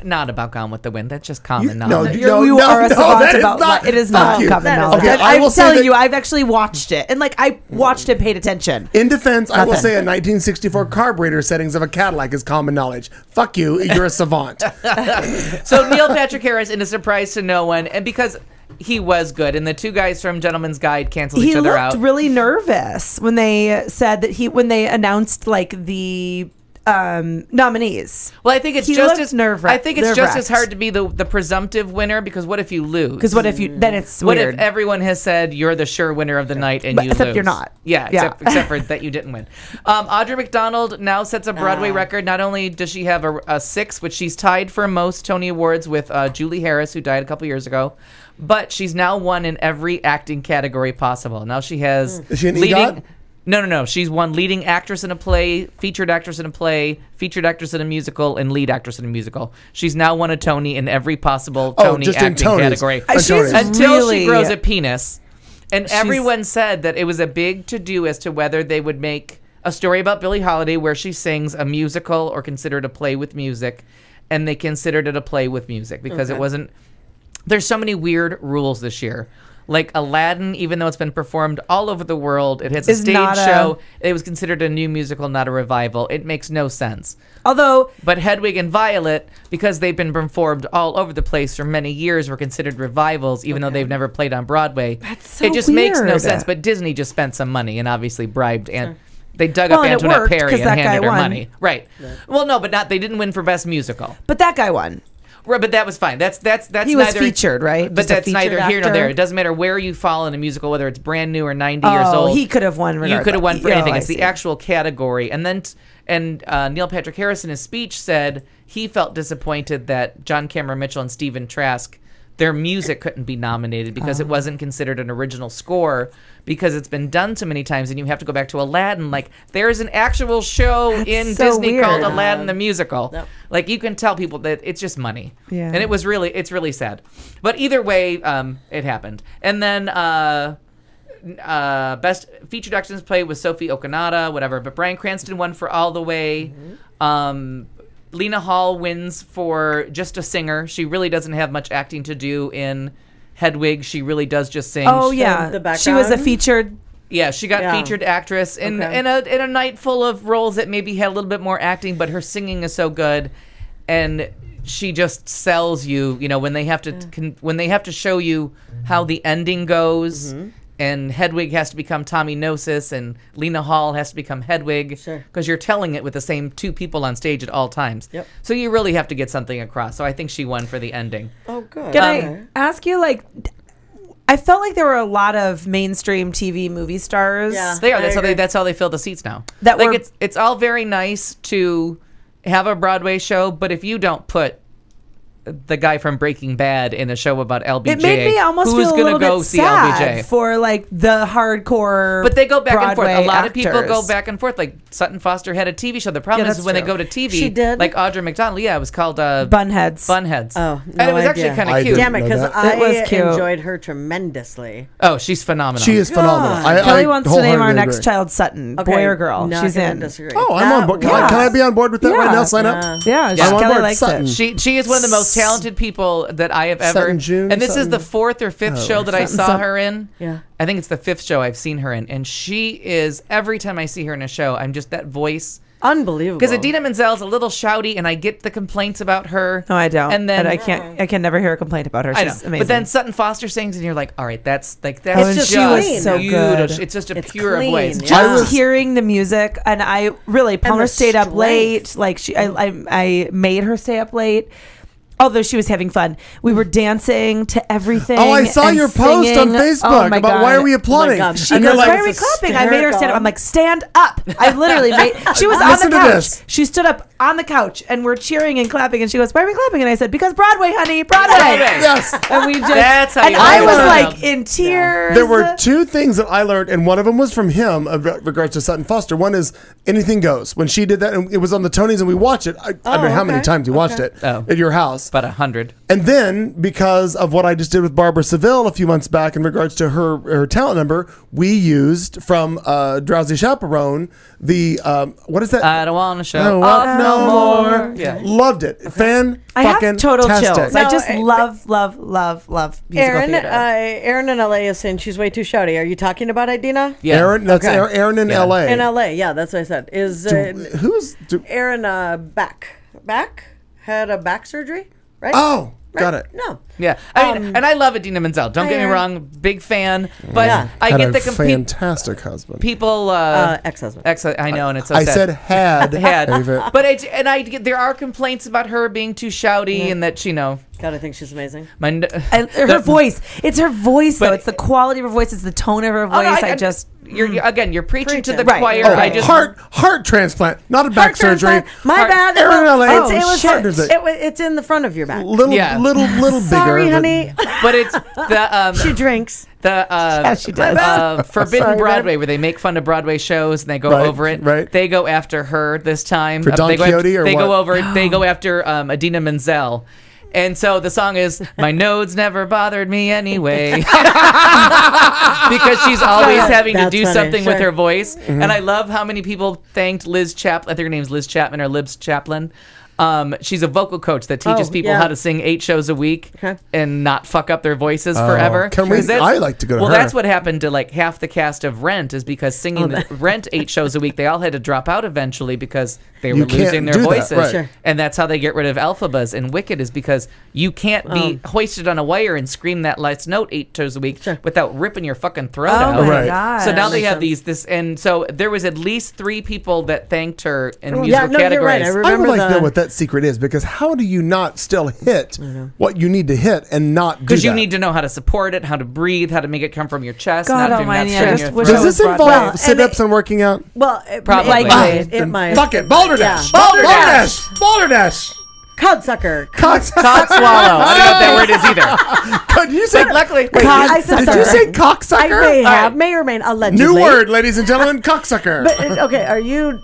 Not about Gone with the Wind. That's just common No, knowledge. You are a savant about it. Is not common knowledge. Okay, I'm telling you, I've actually watched it, and I watched it, paid attention. In defense, I will say a 1964 carburetor settings of a Cadillac is common knowledge. Fuck you, you're a savant. So Neil Patrick Harris, in a surprise to no one, and because he was good, and the two guys from Gentleman's Guide canceled each other out. He looked really nervous when they said that when they announced the nominees. Well, I think it's he just as nerve-wracked. I think it's just as hard to be the presumptive winner, because what if you lose? Because what if then it's what weird. if everyone has said you're the sure winner of the night and you except lose? You're not. Yeah. Except for that you didn't win. Audra McDonald now sets a Broadway record. Not only does she have a 6, which she's tied for most Tony Awards with Julie Harris, who died a couple years ago, but she's now won in every acting category possible. Now she has Is she an leading. EGOT? No. She's won leading actress in a play, featured actress in a play, featured actress in a musical, and lead actress in a musical. She's now won a Tony in every possible Tony acting category. Until she grows a penis. And everyone said that it was a big to-do as to whether they would make a story about Billie Holiday where she sings a musical or considered a play with music. And they considered it a play with music because it wasn't... There's so many weird rules this year. Like Aladdin, even though it's been performed all over the world, it has a stage show. It was considered a new musical, not a revival. It makes no sense. But Hedwig and Violet, because they've been performed all over the place for many years, were considered revivals, even though they've never played on Broadway. That's so it just makes no sense. But Disney just spent some money and obviously bribed and they dug up Antoinette Perry and handed her money. Right. Well, no, but they didn't win for Best Musical. But that guy won. Right, but that was fine. That's He was neither, featured, right? But Just a that's neither featured here nor actor? there. It doesn't matter where you fall in a musical, whether it's brand new or 90 years old. He could have won. You could have won for Oh, anything. I It's the see. actual category. And then Neil Patrick Harris in his speech said he felt disappointed that John Cameron Mitchell and Stephen Trask, their music couldn't be nominated because it wasn't considered an original score because it's been done so many times, and you have to go back to Aladdin. Like, there's an actual show in so Disney weird. called Aladdin the Musical. Yep. Like, you can tell people that it's just money. Yeah. And it's really sad. But either way, it happened. And then best featured actress play was Sophie Okonada, whatever. But Bryan Cranston won for All the Way. Lena Hall wins for Just a Singer. She really doesn't have much acting to do in Hedwig. She really does just sing. Oh yeah, The she was a background? featured. Yeah, she got featured actress in a night full of roles that maybe had a little bit more acting, but her singing is so good, and she just sells you. You know, when they have to show you how the ending goes, and Hedwig has to become Tommy Gnosis, and Lena Hall has to become Hedwig, because you're telling it with the same two people on stage at all times. Yep. So you really have to get something across. So I think she won for the ending. Oh, good. Can I ask you, like, I felt like there were a lot of mainstream TV movie stars. Yeah. They are. I agree. That's how they fill the seats now. That like were- it's all very nice to have a Broadway show, but if you don't put the guy from Breaking Bad in a show about LBJ, It made me almost who's feel a gonna little go bit see sad LBJ? for like the hardcore. But they go back and forth. A Broadway lot of people go actors. back and forth. Like Sutton Foster had a TV show. The problem Yeah, is that's when they true. go to TV, She did? like Audra McDonald. Yeah, it was called Bunheads. Bunheads. Oh, and no it was actually idea. kind I of cute. didn't Damn it, know because that. It was I cute. enjoyed her tremendously. Oh, she's phenomenal. She is phenomenal. Kelly wants to name our wholeheartedly next agree. child Sutton, boy or girl. Not She's gonna in. Disagree. Oh, I'm on board. Can I be on board with that right Yeah. now? Sign up. Yeah, I'm on Kelly board. likes Sutton. it. She is one of the most talented people that I have ever. Sutton June, and this is Sutton- the fourth or fifth show that I saw Sutton. her in. Yeah. I think it's the fifth show I've seen her in, and she is every time I see her in a show, I'm just that voice. Unbelievable. Because Idina Menzel's a little shouty, and I get the complaints about her. No, I don't. And then I can never hear a complaint about her. I know. She's amazing. But then Sutton Foster sings, and you're like, all right, that's Oh, just and she was so beautiful. good. It's just a It's pure clean, voice. yeah. just hearing the music, and I really Palmer the stayed up strength. late. Like I made her stay up late. Although she was having fun, we were dancing to everything. Oh, I saw and your post on singing. Facebook Oh my about God. why are we applauding? God. She And you're goes, like, why are we clapping? I made her stand up. hysterical. I'm like, stand up. I literally made, she was on Listen the to couch. this. She stood up on the couch and we're cheering and clapping. And she goes, why are we clapping? And I said, because Broadway, honey, Broadway. Yes. And we just, That's how and you I make was it like sound. in tears. There were two things that I learned, and one of them was from him in regards to Sutton Foster. One is anything goes. When she did that, and it was on the Tonys, and we watched it. I don't know how many okay. times we watched it Oh. at your house. About 100. And then, because of what I just did with Barbara Seville a few months back in regards to her talent number, we used from Drowsy Chaperone the what is that? I don't want to show No, off no more. more. Yeah. Loved it. Fan I have fucking total tastic. chills. I No, just love musical Aaron, theater. Aaron in LA is saying she's way too shouty. Are you talking about Idina? Yeah. Aaron, that's Okay. Aaron in Yeah. LA. In LA, yeah, that's what I said. Is Who's? Aaron back had a back surgery, right? Oh, Right? got it. No. Yeah, I mean, and I love Idina Menzel. Don't get me Aaron. wrong, big fan. But Yeah. I Had get a the fantastic husband. people. Ex-husband. I know, and it's so I sad. said had. had, David. but I get there are complaints about her being too shouty and that God, I think she's amazing. Her voice. It's her voice, though. But- It's the quality of her voice. It's the tone of her voice. Oh, no, I just. you're preaching to the Preaching. choir. Right. Oh, I just heart transplant, not a back surgery. My Heart- bad. Aaron in LA. It's, Oh, it was shit. Is it? it's in the front of your back. Little, Yeah. little bigger. Sorry, than- honey. but it's the She drinks. she does. Forbidden Sorry, Broadway, where they make fun of Broadway shows and they go Right, over it. right. They go after her this time. For Don they go Quixote or they what? go over. They go after Idina Menzel. And so the song is "My Nodes Never Bothered Me Anyway," because she's always having to That's do funny, something with sure. her voice. Mm-hmm. And I love how many people thanked Liz Chaplin. I think her name's Liz Chapman or Libs Chaplin. She's a vocal coach that teaches Oh, people yeah. how to sing 8 shows a week Okay. and not fuck up their voices forever. can we- 'Cause that's- I like to go to well, her. that's what happened to like half the cast of Rent is because singing Rent 8 shows a week, they all had to drop out eventually because they were You can't losing their do that, voices. right. Sure. And that's how they get rid of Elphabas in Wicked is because you can't be hoisted on a wire and scream that last note 8 shows a week without ripping your fucking throat out. Oh my Right. God. So now they makes have sense. and so there was at least 3 people that thanked her in musical Yeah, no, categories. you're right. I I remember would like to know the. what that secret is, because how do you not still hit what you need to hit and not do Because you that? need to know how to support it, how to breathe, how to make it come from your chest. God not almighty, I stretching just your wish throat. Does this involve sit-ups and working out? Well, Probably. it might. It might. Fuck it, balderdash. Yeah. Balderdash. Balderdash. Codsucker. Cock swallow. I don't know what that word is either. Did you say? Luckily, Wait, I said did you say something. cocksucker? I may have, right. may or may not, allegedly. New word, ladies and gentlemen, cocksucker. But, okay, are you...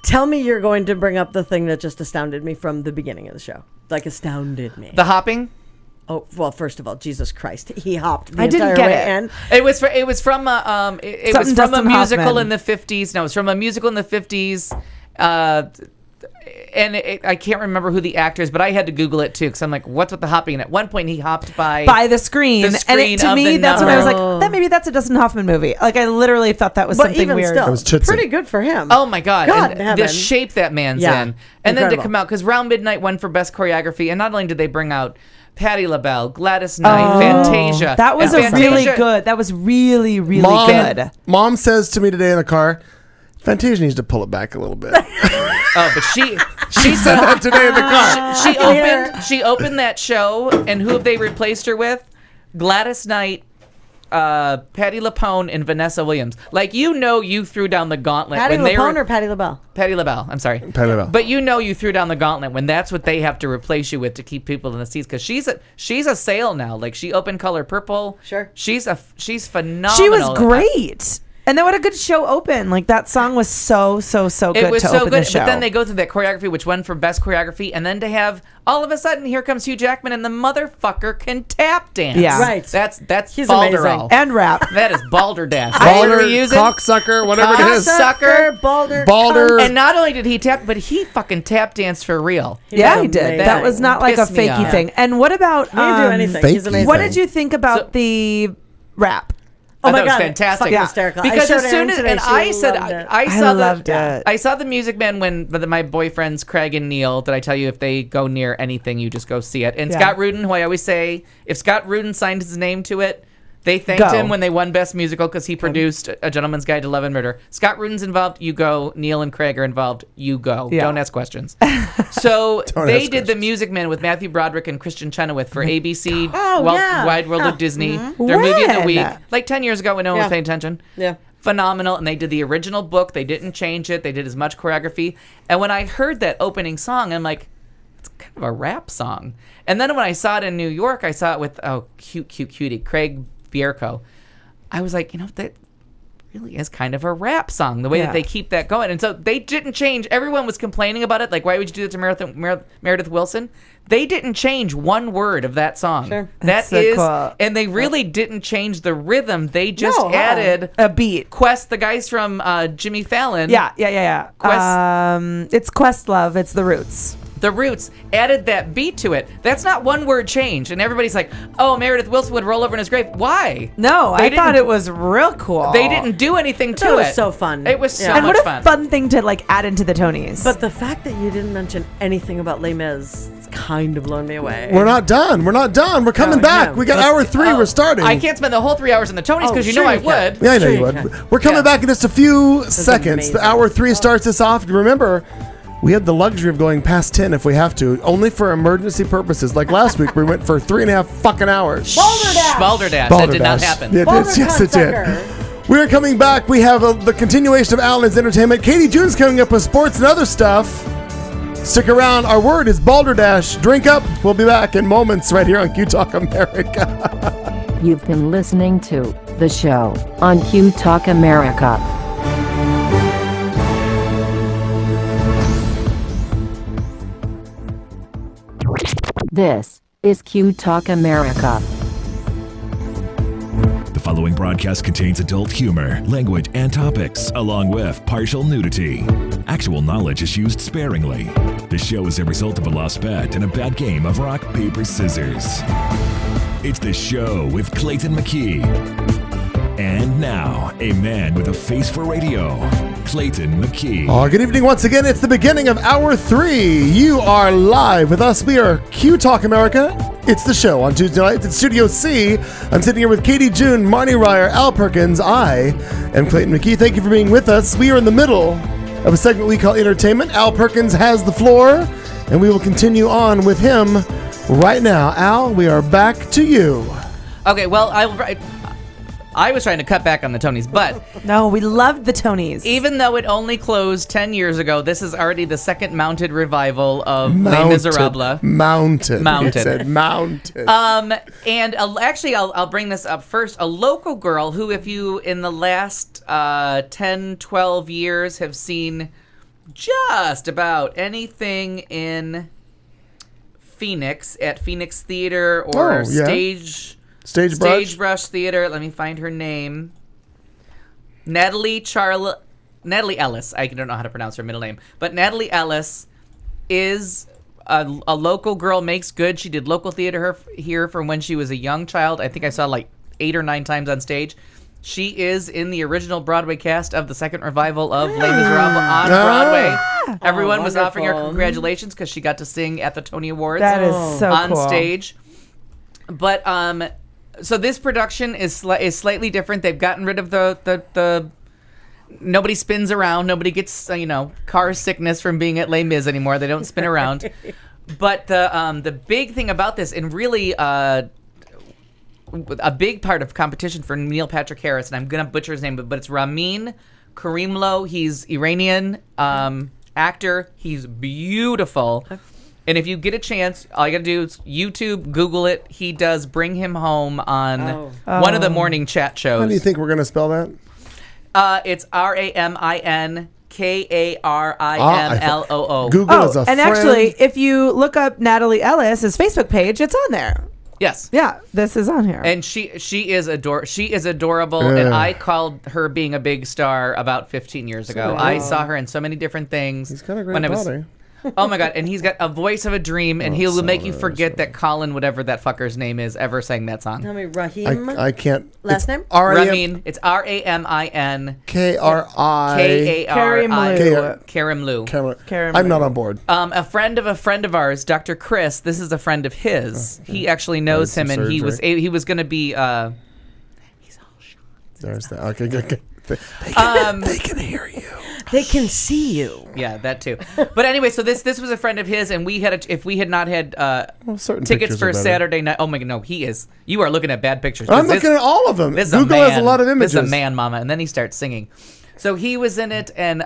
Tell me you're going to bring up the thing that just astounded me from the beginning of the show. Like, astounded me. the hopping. Oh, well, first of all, Jesus Christ. He hopped the I didn't entire get way it. in. It was from a Something Dustin musical Hoffman. in the 50s. No, it was from a musical in the 50s. And I can't remember who the actor is, but I had to Google it too because I'm like, what's with the hopping? And at one point, he hopped by the screen. The screen and to of me, the that's when I was number. like, maybe that's a Dustin Hoffman movie. Like, I literally thought that was But something even weird. still, was Tootsie. pretty good for him. Oh my God! God And in the heaven. shape that man's Yeah. in, and then to Incredible. come out because Round Midnight won for best choreography, and not only did they bring out Patti LaBelle, Gladys Knight, Fantasia. That was And a really Fantasia- good. That was really, really Mom, good. Mom says to me today in the car, Fantasia needs to pull it back a little bit. Oh, but she said that today in the car. she opened that show, and who have they replaced her with? Gladys Knight, Patti LuPone, and Vanessa Williams. Like, you threw down the gauntlet Patti when they LuPone were or Patti LaBelle? Patti LaBelle. I'm sorry, Patti LaBelle. But you threw down the gauntlet when that's what they have to replace you with to keep people in the seats because she's a sale now. Like, she opened Color Purple. Sure. She's phenomenal. She was great. And then what a good show open. Like, that song was so good It was to so open good, the show. but then they go through that choreography, which won for best choreography, and then to have all of a sudden here comes Hugh Jackman, and the motherfucker can tap dance. Yeah. Right. That's He's balderall. amazing. and rap. That is balderdash. Balder, Whatever you use it. cocksucker, whatever it is. Sucker. Balder. Balder. cunt. And not only did he tap, but he fucking tap danced for real. Yeah, was he did. amazing. That was not like a Pissed me fakey off. thing. And what about He didn't do anything. He's fakey. amazing. what did you think about So- the rap? Oh I my thought it was God, fantastic. fucking hysterical. I Because showed as soon Erin as today, and she I said loved it. I loved it. I saw the Music Man when my boyfriends Craig and Neil. Did I tell you if they go near anything, you just go see it? And Yeah. Scott Rudin, who I always say, if Scott Rudin signed his name to it, they thanked Go. him when they won Best Musical because he produced A Gentleman's Guide to Love and Murder. Scott Rudin's involved, you go. Neil and Craig are involved, you go. Yeah. Don't ask questions. So Don't they ask did The questions. Music Man with Matthew Broderick and Christian Chenoweth for ABC Oh, yeah. Wide World Oh, of Disney. Their movie of the When? week. Like 10 years ago when no one was Yeah. paying attention. Yeah. Phenomenal. And they did the original book. They didn't change it. They did as much choreography. And when I heard that opening song, I'm like, it's kind of a rap song. And then when I saw it in New York, I saw it with, cute cutie, Craig Bierko. I was like, that really is kind of a rap song, the way Yeah. that they keep that going. And so they didn't change. Everyone was complaining about it. Like, why would you do that to Meredith Wilson? They didn't change one word of that song. Sure. That's so That is, cool. and they really didn't change the rhythm. They just No, added A beat. Quest, the guys from Jimmy Fallon. Yeah. Quest- It's Questlove. It's The Roots. The Roots added that beat to it. That's not one word change. And everybody's like, oh, Meredith Wilson would roll over in his grave. Why? No, They I thought didn't- it was real cool. They didn't do anything to That it. was so fun. It was so Yeah. And much what a fun. fun thing to like add into the Tonys. But the fact that you didn't mention anything about Les Mis kind of blown me away. We're not done. We're not done. We're coming Oh, back. yeah. We got hour 3. We're starting. I can't spend the whole 3 hours in the Tonys because you sure know I you can. would. Yeah, I know Sure you you would. can. We're coming Yeah. back in just a few seconds. The amazing. hour 3 starts us off. Remember, we had the luxury of going past 10 if we have to, only for emergency purposes. Like last week, we went for 3.5 fucking hours. Balderdash. That did not happen. Yeah, it Balder did. Yes, it did. cocksucker. We are coming back. We have the continuation of Alan's entertainment. Katie June's coming up with sports and other stuff. Stick around. Our word is balderdash. Drink up. We'll be back in moments right here on Q Talk America. You've been listening to the show on Q Talk America. This is Q Talk America. The following broadcast contains adult humor, language, and topics, along with partial nudity. Actual knowledge is used sparingly. The show is a result of a lost bet and a bad game of rock, paper, scissors. It's The Show with Clayton McKee. And now, a man with a face for radio, Clayton McKee. Oh, good evening once again. It's the beginning of hour 3. You are live with us. We are Q Talk America. It's the show on Tuesday nights at Studio C. I'm sitting here with Katie June, Marnie Ryer, Al Perkins. I am Clayton McKee. Thank you for being with us. We are in the middle of a segment we call entertainment. Al Perkins has the floor. and we will continue on with him right now. Al, we are back to you. Okay, well, I was trying to cut back on the Tonys, but No, we loved the Tonys. even though it only closed 10 years ago, this is already the second mounted revival of Les Miserables. Mounted. Mounted. He said mounted. And actually, I'll bring this up first. A local girl who, if you in the last 10, 12 years have seen just about anything in Phoenix at Phoenix Theater or Stagebrush Theater. Let me find her name. Natalie Ellis. I don't know how to pronounce her middle name, but Natalie Ellis is a local girl. Makes good. She did local theater here from when she was a young child. I think I saw like 8 or 9 times on stage. She is in the original Broadway cast of the second revival of Les Miserables on Broadway. Everyone was offering her congratulations because she got to sing at the Tony Awards. That is so on cool. stage. But so this production is slightly different. They've gotten rid of the nobody spins around. Nobody gets car sickness from being at Les Mis anymore. They don't spin around. But the big thing about this, and really a big part of competition for Neil Patrick Harris, and I'm gonna butcher his name, but it's Ramin Karimlo. He's Iranian actor. He's beautiful. And if you get a chance, all you gotta do is YouTube, Google it. He does Bring Him Home on one of the morning chat shows. How do you think we're gonna spell that? It's RAMINKARIMLOO. Google is a friend. And actually, if you look up Natalie Ellis's Facebook page, it's on there. Yes. Yeah, this is on here. And she is adorable, and I called her being a big star about 15 years ago. I saw her in so many different things. He's got a great body. Oh my God, and he's got a voice of a dream, and he'll make you forget that Colin, whatever that fucker's name is, ever sang that song. Tell me, Rahim. I can't. Last name? Ramin. It's RAMIN. Karimlu. I'm not on board. A friend of ours, Dr. Chris. This is a friend of his. He actually knows him, and he was going to be. He's all shot. There's that. Okay, good. They can hear you. They can see you. Yeah, that too. But anyway, so this was a friend of his, and we had if we had not had tickets for Saturday night. Oh my God, no, he is. You are looking at bad pictures. I'm looking at all of them. Google has a lot of images. This is a man, mama, and then he starts singing. So he was in it, and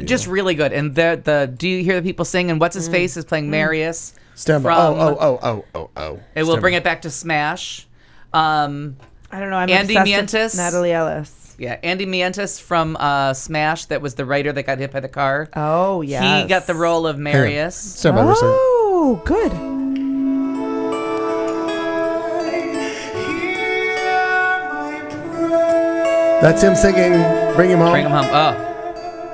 just really good. And do you hear the people sing? And what's his face is playing Marius. Stand by. Oh. And we'll bring it back to Smash. I don't know. I'm Andy obsessed with Mientus. Natalie Ellis. Yeah, Andy Mientus from Smash, that was the writer that got hit by the car. Oh, yeah. He got the role of Marius. Stand by for a second. Oh, good. That's him singing Bring Him Home. Bring him home. Oh.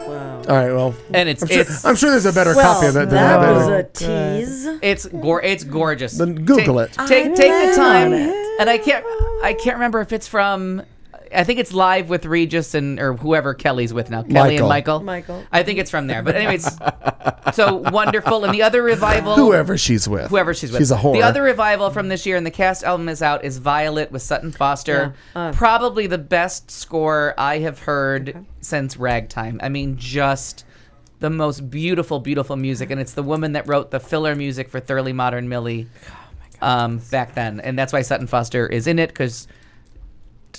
Wow. All right, well. And I'm sure there's a better copy of that than that that. was a tease. It's gorgeous. Then Google it. Take the time. And I can't remember if it's from. I think it's Live with Regis or whoever Kelly's with now. Kelly and Michael. I think it's from there. But anyways, so wonderful. And the other revival. Whoever she's with. She's a whore. The other revival from this year, and the cast album is out, is Violet with Sutton Foster. Yeah. Probably the best score I have heard since Ragtime. I mean, just the most beautiful, beautiful music. And it's the woman that wrote the filler music for Thoroughly Modern Millie back then. And that's why Sutton Foster is in it, because...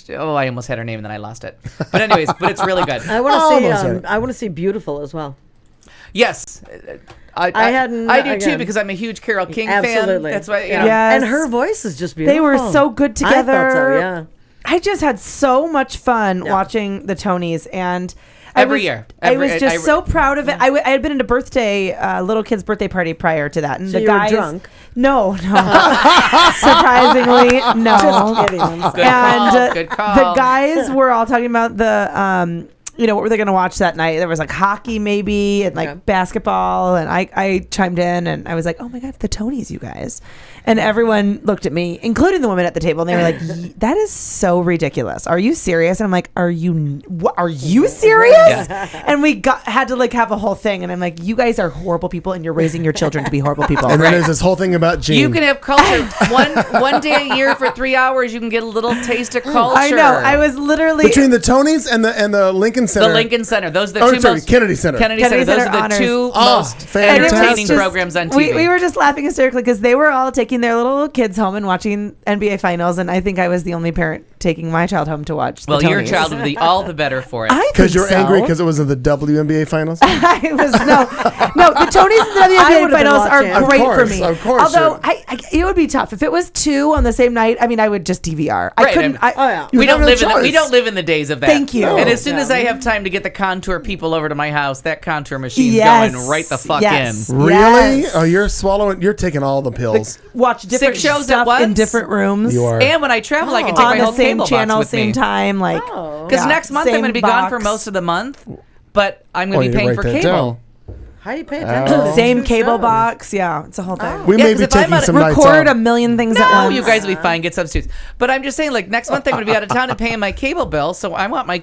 Oh, I almost had her name and then I lost it. But anyways, but it's really good. I want to see Beautiful as well. Yes. I do too, because I'm a huge Carole King fan. That's why, And her voice is just beautiful. They were so good together. I thought so, yeah. I just had so much fun watching the Tonys, and every year. I was just so proud of it. I had been at a little kid's birthday party prior to that, and so the guys. You were drunk? No. Surprisingly, no. Just kidding. Good call. The guys were all talking about the. What were they going to watch that night? There was like hockey maybe and like basketball. And I chimed in and I was like, oh my God, the Tonys, you guys. And everyone looked at me, including the women at the table. And they were like, that is so ridiculous. Are you serious? And I'm like, are you serious? Yeah. And we had to like have a whole thing. And I'm like, you guys are horrible people and you're raising your children to be horrible people. And then there's this whole thing about Gene. You can have culture. one day a year for 3 hours, you can get a little taste of culture. I know. I was literally. Between the Tonys and the Lincoln Center. The Lincoln Center. Those are the Oh, two sorry, most. Kennedy Center. Kennedy Kennedy Center. Those Center are the honors. two Oh, most fantastic. entertaining just- programs on TV. We were just laughing hysterically because they were all taking their little kids home and watching NBA finals, and I think I was the only parent taking my child home to watch. well, the your Tonys. child would be all the better for it. I Because think you're so. angry because it was in the WNBA finals? I was no. The Tonys and the I WNBA would've been finals are watching. great Of for course, me. of course, Although yeah. it would be tough if it was two on the same night. I mean, I would just DVR. I Right, couldn't. and- Oh, yeah. we You don't have no live in choice. we don't live in the days of that. Thank you. And as soon Yeah. as I have time to get the contour people over to my house, that contour machine's Yes. going right the fuck Yes. in. Really? Yes. Oh, you're taking all the pills. watch different shows at stuff in once? different rooms. You are. And when I travel, I can take on my the whole same cable channel, box with same me. time. Like Because next month I'm same going to be gone for box. most of the month, but I'm Oh, going to you be paying write for that cable. down. How do you pay attention? to Same two cable shows? box. Yeah, it's a whole thing. We Yeah, may 'cause be if I'm taking on- some nights Record off. a million things at No, once. you guys will be fine. Get substitutes. But I'm just saying, like next month I'm going to be out of town and paying my cable bill, so I want my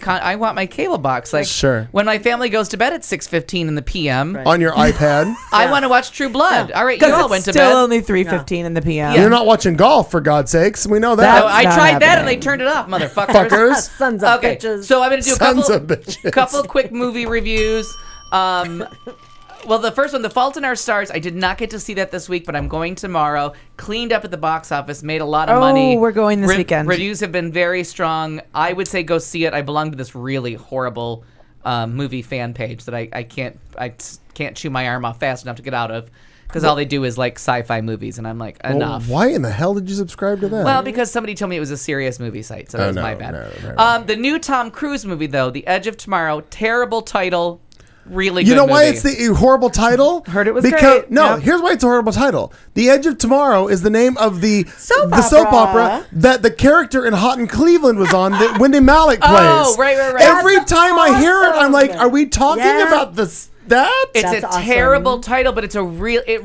cable box. Like Sure. when my family goes to bed at 6:15 in the p.m. On your iPad. I want to watch True Blood. All right, you Because all it's went to still bed. only 3:15 in the PM. Yeah. You're not watching golf, for God's sakes. We know that. That's I not tried that and happening. they turned it off, motherfuckers. Fuckers. Sons of Okay, bitches. so I'm going to do a Sons of bitches. couple quick movie reviews. Well, the first one, The Fault in Our Stars, I did not get to see that this week, but I'm going tomorrow. Cleaned up at the box office, made a lot of Oh, money. we're going this weekend. Reviews have been very strong. I would say go see it. I belong to this really horrible movie fan page that I can't chew my arm off fast enough to get out of, because all they do is like sci-fi movies, and I'm like, Well, enough. why in the hell did you subscribe to that? Well, because somebody told me it was a serious movie site, so that was no, my bad. no. The new Tom Cruise movie, though, The Edge of Tomorrow, terrible title, really You good know why movie. it's the horrible title? Heard it was because, great. No, Yep. here's why it's a horrible title. The Edge of Tomorrow is the name of the soap opera. opera that the character in Hot in Cleveland was on that Wendy Malick plays. Oh, right. Every That's time I hear it, I'm like, awesome. are we talking Yeah. about this? That? It's That's a awesome. terrible title, but it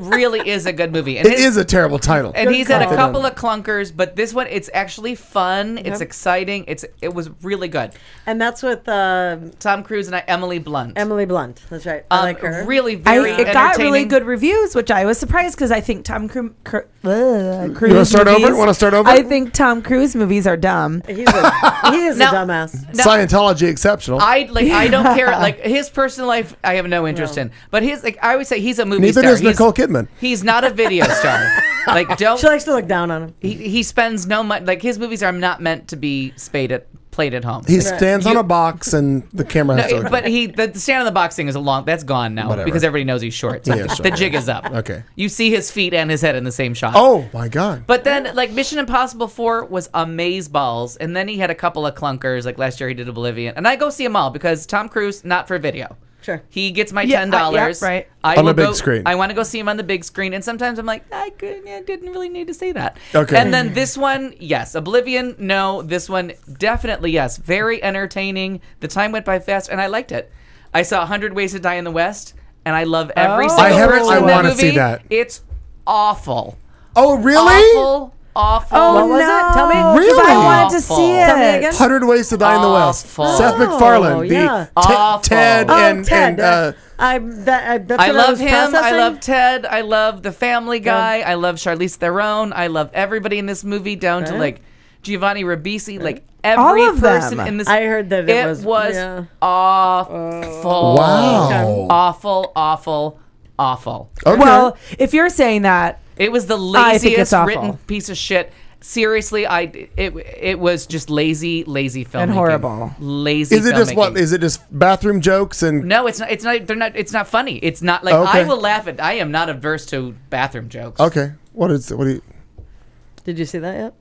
really is a good movie. And It is a terrible title. And he's had a call. couple of clunkers, but this one, it's actually fun. It's exciting. It was really good. And that's with Tom Cruise and Emily Blunt. Emily Blunt. That's right. I like her. Really very it got really entertaining. good reviews, which I was surprised because I think Tom Cruise. You wanna start over? Wanna start over? I think Tom Cruise movies are dumb. He is a Now- dumbass. Scientology exceptional. I don't care. Like his personal life, I have no interest in. But his, like, I would say he's a movie Neither star. does Nicole Kidman. He's not a video star. Like, don't. She likes to look down on him. He spends no money. Like his movies are not meant to be played at home. He stands on a box and the camera has to look. But the stand on the box thing is that's gone now. Whatever. Because everybody knows he's short. So Yeah, sure. the jig is up. Okay. You see his feet and his head in the same shot. Oh my God. But then, like, Mission Impossible 4 was amazeballs, and then he had a couple of clunkers. Like last year, he did Oblivion, and I go see them all because Tom Cruise, not for video. Sure. He gets my Yeah, $10. yeah, right. I On will the big go- screen. I want to go see him on the big screen, and sometimes I'm like, I didn't really need to say that. Okay. And then this one, yes. Oblivion, no. This one, definitely yes. Very entertaining. The time went by fast, and I liked it. I saw 100 Ways to Die in the West, and I love every Oh. single I person in that wanna movie. see that. It's awful. Oh really? Awful. Oh, What was it? Tell me. no, 'cause Really? I wanted to Awful. see it. Tell me again. 100 Ways to Die in the West. Awful. Seth MacFarlane, yeah. Awful. Ted Oh, and Ted. and That's I what love was him. I processing. love Ted. I love the Family Guy. I love Charlize Theron. I love everybody in this movie, down to Okay. like Giovanni Ribisi. Like every All of person them. in this. I heard that it was yeah. awful. Wow. Awful. Awful. Awful. okay. Well, if you're saying that, It was the I think it's laziest awful. written piece of shit. Seriously, it was just lazy filmmaking And horrible. Lazy. is it just what? filmmaking. Is it just bathroom jokes and? No, it's not. It's not. They're not. It's not funny. It's not like Okay. I will laugh at. I am not averse to bathroom jokes. Okay. What do you? Did you see that yet?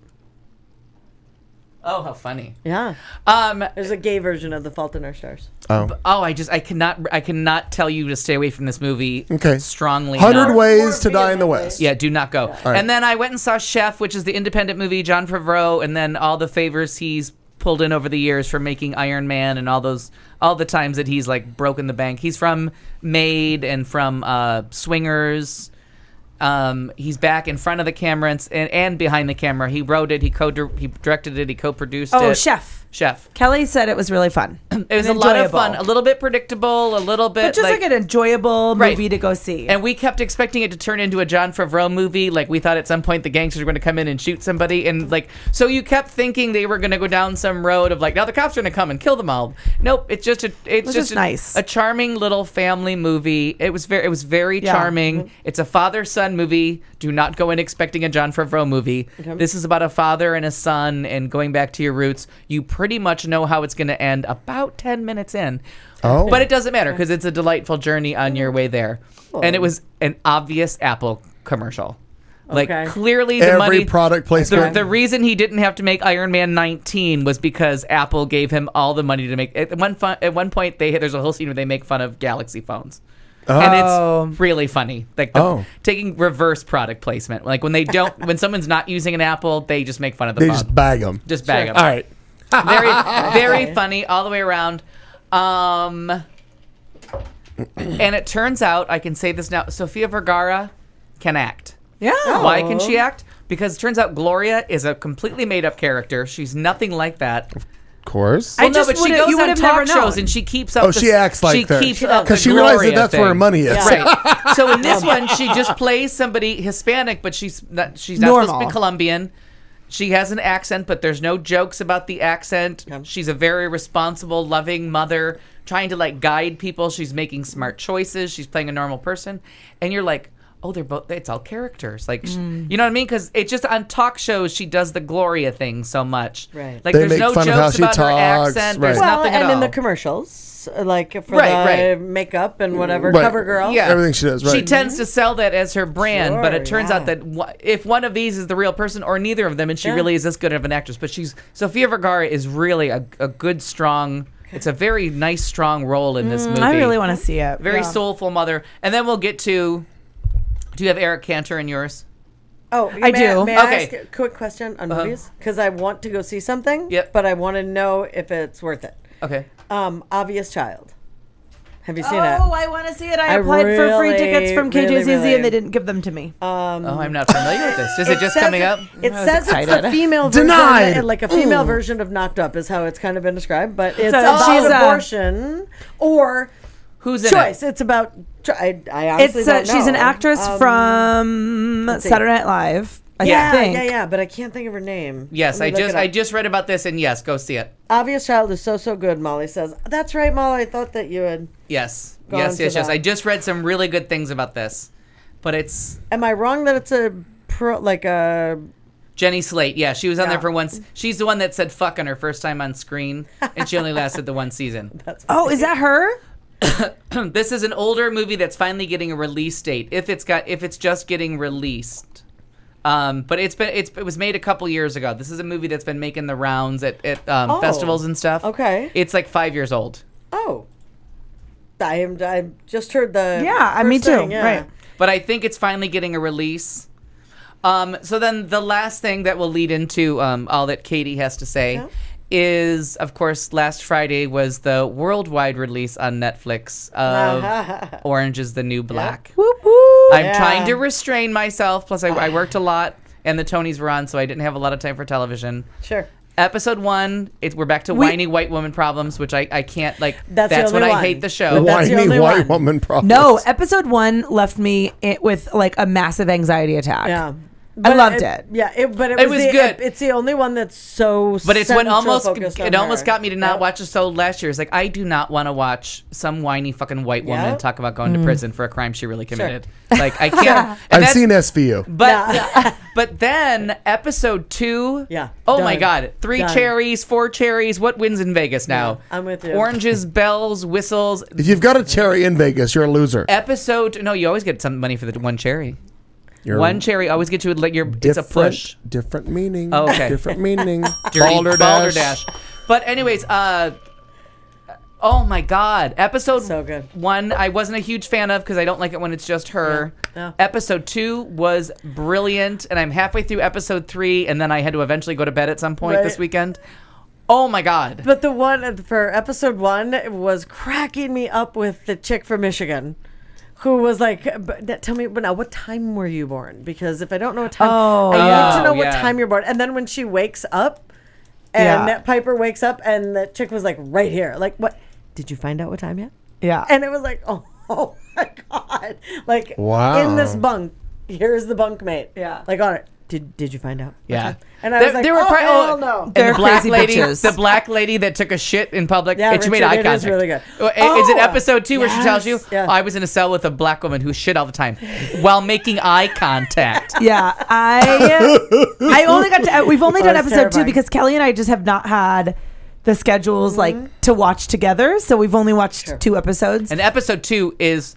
Oh, how funny. Yeah. There's a gay version of The Fault in Our Stars. Oh. Oh, I cannot tell you to stay away from this movie. Okay. Strongly. 100 enough. Ways to Die in the West. Yeah, do not go. right. And then I went and saw Chef, which is the independent movie, John Favreau, and then all the favors he's pulled in over the years for making Iron Man and all the times that he's like broken the bank. He's from Made and from Swingers. He's back in front of the camera and behind the camera. He wrote it. He directed it. He co-produced it. Oh, Chef. Kelly said it was really fun. It was a lot of fun. A little bit predictable. A little bit, but just like an enjoyable movie to go see. And we kept expecting it to turn into a Jon Favreau movie. Like we thought at some point the gangsters were going to come in and shoot somebody, and like so you kept thinking they were going to go down some road of like now the cops are going to come and kill them all. Nope. It's just nice. A charming little family movie. It was very charming. It's a father-son movie. Do not go in expecting a Jon Favreau movie. Okay. This is about a father and a son and going back to your roots. You pretty much know how it's going to end about 10 minutes in. Oh. But it doesn't matter because it's a delightful journey on your way there. Cool. And it was an obvious Apple commercial. Like clearly the every product placement. The reason he didn't have to make Iron Man 19 was because Apple gave him all the money to make. At one point, there's a whole scene where they make fun of Galaxy phones. And it's really funny. Like taking reverse product placement. Like when when someone's not using an Apple, they just make fun of the phone. They just bag them. Just bag them. All right. Very funny all the way around. And it turns out, I can say this now, Sofia Vergara can act. Yeah. Why can she act? Because it turns out Gloria is a completely made-up character. She's nothing like that. Of course. Well, no, but she goes on talk shows and she keeps up. She acts like that. She keeps up because she realizes that's where her money is. Yeah. Right. So in this one, she just plays somebody Hispanic, but she's not supposed to be Colombian. She has an accent, but there's no jokes about the accent. She's a very responsible, loving mother, trying to like guide people. She's making smart choices. She's playing a normal person, and you're like, oh, they're both. It's all characters, like you know what I mean? Because it's just on talk shows she does the Gloria thing so much. Right. Like there's no jokes about her accent. There's nothing at all. And in the commercials, like for the makeup and whatever, cover girl, everything she does. Right. She tends to sell that as her brand, but it turns out that if one of these is the real person or neither of them, and she really is this good of an actress, but Sofia Vergara is really a good, strong. It's a very nice, strong role in this movie. I really want to see it. Very soulful mother, and then we'll get to. Do you have Eric Cantor in yours? Oh, I do. May I ask a quick question on movies? Because I want to go see something, but I want to know if it's worth it. Okay. Obvious Child. Have you seen it? Oh, I want to see it. I applied for free tickets from KJZZ and they didn't give them to me. I'm not familiar with this. Is it just coming up? It says it's the female version, like a female version of Knocked Up is how it's kind of been described, but it's about abortion or who's in choice. it? It's about. I honestly don't know. She's an actress from Saturday Night Live. I think. Yeah, but I can't think of her name. Yes, I just read about this, and yes, go see it. Obvious Child is so good. Molly says, "That's right, Molly. I thought that you had." Yes. I just read some really good things about this, but it's. Am I wrong that it's a Jenny Slate? Yeah, she was on there for once. She's the one that said "fuck" on her first time on screen, and she only lasted the one season. Is that her? This is an older movie that's finally getting a release date. If it's just getting released, but it was made a couple years ago. This is a movie that's been making the rounds at festivals and stuff. Okay, it's like 5 years old. Oh, I just heard the me too. Thing, yeah. Right, but I think it's finally getting a release. So then the last thing that will lead into all that Katie has to say. Is, of course, last Friday was the worldwide release on Netflix of Orange is the New Black. Whoop, whoop. I'm trying to restrain myself. Plus, I worked a lot, and the Tonys were on, so I didn't have a lot of time for television. Sure. Episode 1, we're back to whiny white woman problems, which I can't, like, that's when I hate the show. Whiny white woman problems. No, episode 1 left me with, like, a massive anxiety attack. Yeah. I loved it. Yeah, it was good. It's the only one that's so. But it's what almost got me to not watch the show last year. It's like I do not want to watch some whiny fucking white woman talk about going to prison for a crime she really committed. Sure. Like I can't. I've seen SVU. But then episode 2. Yeah. Oh my God! 3 cherries, 4 cherries. What wins in Vegas now? Yeah, I'm with you. Oranges, bells, whistles. If you've got a cherry in Vegas, you're a loser. No, you always get some money for the one cherry. One cherry always gets you like it's a push. Different meaning. Oh, okay. Different meaning. Balderdash. But anyways, oh my God. Episode so good. 1, I wasn't a huge fan of because I don't like it when it's just her. Yeah. Episode 2 was brilliant, and I'm halfway through episode 3, and then I had to eventually go to bed at some point this weekend. Oh my God. But the one for episode 1 was cracking me up with the chick from Michigan. who was like, tell me, but now what time were you born? Because if I don't know what time, I yeah. need to know what Yeah. time you're born. And then when she wakes up, and Nat Piper wakes up, and the chick was like, right here. Like, what? Did you find out what time yet? Yeah. And it was like, oh my God. Like, Wow. in this bunk, here's the bunkmate. Yeah. Like, on it. Did you find out? Yeah. And I was like, hell no. And They're the black crazy lady, bitches. the black lady that took a shit in public, Yeah, and she made Richard, eye it is contact. really good. It's in Oh, episode 2 where she tells you, yes, yeah. I was in a cell with a black woman who shit all the time while making eye contact. Yeah, I only got to. We've only done that's episode 2 terrifying. because Kelly and I just have not had the schedules like to watch together, so we've only watched 2 episodes. And episode 2 is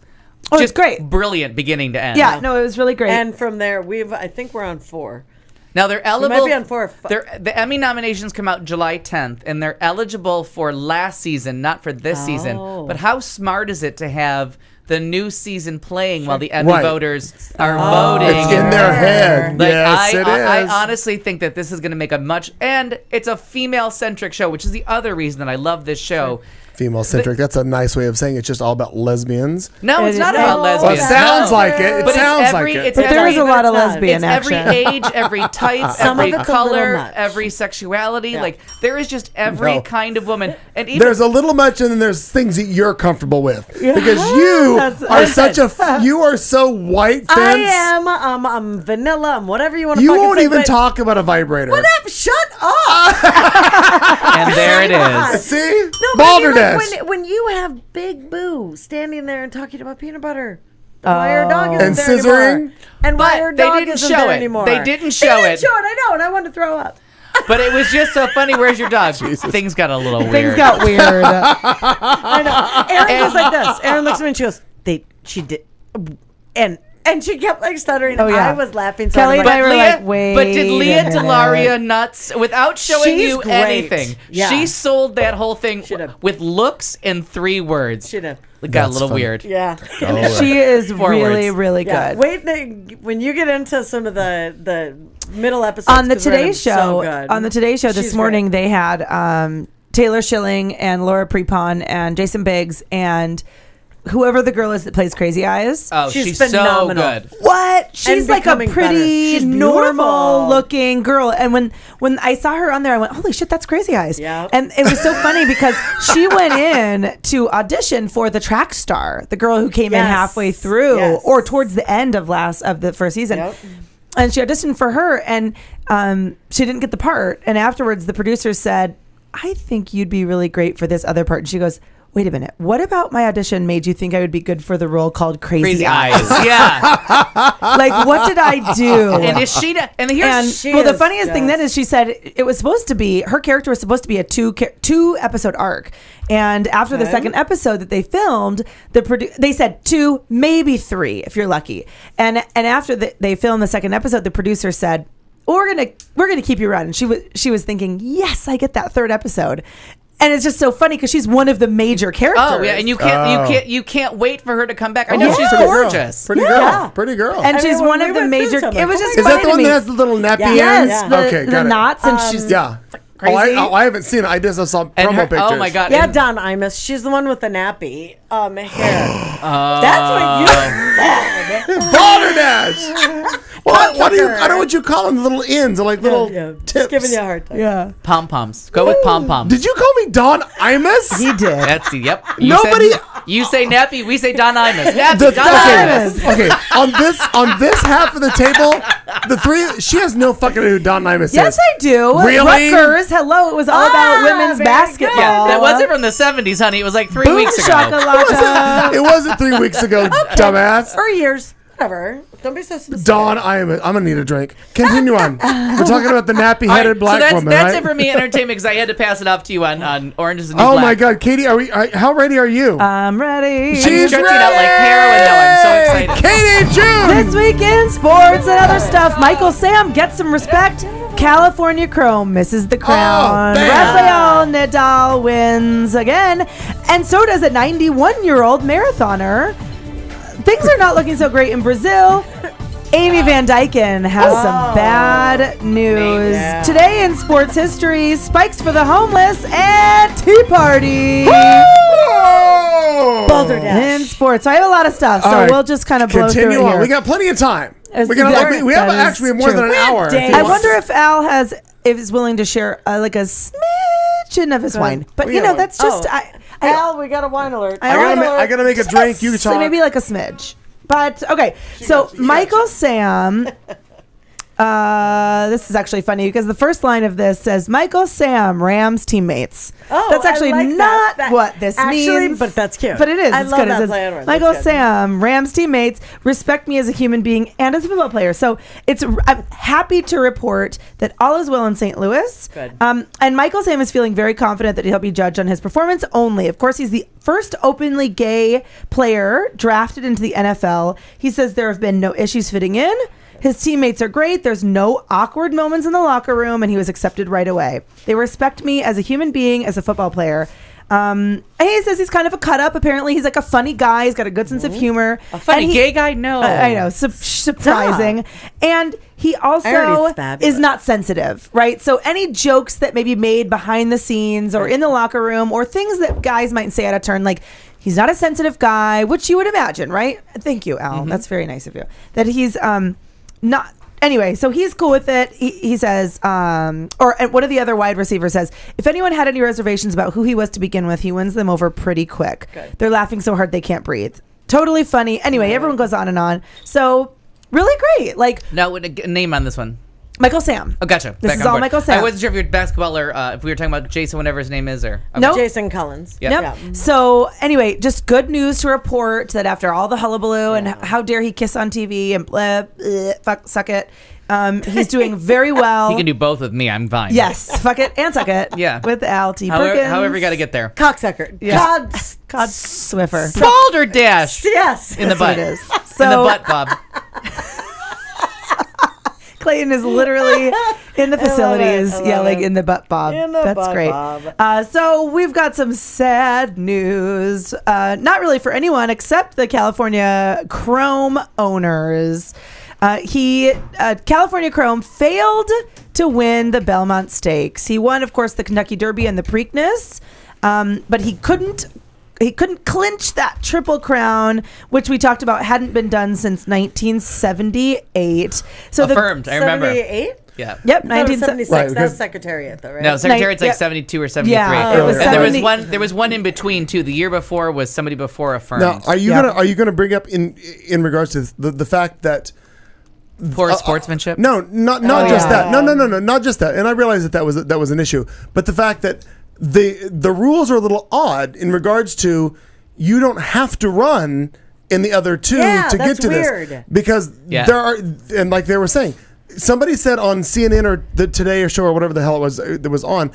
Oh, it's just great. brilliant beginning to end. Yeah, no, it was really great. And from there, I think we're on 4. Now they're We eligible. might be on 4 or 5. The Emmy nominations come out July 10th, and they're eligible for last season, not for this season. Oh. But how smart is it to have the new season playing while the Emmy Right. voters are voting? It's in their head. Like, Yes, it is. I honestly think that this is going to make and it's a female-centric show, which is the other reason that I love this show. Female-centric. That's a nice way of saying it's just all about lesbians. No, it's not No. about Well, it lesbians. sounds No. like it. It But it's sounds every- like it. it's but there is a every- lot of it's not. lesbian It's every action. age, every type, Some every of it's a little color, much. every sexuality. Yeah. Like, there is just every No. kind of woman. And even There's a little much, and then there's things that you're comfortable with because you are Listen. such you are so white fence. I am. I'm vanilla. I'm whatever you want to You fucking won't say, even but talk about a vibrator. What up? Shut up. and there it is. See, No, but balderdash. when you have Big Boo standing there and talking about peanut butter, why your dog isn't And there scissoring? anymore. And why your But they dog didn't isn't show there it. anymore. They didn't They show didn't it. show it. I know, and I wanted to throw up. But it was just so funny. Where's your dog? Things got a little weird. Things got weird. I know. Erin goes like this. Erin looks at me and she goes, she did, and she kept like stuttering. Oh, yeah. I was laughing so Kelly hard. and I were like, wait But did a Leah minute. Delaria nuts without showing She's you great. anything? Yeah. She sold that whole thing Should've. with looks in 3 words. Should have. It got a That's little funny. weird. Yeah. She is Forwards. really, really Yeah. good. Wait, when you get into some of the middle episodes On the 'cause we're gonna Today be Show, so good. on the Today Show this She's morning, great. they had Taylor Schilling and Laura Prepon and Jason Biggs and whoever the girl is that plays Crazy Eyes. Oh, She's she's phenomenal. so good. What? She's like a becoming better. pretty She's normal beautiful. looking girl. And when I saw her on there, I went, holy shit, that's Crazy Eyes. Yeah. And it was so funny because she went in to audition for the track star, the girl who came in Yes. halfway through Yes. or towards the end of the first season. Yep. And she auditioned for her and she didn't get the part. And afterwards the producer said, I think you'd be really great for this other part. And she goes, wait a minute. What about my audition made you think I would be good for the role called Crazy Eyes? Yeah. Like, what did I do? And is she? And here's And She well, the is, funniest thing yes. then is she said it was supposed to be her character was supposed to be a two episode arc, and after the Okay. second episode that they filmed, they said 2, maybe 3 if you're lucky, and after they filmed the second episode, the producer said, we're gonna keep you around. And she was thinking, yes, I get that third episode. And it's just so funny because she's one of the major characters. Oh yeah, and you can't wait for her to come back. I know yeah. she's Pretty girl. gorgeous. Pretty Yeah. girl. Pretty girl. And I she's mean, one when of we the went through major. some, It was oh just my is funny that the to one me. that has the little nappy Yes, ends? the, Okay, the got it. knots, and she's Yeah. crazy. I haven't seen it. I just saw And promo her, pictures. oh my god. Yeah, and- Don Imus. She's the one with the nappy hair. That's what you. Balderdash. What do you? I don't know what you call them. The little ends, or like little Just tips. giving you a hard time. yeah. Pom poms. Go with pom poms. Did you call me Don Imus? He did. That's yep. Nobody- You say nappy. We say Don Imus. Nappy. The- Don okay, Imus. okay. On this half of the table, the three. She has no fucking idea who Don Imus Yes, is. I do. Really? Rutgers. Hello. It was all about women's very basketball. good. Yeah, that wasn't from the 70s, honey. It was like 3 Boom weeks ago. shakalaka. It wasn't 3 weeks ago, dumbass. Or years. Whatever. Don't be so specific. Don Imus. I'm gonna need a drink. Continue on. We're talking about the nappy-headed black so woman, that's right? it for me entertainment because I had to pass it off to you on Orange is the New Oh Black. my God, Katie, how ready are you? I'm ready. I'm She's stretching out like heroin now. I'm so excited. Katie June. This week in sports and other stuff, Michael Sam gets some respect. California Chrome misses the crown. bam. Rafael Nadal wins again. And so does a 91-year-old marathoner. Things are not looking so great in Brazil. Amy Van Dyken has some bad news. Yeah. Today in sports history, spikes for the homeless and Tea Party. Oh! Balderdash. In sports. So I have a lot of stuff. So All right. we'll just kind of blow through Continue it on. here. We got plenty of time. As- We got that- we have that is actually more true. than an hour. if days. you I want. wonder if Al is willing to share like a smidgen of his wine. But We you got know, one. that's just Al, we got a wine alert. I gotta make a drink. You can just talk. maybe like a smidge. But okay, so Michael Sam. This is actually funny because the first line of this says Michael Sam, Rams teammates. Oh, that's actually I like not that. what this Actually, means. but that's cute. But it is. I It's love good. that It says, play on words. Michael That's good. Sam, Rams teammates, respect me as a human being and as a football player. So I'm happy to report that all is well in St. Louis. Good. And Michael Sam is feeling very confident that he'll be judged on his performance only. Of course, he's the first openly gay player drafted into the NFL. He says there have been no issues fitting in. His teammates are great. There's no awkward moments in the locker room, and he was accepted right away. They respect me as a human being, as a football player. And he says he's kind of a cut up. Apparently, he's like a funny guy. He's got a good sense of humor. A funny And gay guy? No. I know, surprising. And he also Irene's fabulous. is not sensitive, right? So any jokes that may be made behind the scenes or in the locker room or things that guys might say out of turn, like he's not a sensitive guy, which you would imagine, right? Thank you, Al. That's very nice of you. That he's not. Anyway, so he's cool with it. He says, and one of the other wide receivers says, if anyone had any reservations about who he was to begin with, he wins them over pretty quick. Good. They're laughing so hard they can't breathe. Totally funny. Anyway, everyone goes on and on. So really great. Like No, name on this one. Michael Sam. Oh, gotcha. This Back is on all board. Michael Sam. I wasn't sure if you're basketball or if we were talking about Jason, whatever his name is, or okay. Nope. Jason Collins. Yeah. Yep. Yeah. So anyway, just good news to report that after all the hullabaloo and how dare he kiss on TV and blah, fuck, suck it, he's doing very well. He can do both with me. I'm fine. Yes, fuck it and suck it. Yeah. With Al T. However, Perkins. however you got to get there. Cocksucker. Yeah. Cod Swiffer. Balderdash Yes. in the That's what butt. it is. In the So butt, Bob. Clayton is literally in the facilities I love yelling it. in the butt, Bob. In the That's butt, great. Bob. So we've got some sad news. Not really for anyone except the California Chrome owners. California Chrome failed to win the Belmont Stakes. He won, of course, the Kentucky Derby and the Preakness, but he couldn't clinch that Triple Crown, which we talked about hadn't been done since 1978. So Affirmed. I remember. 78? Yeah. Yep, 1976. Right, That's because- Secretariat, though, right? No, Secretariat's like Yep. 72 or 73. Yeah, it was and 70. there was one in between too. The year before was somebody before affirmed. Now, are you Yeah. gonna bring up in regards to the fact that Poor sportsmanship. no, not just yeah. that. No, not just that. And I realize that was an issue, but the fact that the rules are a little odd in regards to you don't have to run in the other two Yeah, to get that's to weird. this because Yeah. there are, and like they were saying, somebody said on CNN or the Today Show or whatever the hell it was that was on,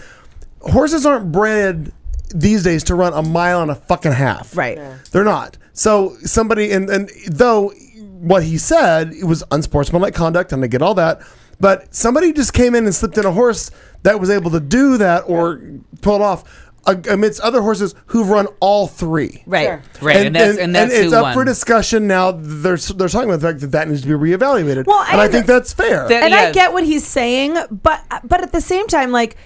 horses aren't bred these days to run a mile and a fucking half. Right. Yeah. They're not. So somebody, and though what he said, it was unsportsmanlike conduct, and I get all that, but somebody just came in and slipped in a horse that was able to do that or pull it off amidst other horses who've run all three. Right. Sure. Right, and that's it's who up won. for discussion now. They're talking about the fact that needs to be reevaluated, Well, and I think that's fair. That- And yeah. I get what he's saying, but at the same time, like,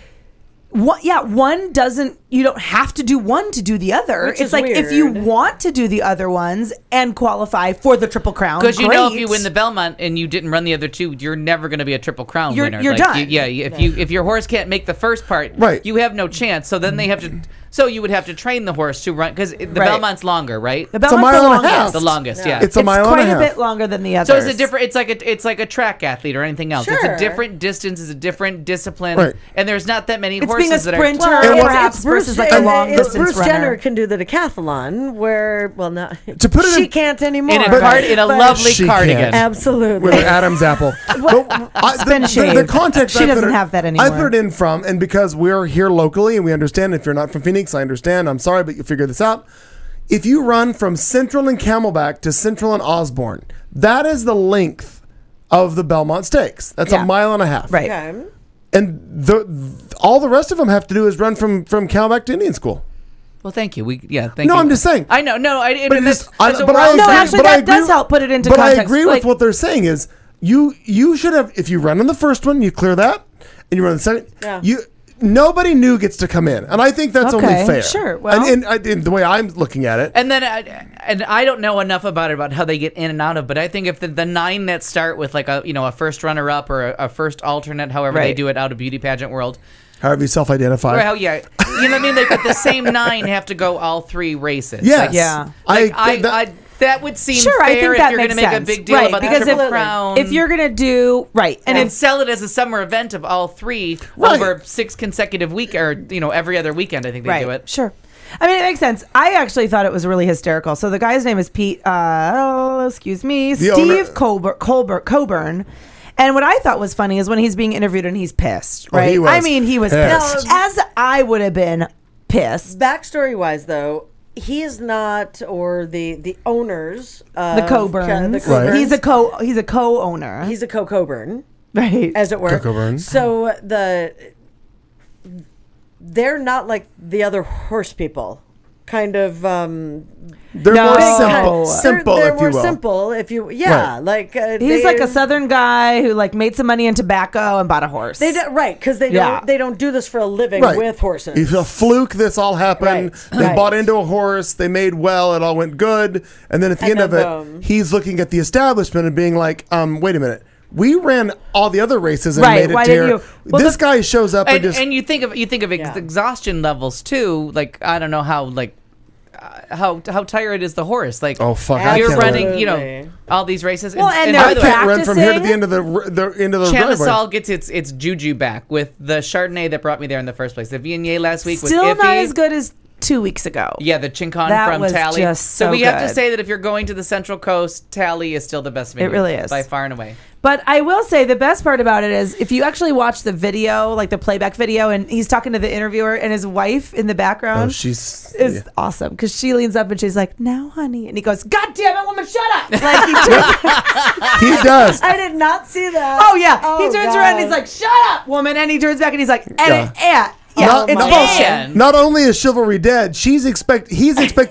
one doesn't. You don't have to do one to do the other. Which It's is like if you weird. want to do the other ones and qualify for the Triple Crown, Because you know, if great. you win the Belmont and you didn't run the other two, you're never going to be a Triple Crown You're- winner. you're done. If your horse can't make the first part, Right. you have no chance. So then they have to. So you would have to train the horse to run because the Right. Belmont's longer, right? the It's a Belmont's mile the and a half. longest. The longest, yeah. It's a mile quite and a half. bit longer than the others. So it's a different. It's like a track athlete or anything else. It's Sure. a different distance. It's a different discipline. Right. And there's not that many It's horses being a that sprinter, are. And what's- perhaps, versus like a and- long and distance Bruce runner. Jenner can do the decathlon, where no, To put it she in- can't anymore. in a But- in a but- lovely She cardigan. can't. Absolutely. with an Adam's apple. But It's been the shaved. context She I put doesn't it- have that I anymore. put it in from, and because we're here locally and we understand, if you're not from Phoenix, I understand. I'm sorry, but you figure this out. If you run from Central and Camelback to Central and Osborne, that is the length of the Belmont Stakes. That's Yeah. a mile and a half. Right. Okay. And all the rest of them have to do is run from Camelback to Indian School. Well, thank you. Thank No, you. I'm just saying. I know. No, I. But that's, it's- I- that's what but we're I all No, agree- saying. actually, but I that does agree- help put it into but context. I agree Like- with what they're saying is you should have, if you run on the first one, you clear that, and you run the second. Yeah. nobody new gets to come in, and I think that's only fair. Sure. Well, and the way I'm looking at it, And then, I don't know enough about how they get in and out of, but I think if the 9 that start with like a first runner up or a first alternate, however they do it out of beauty pageant world. however you self-identify. Well, yeah, you know what I mean. Like, but the same 9 have to go all 3 races. Yes. That would seem sure, fair I think if that you're going makes to make sense. a big deal Right, about because the Triple Crown. if you're gonna do and sell it as a summer event of all 3 over 6 consecutive week or every other weekend, I think they do it. Sure. I mean, it makes sense. I actually thought it was really hysterical. So the guy's name is Steve Coburn. And what I thought was funny is when he's being interviewed and he's pissed, right? He was I mean, he was pissed. As I would have been pissed. Backstory wise, though, he is not, or the owners, The Coburns. Right. He's a co-owner. He's a Coburn, right, as it were. Coburn. So they're not like the other horse people. Kind of. They're more simple, They're if more you will. simple, if you. Right. Like he's like a Southern guy who like made some money in tobacco and bought a horse. Right, because they don't do this for a living with horses. It's a fluke. This all happened. Right. They bought into a horse. They made well. It all went good. And then at the end of it, he's looking at the establishment and being like, "Wait a minute. We ran all the other races and made it here. This guy shows up and you think of exhaustion levels too. Like, I don't know how how tired is the horse? Like, oh fuck, you're running, all these races. Well, and I can't run from here to the end of the Chanasol gets its juju back with the Chardonnay that brought me there in the first place. The Viognier last week was still iffy. not as good as 2 weeks ago. Yeah, the Chincon That from was Tally. just so we have to good. say that if you're going to the Central Coast, Tally is still the best venue. It really is. By far and away. But I will say the best part about it is if you actually watch the video, like the playback video, and he's talking to the interviewer and his wife in the background is awesome because she leans up and she's like, "Now, honey," and he goes, "God damn it, woman, shut up!" Like he does. I did not see that. Oh yeah, he turns around and he's like, "Shut up, woman," and he turns back and he's like, Not, it's bullshit. Not only is chivalry dead, he's expecting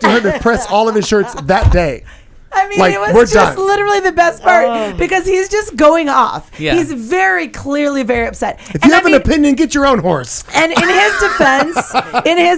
her to press all of his shirts that day. I mean, like, it was we're just done. literally the best part because he's just going off. Yeah. He's very clearly very upset. If you have an opinion, get your own horse. And in his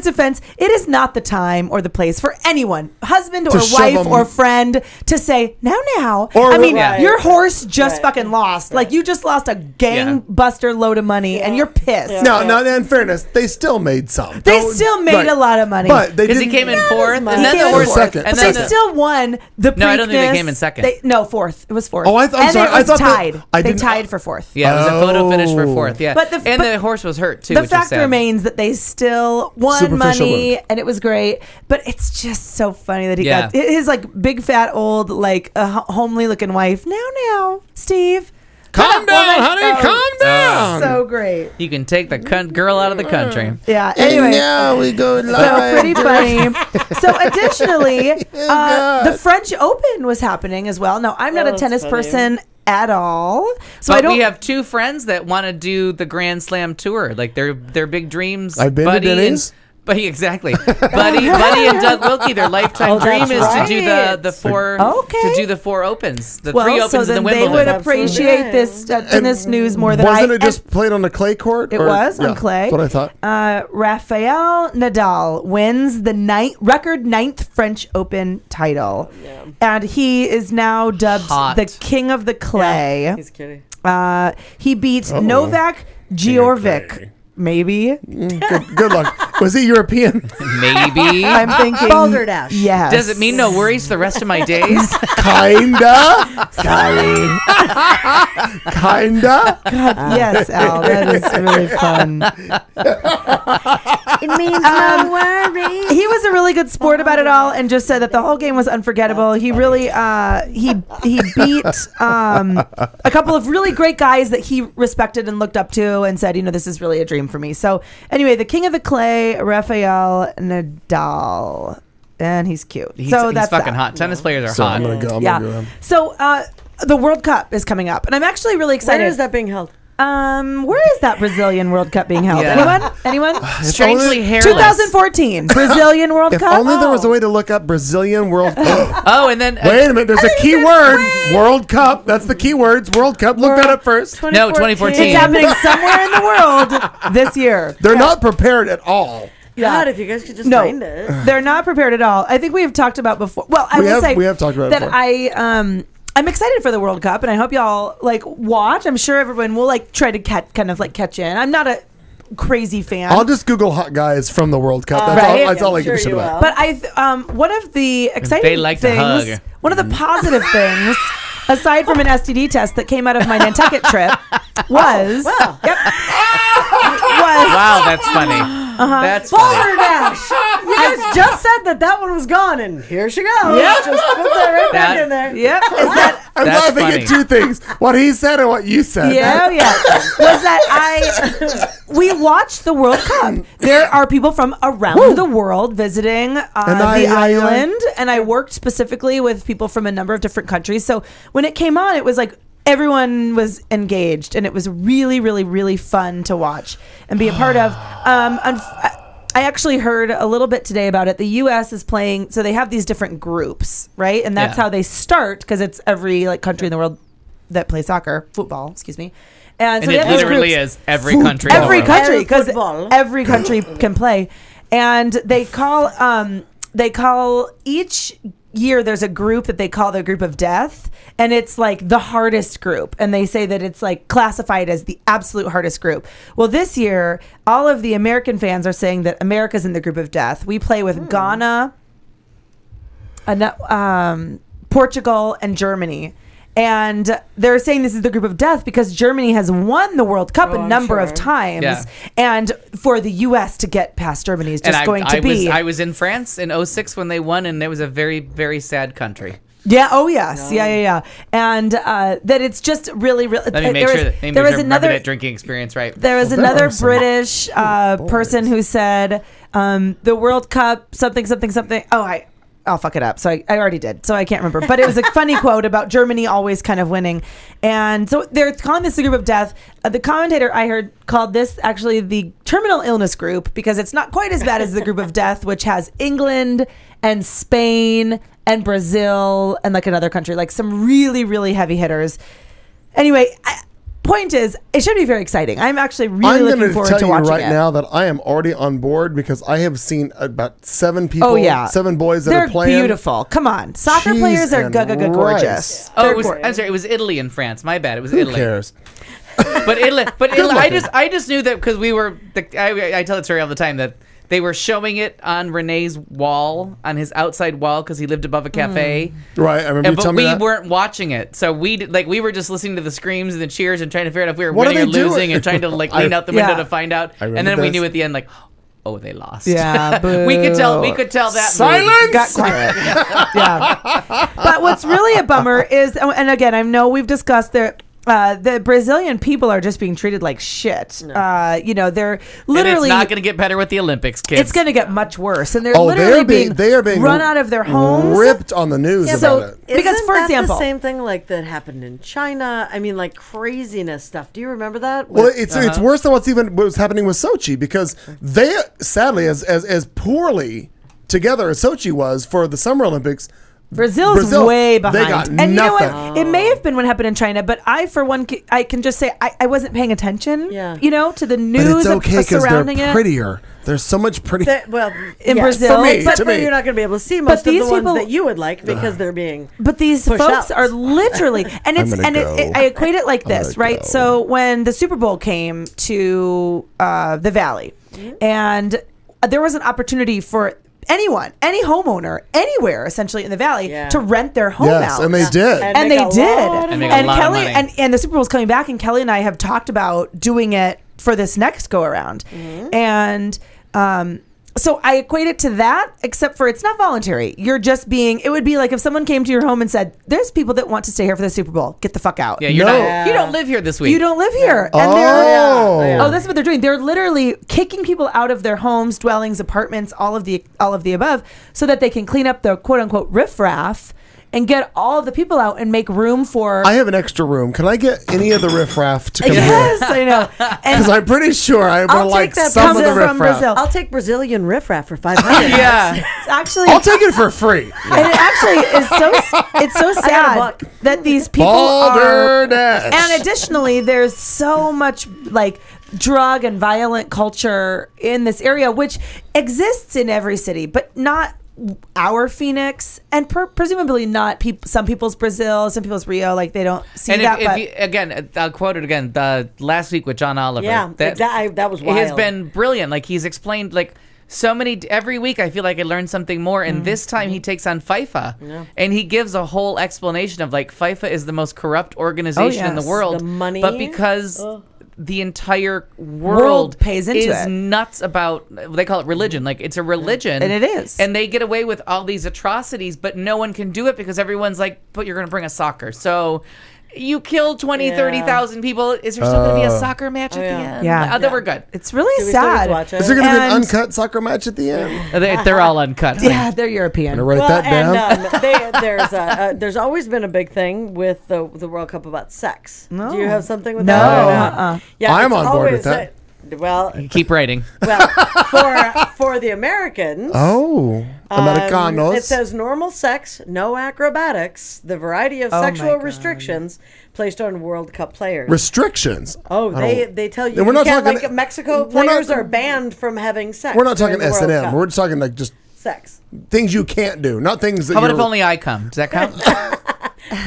defense, it is not the time or the place for anyone, husband or wife or friend, to say, now. Or, I mean, Right. your horse just fucking lost. Like, you just lost a gangbuster load of money and you're pissed. No, in fairness, they still made some. They still made a lot of money. But they Because he didn't. came in fourth, and He then came the in horse fourth. Second. and But then they the, still won the Preakness. No, I don't think they came in second. Fourth. It was fourth. Oh, I'm and sorry. It I was thought tied. I They didn't- tied for fourth. Yeah, it was a photo finish for fourth. Yeah, But the horse was hurt too. The which fact is sad. remains that they still won Superficial money, win. and it was great. But it's just so funny that he Yeah. got his like big fat old like homely looking wife. Now, Steve, Calm down, honey. Oh, Calm down. so great. You can take the girl out of the country. Yeah. And Anyway. now we go live. So pretty funny. So additionally, God. the French Open was happening as well. Now I'm not a that's tennis funny. person at all, so But I don't. we have 2 friends that want to do the Grand Slam tour. Like their big dreams. I've been to Denny's. Exactly. Buddy and Doug Wilkie, their lifetime dream is that's to do right. the 4 Okay. to do the 4 opens, the 3 well, opens so and the then they Wimbledon. would Absolutely. appreciate this tennis news more than Wasn't I. it just played on a clay court? It was on clay. That's what I thought. Rafael Nadal wins the record 9th French Open title, and he is now dubbed Hot. the King of the Clay. He's kidding. He beat Novak Djokovic. Maybe. Good luck. Was he European? Maybe. I'm thinking Balderdash. Yes. Does it mean no worries the rest of my days? Kinda. Sorry. Kinda. Yes, Al. That is really fun. It means no worries. He was a really good sport about it all, and just said that the whole game was unforgettable. He really he beat a couple of really great guys that he respected and looked up to, and said, this is really a dream for me. So anyway, the King of the Clay, Rafael Nadal, and he's cute. He's that's fucking that. hot. Tennis players are So hot. I'm gonna go. Yeah. So the World Cup is coming up, and I'm actually really excited. Where is that being held? Where is that Brazilian World Cup being held? Yeah. Anyone? Strangely hairless. 2014 Brazilian World If Cup. only there was a way to look up Brazilian World Cup. Oh, and then Wait a minute, there's a key word. World Cup. That's the key words. World Cup. Look that up first. No, 2014. It's happening somewhere in the world this year. They're not prepared at all. God, if you guys could just find it. They're not prepared at all. I think we have talked about before. Well, I will say we have talked about that it before. I'm excited for the World Cup, and I hope y'all watch. I'm sure everyone will try to catch in. I'm not a crazy fan. I'll just Google hot guys from the World Cup. That's all I give a shit about. But one of the exciting they like things, to hug. one of the positive things, aside from an STD test that came out of my Nantucket trip, was wow, that's funny. That's funny. Balderdash. You guys just said that one was gone, and here she goes. Yep. Just put that right back in there. Yep. Is that I'm That's laughing funny. at two things: what he said and what you said. was that we watched the World Cup. There are people from around the world visiting the island, and I worked specifically with people from a number of different countries. So when it came on, it was like everyone was engaged, and it was really, really, really fun to watch and be a part of. I actually heard a little bit today about it. The U.S. is playing, so they have these different groups, right? And that's how they start, because it's every country in the world that plays football, excuse me. And so it literally is every country. Every country, because Football. every country can play. And they call each year there's a group that they call the group of death, and it's the hardest group, and they say that it's classified as the absolute hardest group. Well, this year all of the American fans are saying that America's in the group of death. We play with Ghana, Portugal, and Germany. And they're saying this is the group of death because Germany has won the World Cup a number of times. Yeah. And for the U.S. to get past Germany is just I was in France in 2006 when they won, and it was a very, very sad country. Yeah. Oh, yes. No. Yeah. And that it's just really, really. Let me make sure that there was another drinking experience, right? There was another British person who said the World Cup something. Oh, I'll fuck it up. So I already did. So I can't remember. But it was a funny quote about Germany always kind of winning. And so they're calling this the group of death. The commentator I heard called this actually the terminal illness group, because it's not quite as bad as the group of death, which has England and Spain and Brazil and another country, some really, really heavy hitters. Anyway, point is, it should be very exciting. I'm actually really looking forward to watching it. I'm going to tell you right now that I am already on board, because I have seen about 7 people, 7 boys that are playing. They're beautiful. Come on. Soccer players are gorgeous. I'm sorry, it was Italy and France. My bad. It was Italy. Who cares? But Italy, I just knew that because we were, I tell that story all the time, that they were showing it on Renee's wall, on his outside wall, because he lived above a cafe. Right, I remember you telling me that. But we weren't watching it, so we were just listening to the screams and the cheers and trying to figure out if we were winning or losing, and trying to lean out the window to find out. And then we knew at the end, oh, they lost. Yeah, boo. we could tell that. Silence. Got quiet. Yeah. But what's really a bummer is, and again, I know we've discussed the Brazilian people are just being treated like shit. They're literally. And it's not going to get better with the Olympics, kids. It's going to get much worse, and they're literally being run out of their homes, ripped on the news about it. Because, for example, the same thing that happened in China. I mean, craziness stuff. Do you remember that? Well, it's worse than what was happening with Sochi, because they sadly, as poorly together as Sochi was for the Summer Olympics. Brazil's way behind. They got and nothing. You know what? It may have been what happened in China, but I, for one, I can just say I wasn't paying attention. Yeah. To the news but it's okay, surrounding they're prettier. There's so much prettier. In Brazil, but you're not going to be able to see most of the ones that you would like, because they're being. But these folks are literally, and I equate it like this, right? So when the Super Bowl came to the Valley, and there was an opportunity for anyone, any homeowner, anywhere essentially in the Valley to rent their home out. And they did. And they did. And Kelly and the Super Bowl's coming back, and Kelly and I have talked about doing it for this next go around. And so I equate it to that, except for it's not voluntary. You're just being, it would be like if someone came to your home and said, there's people that want to stay here for the Super Bowl. Get the fuck out. Yeah, you don't live here this week. You don't live here. And this is what they're doing. They're literally kicking people out of their homes, dwellings, apartments, all of the above, so that they can clean up the quote unquote riffraff and get all of the people out and make room for. I have an extra room. Can I get any of the riffraff to come Yes, here? I know. Because I'm pretty sure I I'll would like take that some of the Brazil from riffraff. Brazil. I'll take Brazilian riffraff for $500. Yeah. It's actually, I'll take it for free. and it actually is it's so got a sad buck. that these people are. Balderdash. And additionally, there's so much like drug and violent culture in this area, which exists in every city, but not our Phoenix, and presumably not some people's Brazil, some people's Rio. Like they don't see And that. if But you, again, I'll quote it again. The last week with John Oliver. Yeah, that was wild. It has been brilliant. Like he's explained like so many every week. I feel like I learned something more. And this time he takes on FIFA, and he gives a whole explanation of like FIFA is the most corrupt organization in the yes. world. The money. but because. The entire world World pays into is it. nuts about, they call it religion. Like it's a religion. And it is. And they get away with all these atrocities, but no one can do it because everyone's like, but you're going to bring a soccer. So you killed 20, 30,000 people. Is there still going to be a soccer match at the end? Yeah. Then we're good. it's really Do we still get to sad. watch it? Is there going to be an And- uncut soccer match at the end? They're all uncut. Yeah, they're European. I'm going to write that down. And there's always been a big thing with the World Cup about sex. No. Do you have something with No, that? Or uh-uh. Yeah, I'm it's on board with always, well, Keep writing. for the Americans. Oh, Americanos. It says normal sex, no acrobatics, the variety of Oh my sexual God. restrictions placed on World Cup players. Restrictions. Oh, they tell you. And we're you not can't, talking- like Mexico we're not- players are banned from having sex. We're not talking during the World S&M. Cup. We're just talking like just sex. things you can't do, not things that How about you're... if only I come? Does that count?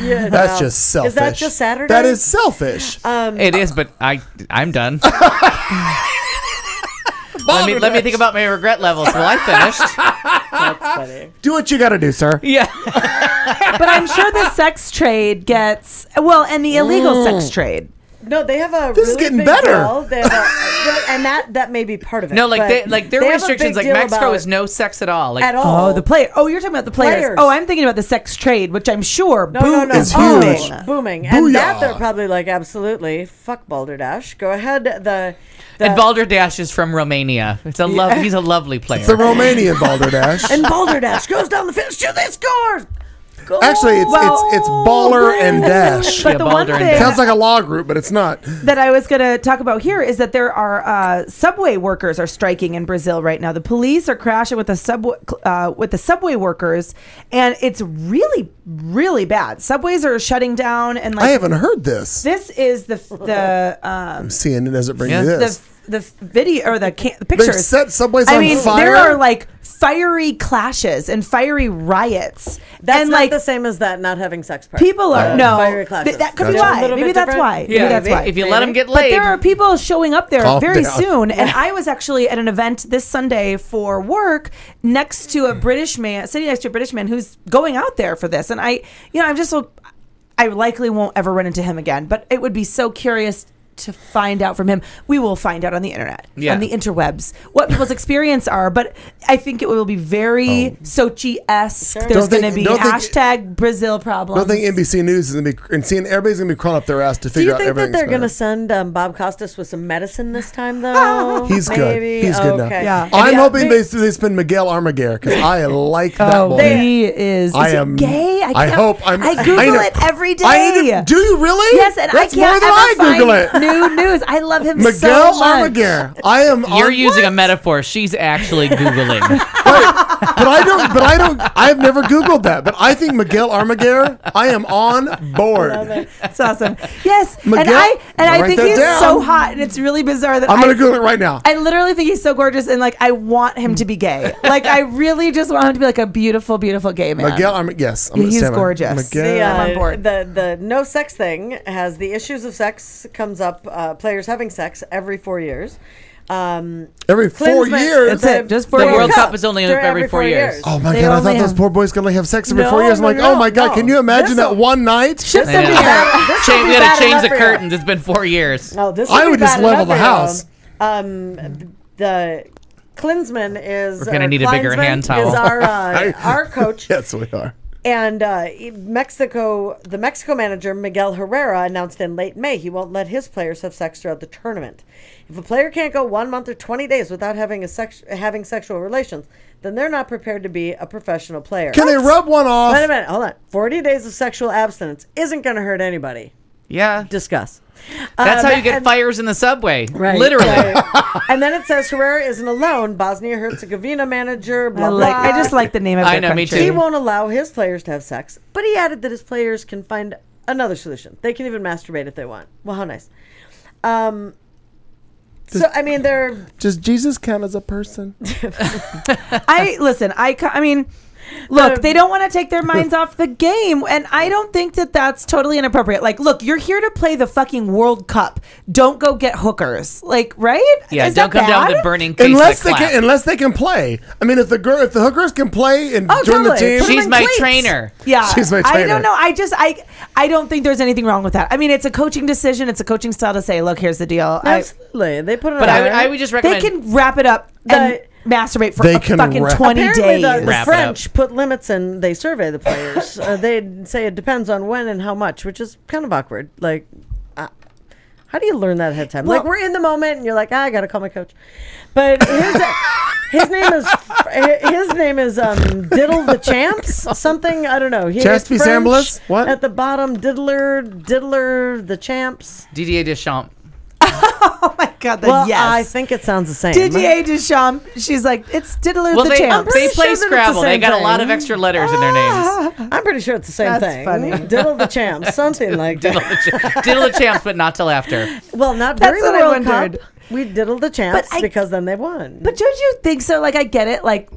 Yeah, That's no. just selfish. Is that just Saturday? That is selfish. It is, but I'm done. let me think about my regret levels. Well, I finished. That's funny. Do what you got to do, sir. Yeah. But I'm sure the sex trade gets and the illegal sex trade. No, they have a. This is really getting big better. Deal. They have and that may be part of it. No, like but their they have a restrictions. big Like deal Mexico about is no sex at all. Like at all. Oh, the player. Oh, you're talking about the players. Players. Oh, I'm thinking about the sex trade, which I'm sure No, It's booming, huge. booming, and that Booyah. they're probably like absolutely fuck Balderdash. Go ahead. and Balderdash is from Romania. He's a lovely player. It's the Romanian Balderdash. and Balderdash goes down the field, shoots, and scores. Actually, it's baller and dash. But Yeah, the one Balder and thing Dash. Sounds like a law group, but it's not. that I was going to talk about here is that there are subway workers are striking in Brazil right now. The police are crashing with the subway workers, and it's really, really bad. Subways are shutting down, and I haven't heard this. this is the I'm seeing it as it brings Yeah. me this. the video or the They pictures. set subways I on mean, fire. there are like fiery clashes and fiery riots. That's and not like the same as that not having sex part. people are no. Fiery clashes. That could be Gotcha. why. A little Maybe bit that's different? why. Maybe Yeah, that's why. if you let them get But laid. there are people showing up there Calm very down. soon. And I was actually at an event this Sunday for work next to a British man, sitting next to a British man who's going out there for this. And I'm just so, I likely won't ever run into him again, but it would be so curious to find out from him. We will find out on the internet, on the interwebs, what people's experience are. But I think it will be very Sochi-esque. Sure. There's Don't going to think- be don't think- hashtag Brazil problems. don't think NBC News is gonna be and seeing everybody's gonna be crawling up their ass to Do figure you out think that everything. they're going to send Bob Costas with some medicine this time, though? He's good. Maybe? He's good now. Okay. Yeah. I'm Yeah, hoping they spend Miguel Armaguer because I like that Oh, boy. he is. I Is he am gay? I can't- hope I'm. I Google know. it every day. Do you really? Yes, and That's I can't more than ever I Google find it. new news. I love him Miguel so much. Armaguer. I am. You're on, using a what? metaphor. She's actually Googling. But I don't. But I don't. I've never Googled that. But I think Miguel Armaguer. I am on board. It's awesome. Yes, Miguel, and I write think that he's down. so hot, and it's really bizarre that I'm gonna Google it right now. I literally think he's so gorgeous, and like I want him to be gay. Like I really just want him to be like a beautiful, beautiful gay man. Miguel Armaguer. Yes, Yeah, he's stand by. gorgeous. Miguel. I'm on board. The no sex thing has the issues of sex comes up. Players having sex every 4 years. Every 4 Klinsmann- years. That's it, just The 4 World years. Cup is only every 4 years. Oh my They god! I only thought those have- poor boys could only have sex every No, 4 years. I'm no, like, no, oh my god! no. Can you imagine This'll- that one night? Ship I them know. together. We gotta change the curtains. It's been 4 years. No, this I be would just bad level enough the for house. you. The Klinsmann is. We're gonna need a bigger hand towel. Is our coach. Yes, we are. And the Mexico manager, Miguel Herrera, announced in late May he won't let his players have sex throughout the tournament. If a player can't go 1 month or 20 days without having sexual relations, then they're not prepared to be a professional player. Can they rub one off? Wait a minute, hold on. 40 days of sexual abstinence isn't going to hurt anybody. Yeah. Discuss. That's how you get fires in the subway. Right. Literally. Right. And then it says Herrera isn't alone. Bosnia-Herzegovina manager, blah, blah, blah. I just like the name of I their know, me country. too. He won't allow his players to have sex, but he added that his players can find another solution. They can even masturbate if they want. Well, how nice. They're... Does Jesus count as a person? Look, they don't want to take their minds off the game, and I don't think that that's totally inappropriate. Like, look, you're here to play the fucking World Cup. Don't go get hookers. Like, right? Yeah, Is don't that come down bad? with a burning case Unless they can play. I mean, if the hookers can play and join the totally. team, She's my cleats. trainer. Yeah, She's my I trainer. don't know. I don't think there's anything wrong with that. I mean, it's a coaching decision. It's a coaching style to say, look, here's the deal. Absolutely. They put it But on there. I would just They recommend... can wrap it up and masturbate for They a can fucking wrap- 20 Apparently days. the Wrap it French put limits and they survey the players. They say it depends on when and how much, which is kind of awkward. Like, how do you learn that ahead of time? Well- Like, we're in the moment and you're like, I got to call my coach. But his name is Diddle the Champs, something, I don't know. He Chaspy is French. Sambless? What? At the bottom, Diddler the Champs. Didier Deschamps. Oh my God, yes. I think it sounds the same. Didier Deschamps. She's like, it's Diddler Well, the they Champs. play sure that it's the Scrabble. They same got a lot of thing. extra letters in their names. I'm pretty sure it's the same That's thing. funny. Diddle the Champs, something like that. Diddle the Champs, but not till after. Well, not That's during the what I World wondered. Cup. We diddled the champs But because then they won. But don't you think so? Like, I get it. Like,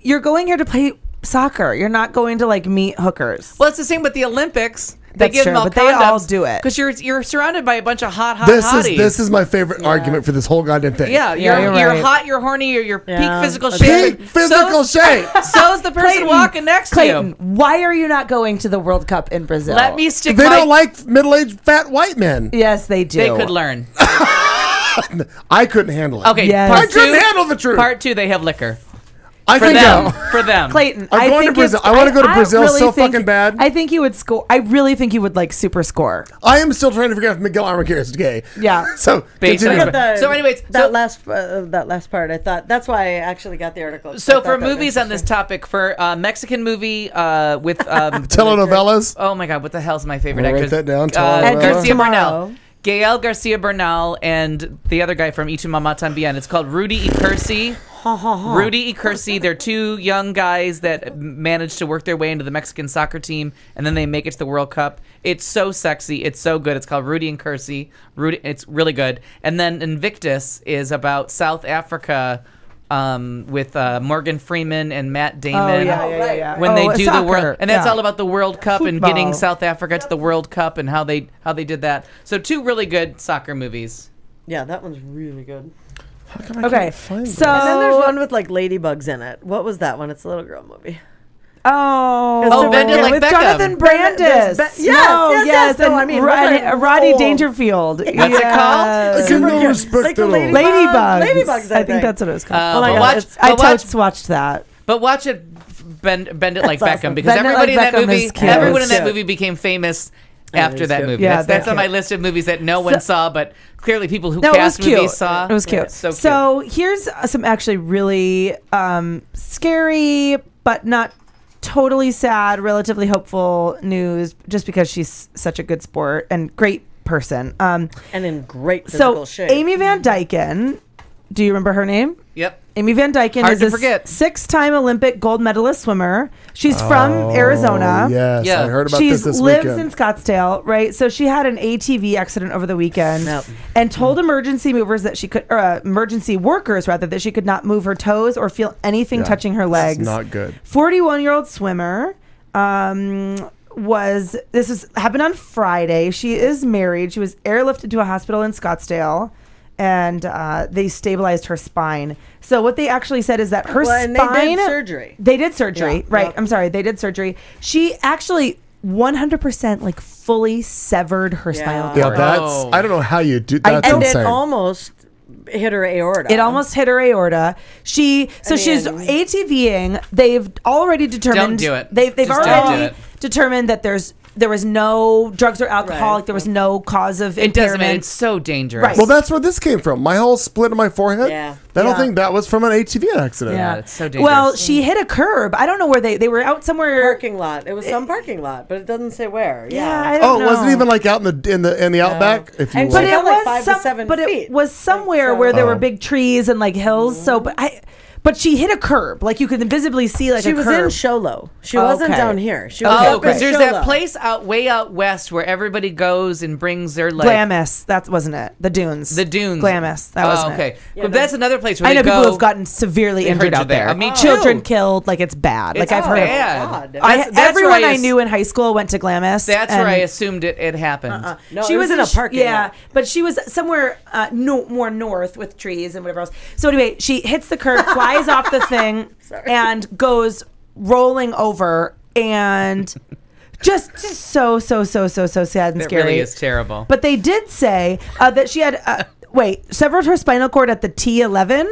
you're going here to play soccer. You're not going to, like, meet hookers. Well, it's the same with the Olympics. They That's give true, them all but they all condoms do it. because you're surrounded by a bunch of hot This hotties. is my favorite argument for this whole goddamn thing. Yeah, Yeah, you're you're right. hot, you're horny, you're Yeah. peak physical shape. Peak physical shape. So's the person walking next Clayton, to you. why are you not going to the World Cup in Brazil? Let me stick They my... don't like middle-aged fat white men. Yes, they do. They could learn. I couldn't handle it. Okay, Yes. I part couldn't two. handle the truth. Part two, they have liquor. I For think them. For them. Clayton, I'm I going to think Brazil. it's- I wanna go to I Brazil really so think- fucking bad. I think you would score. I really think you would like super score. I am still trying to figure out if Miguel Armaquer is gay. Yeah. So Based continue. on- So anyways, that last part, I thought that's why I actually got the article. I So thought for that was movies on this interesting. topic, for Mexican movie with Telenovelas. oh my God, what the hell's my favorite I'll write actress? that down. Edgar Garcia Tomorrow. Bernal. Gael Garcia Bernal and the other guy from Y Tu Mamá También. It's called Rudy y Cursi. Rudy y Cursi. They're two young guys that managed to work their way into the Mexican soccer team, and then they make it to the World Cup. It's so sexy. It's so good. It's called Rudy and Cursi. It's really good. And then Invictus is about South Africa with Morgan Freeman and Matt Damon. Oh, yeah. When they do soccer. the world, and that's Yeah. all about the World Cup and Football. getting South Africa to the World Cup and how they did that. So two really good soccer movies. Yeah, that one's really good. How come I Okay, can't find so it? And then there's one with like ladybugs in it. What was that one? It's a little girl movie. Oh, Bend It Like with Beckham. Jonathan Brandis. Yes. No, and I mean, Roddy old. Dangerfield. What's it called? I can no Like respect the at all. lady- Ladybugs. Ladybugs, I think. that's what it was called. Oh my but God, watch, it's- I but watch, totes watched that. but watch it. Bend it like That's Beckham awesome. because Bend It everybody Like in that Beckham movie, is cute. everyone in It's that cute. movie became famous Yeah, after it's that cute. movie. Yeah, That's they're on my cute. list of movies that no one saw, but clearly people who No, it was cast cute. movies saw. It was cute. It's so cute. So here's some actually really scary, but not totally sad, relatively hopeful news. Just because she's such a good sport and great person. And in great physical So shape. Amy Van Dyken, do you remember her name? Yep. Amy Van Dyken Hard is to a forget. 6-time Olympic gold medalist swimmer. She's from Arizona. Yes, Yeah. I heard about She this lives weekend. in Scottsdale, right? So she had an ATV accident over the weekend, Yep. and told emergency movers that she could, or emergency workers rather, that she could not move her toes or feel anything Yeah, touching her this is legs. not good. 41-year-old swimmer. Happened on Friday. She is married. She was airlifted to a hospital in Scottsdale, and they stabilized her spine. So what they actually said is that her and spine. they did surgery. They did surgery, Yeah, right? yep. I'm sorry, they did surgery. She actually 100% like fully severed her spinal Yeah. Yeah, cord. that's. Oh. I don't know how you do. That's and insane. it almost hit her aorta. It almost hit her aorta. She's ATVing. They've already determined. Don't do it. They've Just don't already do it. determined that there was no drugs or alcohol. Like, there was no cause of It doesn't matter. impairment. It's so dangerous. Right. Well, that's where this came from. My whole split in my forehead. Yeah. That whole Yeah. thing, that was from an ATV accident. Yeah, it's so dangerous. Well, she hit a curb. I don't know where they were out somewhere. Parking lot. It was some parking lot, but it doesn't say where. Yeah, Yeah. I don't know. Oh, was it even like out in the outback? If you And will. But she it got like was 5 to 7 but feet. it was somewhere So- where there were Oh. big trees and like hills. So, but she hit a curb. Like, you could visibly see like She a was curb. in Sholo. She Oh, wasn't okay. down here. She was Oh, up because in there's Sholo. that place way out west where everybody goes and brings their like Glamis. That wasn't it. The Dunes. the dunes. Glamis. That wasn't okay. it. But that's another place where I know they people go. have gotten severely They injured hurt you out there. there. Me too. Children killed. Like, it's bad. Like, It's I've heard bad. God. That's where everyone I ass- knew in high school went to Glamis. That's and where I assumed it happened. No, she it was in a parking Yeah, lot. but she was somewhere more north with trees and whatever else. So anyway, she hits the curb, flies off the thing, and goes rolling over, and just so sad and It scary. really is terrible. But they did say that she had severed her spinal cord at the T11.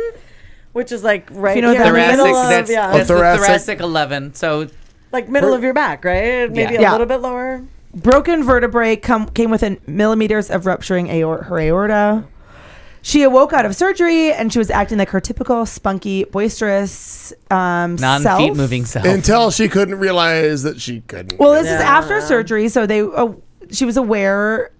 Which is like right You know here what in that the means? middle of, that's yeah. the Thoracic. thoracic 11. So like middle of your back, right? Maybe Yeah. a little bit lower. Broken vertebrae came within millimeters of rupturing her aorta. She awoke out of surgery, and she was acting like her typical spunky, boisterous non-feet self. moving self. Until she couldn't realize that she couldn't. Well, this is after surgery, so she was aware,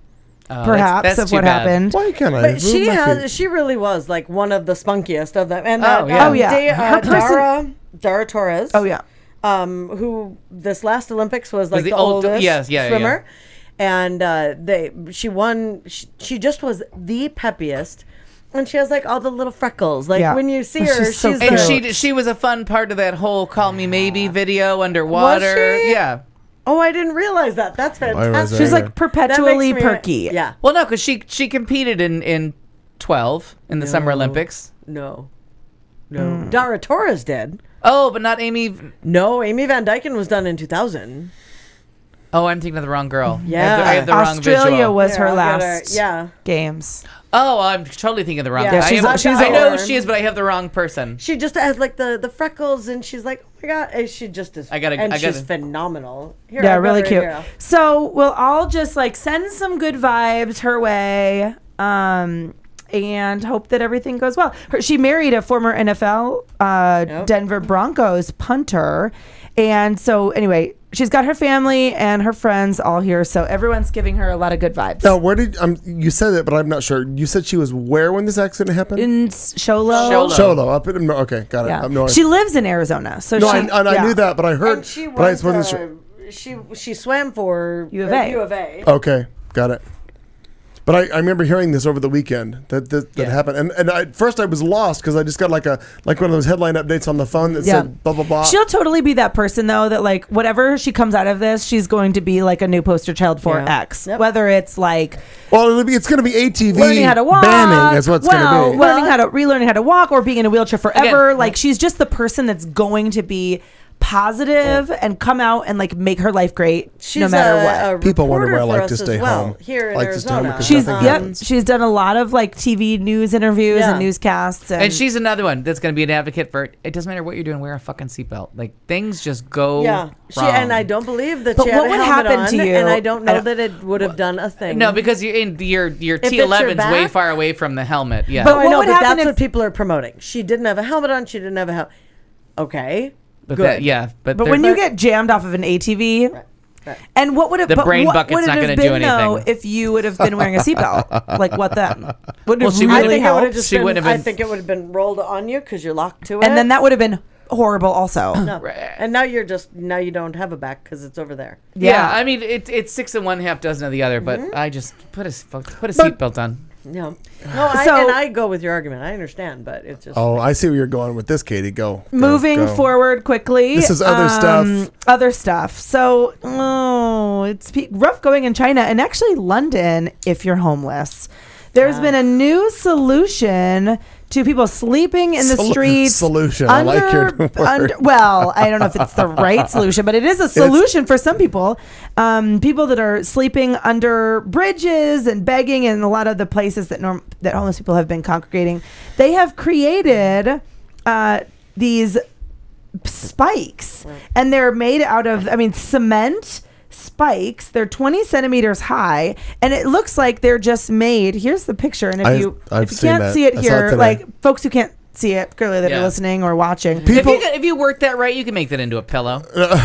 perhaps, that's of too what bad. happened. Why can't I? But move she really was like one of the spunkiest of them. And Oh, yeah. Oh, yeah. Her person- Dara Torres. Oh yeah, Who this last Olympics was like the the old- oldest yeah. swimmer. And she won. She just was the peppiest. And she has like all the little freckles. Like Yeah. when you see She's her, so she's cute. And the, she was a fun part of that whole "Call Me Maybe" video underwater. Was she? Yeah. Oh, I didn't realize that. That's fantastic. she's Yeah. like perpetually That makes me- perky. Yeah. Well, no, because she competed in 12 in the Summer Olympics. No. Dara Torres did. Oh, but not Amy. No, Amy Van Dyken was done in 2000. Oh, I'm thinking of the wrong girl. Yeah. I have the wrong Australia visual. was Here, her I'll get last Yeah. games. Oh, I'm totally thinking of the wrong. Yeah, girl. she's- I know who she's she is, but I have the wrong person. She just has like the freckles, and she's like, oh my god, and she just is. I gotta- and I she's gotta- phenomenal. Here, Yeah, I've got really her cute. here. So we'll all just like send some good vibes her way, and hope that everything goes well. She married a former NFL Denver Broncos punter, and so anyway, she's got her family and her friends all here, so everyone's giving her a lot of good vibes. Now, where did you said it, but I'm not sure. You said she was where when this accident happened? In Sholo. Sholo, up in okay, got it. Yeah. Up north. She lives in Arizona, so no, she. I knew that, but I heard. And she but I was, wasn't sure. she swam for U of A. U of A. Okay, got it. But I remember hearing this over the weekend that happened, and at first I was lost because I just got like one of those headline updates on the phone that said blah blah blah. She'll totally be that person though that like whatever she comes out of this, she's going to be like a new poster child for Yeah. X. Yep. Whether it's like Well, it's going to be ATV learning how to walk, banning is what's going to be. relearning how to walk, or being in a wheelchair forever. Again. Like she's just the person that's going to be positive and come out and like make her life great She's no matter what. a People wonder where I reporter like for to us stay as well, home. here in Like to stay home Arizona. because She's nothing happens. she's done a lot of like TV news interviews Yeah. and newscasts, And she's another one that's going to be an advocate for it doesn't matter what you're doing, wear a fucking seatbelt. Like things just go Yeah, wrong. and I don't believe that But she had what a would helmet happen on, to you- and I don't I know don't- that it would have done a thing. No, because you're in your it's your T11's way back- far away from the helmet. Yeah. But No, I what know, would but happen that's if- what people are promoting. She didn't have a helmet on. She didn't have a helmet. Okay, But good. that, yeah, but when they're- you get jammed off of an ATV, and what would it? The but brain what bucket's would it not have gonna been, do though, anything. if you would have been wearing a seatbelt? Like what then? Would it Well, she have would've- really I think it would have helped? just She been. wouldn't have I been- think it would have been rolled on you because you're locked to it, And then that would have been horrible, also. No. And now you don't have a back because it's over there. yeah, I mean it's 6 and 1/2 dozen of the other, but Mm-hmm. I just put a seatbelt on. No, So- I go with your argument. I understand, but it's just. Oh, I see where you're going with this, Katie. Go. Moving go. forward quickly. This is other stuff. Other stuff. So, it's rough going in China and actually London if you're homeless. There's been a new solution to people sleeping in the streets. Solution. I like your word. Well, I don't know if it's the right solution, but it is a solution for some people. People that are sleeping under bridges and begging, and a lot of the places that that homeless people have been congregating, they have created these spikes, and they're made out of, cement spikes. They're 20 centimeters high, and it looks like they're just made. Here's the picture, and if you can't see it here, like folks who can't see it clearly that are listening or watching, if you work that right, you can make that into a pillow.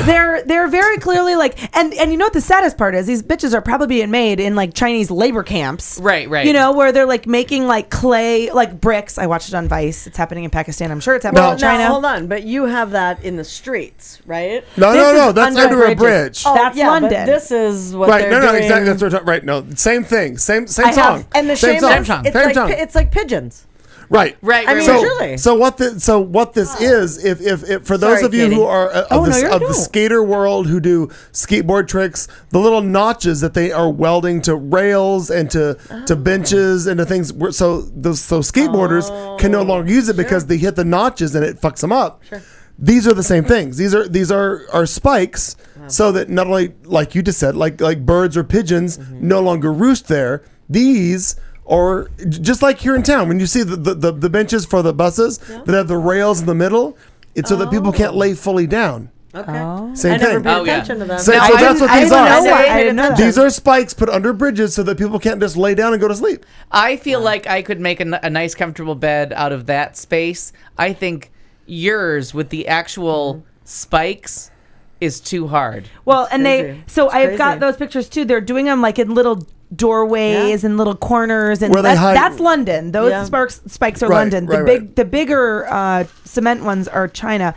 They're very clearly like, and you know what the saddest part is? These bitches are probably being made in like Chinese labor camps, right? You know, where they're like making like clay, like bricks. I watched it on Vice. It's happening in Pakistan. I'm sure it's happening in China. Now, hold on, but you have that in the streets, right? No, that's under a bridge. Oh, that's London. But this is what they're doing. Exactly. That's what we're talking. Right? No, same thing. Same song. And the same song. It's like pigeons. Right. I mean, truly. So what this is, if for those of you Katie. who are of the skater world who do skateboard tricks, the little notches that they are welding to rails and to benches and to things, so skateboarders can no longer use it because they hit the notches and it fucks them up. Sure. These are the same things. These are spikes, so that not only, like you just said, like birds or pigeons no longer roost there. These. Or just like here in town, when you see the benches for the buses that have the rails in the middle, it's so that people can't lay fully down. Okay. Same I never thing. paid attention to them. So that's what these are. I didn't know that. These are spikes put under bridges so that people can't just lay down and go to sleep. I feel like I could make a nice, comfortable bed out of that space. I think yours with the actual spikes is too hard. Well, and I've got those pictures too. They're doing them like in little doorways and little corners, and that's London. Those spikes are London. The bigger cement ones are China.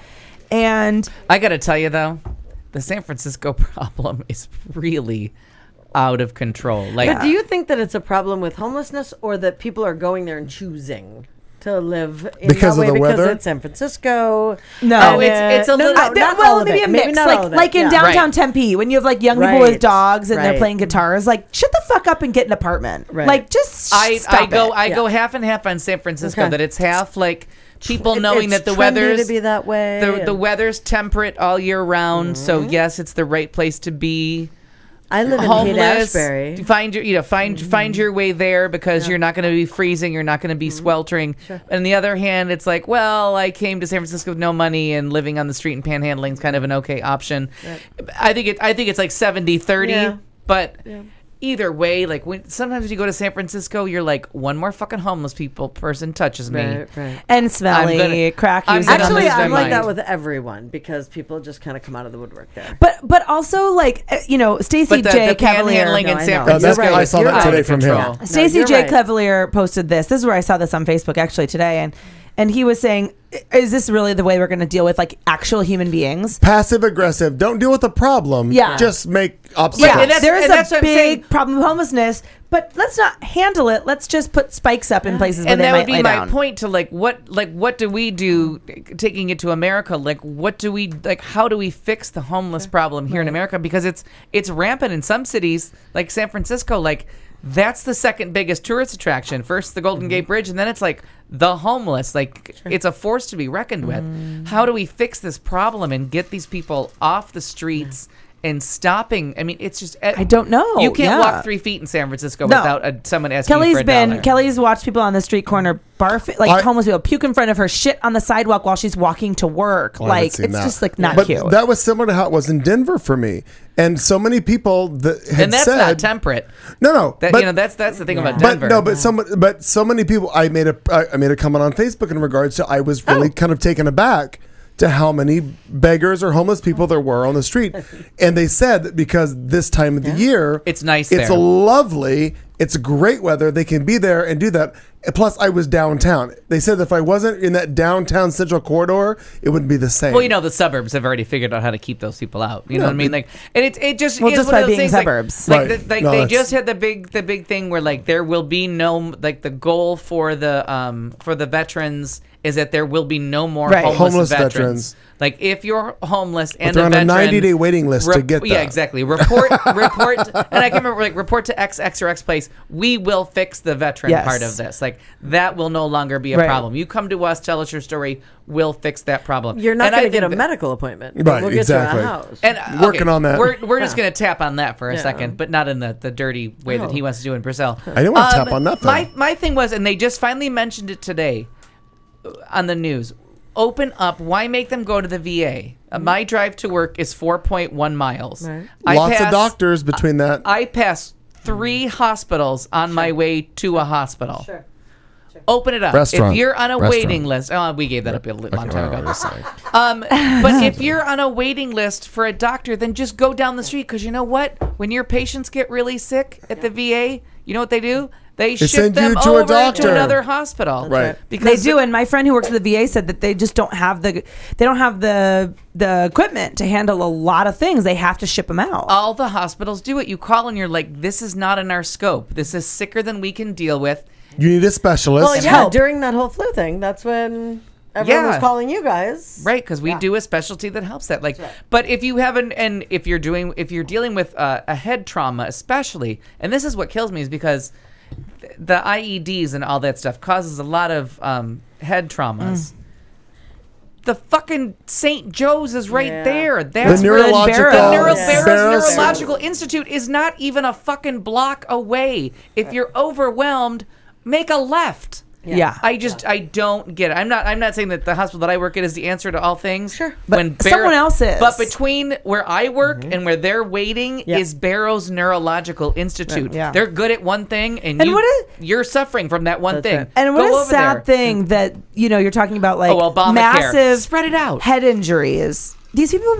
And I gotta tell you though, the San Francisco problem is really out of control. But do you think that it's a problem with homelessness, or that people are going there and choosing to live in because that way of the because weather? it's San Francisco? No, it's a little. Not all of maybe it. a Maybe mix, not all of it. like in downtown Tempe when you have like young people with dogs and they're Right. playing guitars. Like, shut the fuck up and get an apartment. Right. Like, just I stop go it. go half and half on San Francisco. Okay. That it's half like people knowing It's that the trendy weather's to be that way. the weather's temperate all year round. So yes, it's the right place to be. I live in Homeless, Haight-Ashbury. find your way there because you're not going to be freezing, you're not going to be sweltering. Sure. On the other hand, it's like, well, I came to San Francisco with no money and living on the street and panhandling is kind of an okay option. Right. I think it's like 70-30, Yeah. but either way, like sometimes you go to San Francisco, you're like, one more fucking homeless person touches me. Right. And smelly, crack using. Actually, I'm like mind. that with everyone because people just kind of come out of the woodwork there. But also like Stacey But J. the Cavalier. panhandling in No, I San know. Francisco, I saw that today from him. control. Stacey you're J. right. Cavalier posted this. This is where I saw this on Facebook actually today, and he was saying, is this really the way we're going to deal with like actual human beings? Passive aggressive. Don't deal with the problem. Yeah. Just make obstacles. and that's- There is what a I'm saying. big problem with homelessness, but let's not handle it. Let's just put spikes up in places where And they that might would be lay my down. point to what do we do taking it to America? Like what do we how do we fix the homeless problem here in America? Because it's rampant in some cities like San Francisco. Like that's the second biggest tourist attraction. First the Golden Gate Bridge, and then it's like the homeless. Like it's a force to be reckoned with. How do we fix this problem and get these people off the streets? And stopping, I mean, it's just I don't know. You can't Yeah. walk 3 feet in San Francisco No. without someone asking you for a dollar. Kelly's watched people on the street corner barf, homeless people puke in front of her, shit on the sidewalk while she's walking to work. I haven't Like seen it's that. just like not but cute. That was similar to how it was in Denver for me, and so many people that had And that's said, not temperate. No, That, but, that's the thing about but Denver. no, but so many people. I made a comment on Facebook in regards to I was really kind of taken aback to how many beggars or homeless people there were on the street, and they said that because this time of the year It's nice it's there. lovely, it's great weather, they can be there and do that. And plus, I was downtown. They said that if I wasn't in that downtown central corridor, it wouldn't be the same. Well, the suburbs have already figured out how to keep those people out. You know what I mean? Like, and it just Well, is just one of by those being things, suburbs. Like, Right. they No, just had the big thing where like there will be no the goal for the veterans is that there will be no more Right. homeless Homeless veterans. veterans. Like if you're homeless But and they're a on veteran, a 90-day waiting list to get that. Yeah, exactly. Report, and I can remember like report to X or X place. We will fix the veteran Yes. part of this. Like that will no longer be a Right. problem. You come to us, tell us your story. We'll fix that problem. You're not And I going to get a think that- medical appointment. Right, We'll get exactly. you a house. And Working on that. We're just gonna tap on that for a Yeah. second, but not in the dirty way that he wants to do in Brazil. I didn't want to tap on nothing. My thing was, and they just finally mentioned it today on the news. Open up. Why make them go to the VA? My drive to work is 4.1 miles. Right. Lots of doctors between that. I pass 3 hospitals on my way to a hospital. Sure. Open it up. Restaurant. If you're on a Restaurant. waiting list, we gave that up a long time ago. Sorry. But if you're on a waiting list for a doctor, then just go down the street because you know what? When your patients get really sick at the VA, you know what they do? They ship send them you to a over to doctor. another hospital. Right. They do, and my friend who works at the VA said that they just don't have the equipment to handle a lot of things. They have to ship them out. All the hospitals do it. You call and you're like, this is not in our scope. This is sicker than we can deal with. You need a specialist. Well, yeah, help. during that whole flu thing, that's when everyone was Yeah. calling you guys. Right, because we do a specialty that helps that. Like, but if you have if you're dealing with a head trauma, especially, and this is what kills me is because the IEDs and all that stuff causes a lot of head traumas. The fucking St. Joe's is right Yeah. there. That's The where neurological- Barrows Barrows- Neurological Institute is not even a fucking block away. If you're overwhelmed, make a left. Yeah. I don't get it. I'm not saying that the hospital that I work at is the answer to all things. Sure. But someone else is. But between where I work and where they're waiting Yeah. is Barrows Neurological Institute. Yeah. They're good at one thing, and And you're suffering from that one That's thing. right. And what Go a over sad there. thing that you're talking about, like Obamacare. massive Spread it out. head injuries. These people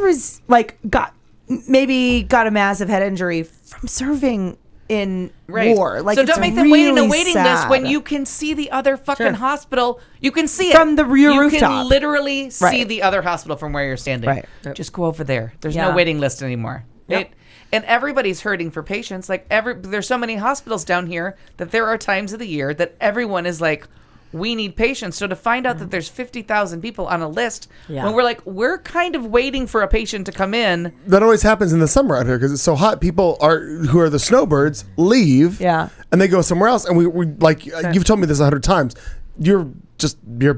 got a massive head injury from serving in war. Like, so it's don't make them wait in a really waiting sad. list when you can see the other fucking Sure. hospital. You can see it From the rear You rooftop. can literally see Right. the other hospital from where you're standing. Right. Just go over there. There's Yeah. no waiting list anymore. Yep. And everybody's hurting for patients. Like there's so many hospitals down here that there are times of the year that everyone is like, we need patients. So to find out that there's 50,000 people on a list, Yeah. when we're kind of waiting for a patient to come in. That always happens in the summer out here because it's so hot. People who are the snowbirds leave, Yeah. and they go somewhere else. And we like you've told me this 100 times. You're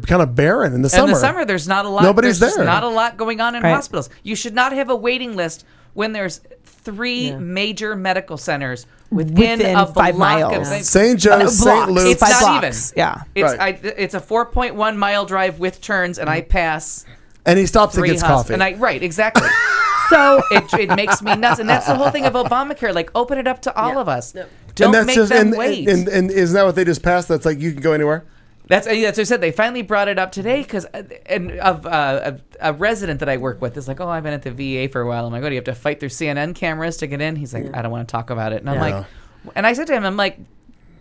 kind of barren in the summer. In the summer, there's not a lot. Nobody's there's just there. not a lot going on in Right. hospitals. You should not have a waiting list when there's 3 major medical centers within a 5 block miles. of St. Joe's, St. blocks. Luke's. It's 5 not blocks. even. Yeah. It's it's a 4.1 mile drive with turns, and I pass And he stops and 3 gets hosp- coffee. And exactly. So it makes me nuts, and that's the whole thing of Obamacare. Like, open it up to all of us. and Don't that's make just them and, wait. and isn't that what they just passed? That's like you can go anywhere. That's what I said. They finally brought it up today because a resident that I work with is like, oh, I've been at the VA for a while. I'm like, oh, do you have to fight through CNN cameras to get in? He's like, I don't want to talk about it. And I'm like, and I said to him, I'm like,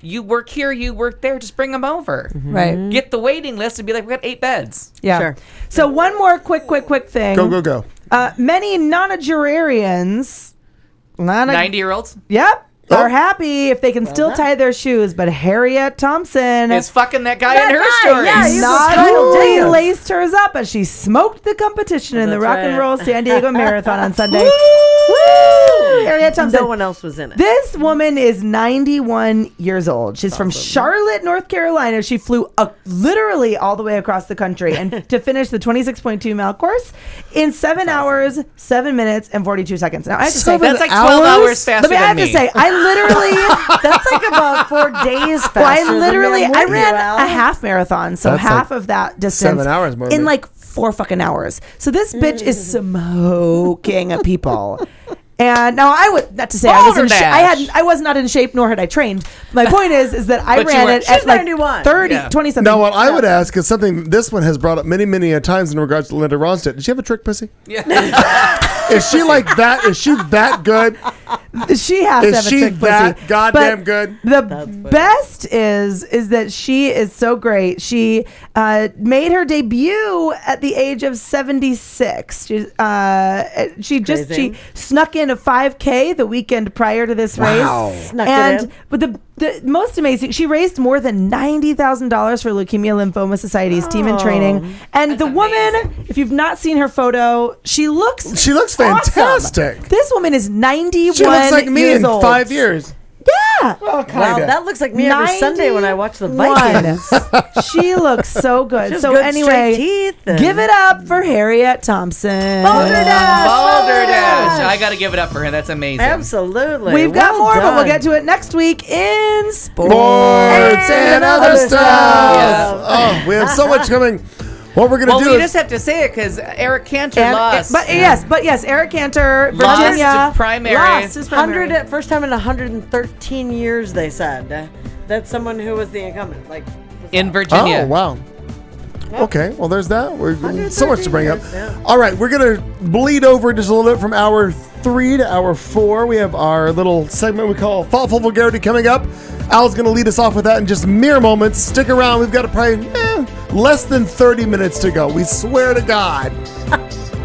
you work here, you work there, just bring them over. right. Get the waiting list and be like, we got 8 beds. Yeah. Sure. So one more quick thing. Go. Many nonagerians, 90-years-olds yep, are happy if they can still tie their shoes, but Harriet Thompson is fucking that guy in her story. yeah, he's not entitled to only it. laced hers up, but she smoked the competition in the That's Rock and right. Roll San Diego Marathon on Sunday. Woo! Harriet Thompson. No one else was in it. This woman is 91 years old. She's from Charlotte, North Carolina. She flew literally all the way across the country and to finish the 26.2 mile course in 7 hours, 7 minutes, and 42 seconds. Now, I have to say, That's like 12 hours faster I than have me. to say, I literally, That's like about 4 days faster. I I ran a half marathon, so That's half like of that distance 7 hours more than in me. like 4 fucking hours. So this bitch is smoking people. And now I would not to say I was in Balderdash. I was not in shape nor had I trained. My point is that I But you ran were- it at she's like 91. 30, Yeah. 20 something. Now, what I would ask is something this one has brought up many a times in regards to Linda Ronstadt. Did she have a trick pussy? Yeah. Is she like that? Is she that good? She has to Is have a she chick pussy. that goddamn But good? The best is that she is so great. She made her debut at the age of 76. She snuck in a 5K the weekend prior to this race. Snuck it in. But the most amazing, she raised more than $90,000 for Leukemia Lymphoma Society's team in training. And the woman, if you've not seen her photo, she looks fantastic. Awesome. This woman is 91 She looks like me years in old. 5 years. Yeah. Well, Wow, that looks like me every Sunday when I watch the Vikings. She looks so good. Just So good anyway, straight teeth and- give it up for Harriet Thompson. Balderdash. I got to give it up for her. That's amazing. Absolutely. We've got Well more, but we'll done. get to it next week in sports And other stuff. Yeah. Oh, we have so much coming. What we're going to do we is... just have to say it because Eric Cantor And, lost. but yes, Eric Cantor, Lost Virginia, to primary. lost his primary. First time in 113 years, they said. That's someone who was the incumbent. Like in Virginia. Oh, wow. Okay, well, there's that. We're so much to bring up. Yeah. All right, we're going to bleed over just a little bit from hour 3 to hour 4. We have our little segment we call Thoughtful Vulgarity coming up. Al's going to lead us off with that in just mere moments. Stick around. We've got probably less than 30 minutes to go. We swear to God.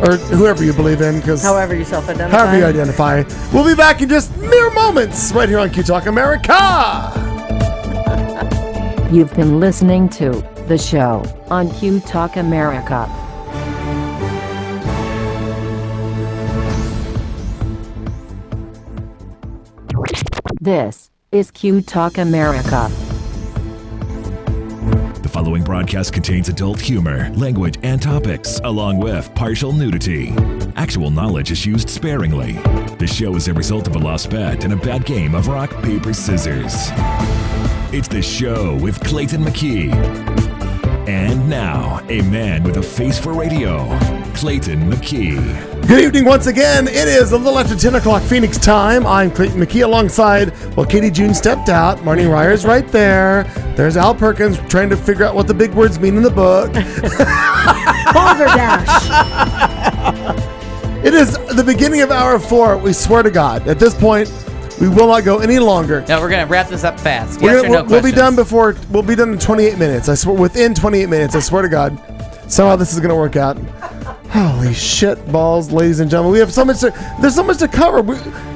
Or whoever you believe in, because however you self-identify. however you identify. We'll be back in just mere moments right here on Q Talk America. You've been listening to the show on Q Talk America. This is Q Talk America. The following broadcast contains adult humor, language, and topics, along with partial nudity. Actual knowledge is used sparingly. The show is a result of a lost bet and a bad game of rock, paper, scissors. It's the show with Clayton McKee. And now, a man with a face for radio, Clayton McKee. Good evening once again. It is a little after 10 o'clock Phoenix time. I'm Clayton McKee alongside, well, Katie June stepped out. Marnie Ryer's right there. There's Al Perkins trying to figure out what the big words mean in the book. Balderdash. It is the beginning of hour 4. We swear to God. At this point, we will not go any longer. No, we're going to wrap this up fast. We'll Yes or no be questions? done before. We'll be done in 28 minutes. I swear, within 28 minutes. I swear to God. Somehow this is going to work out. Holy shit balls, ladies and gentlemen. We have so much there's so much to cover.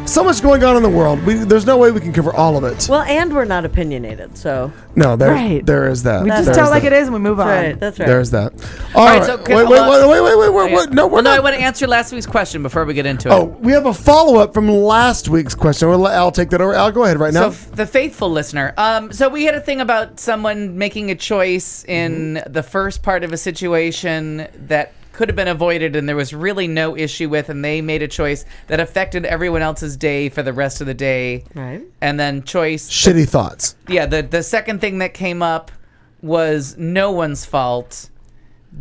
So much going on in the world. There's no way we can cover all of it. Well, and we're not opinionated, so. No, there Right. is that. We just There's tell like that. it is and we move on. Right, that's right. There's that. All All right, right. so Wait. No, we're No, I not. want to answer last week's question before we get into Oh, it. we have a follow-up from last week's question. We'll let Al take that over. Al, go ahead right now. So the faithful listener. So we had a thing about someone making a choice in the first part of a situation that could have been avoided and there was really no issue with, and they made a choice that affected everyone else's day for the rest of the day. Right. And then choice. Shitty thoughts. Yeah, the second thing that came up was no one's fault,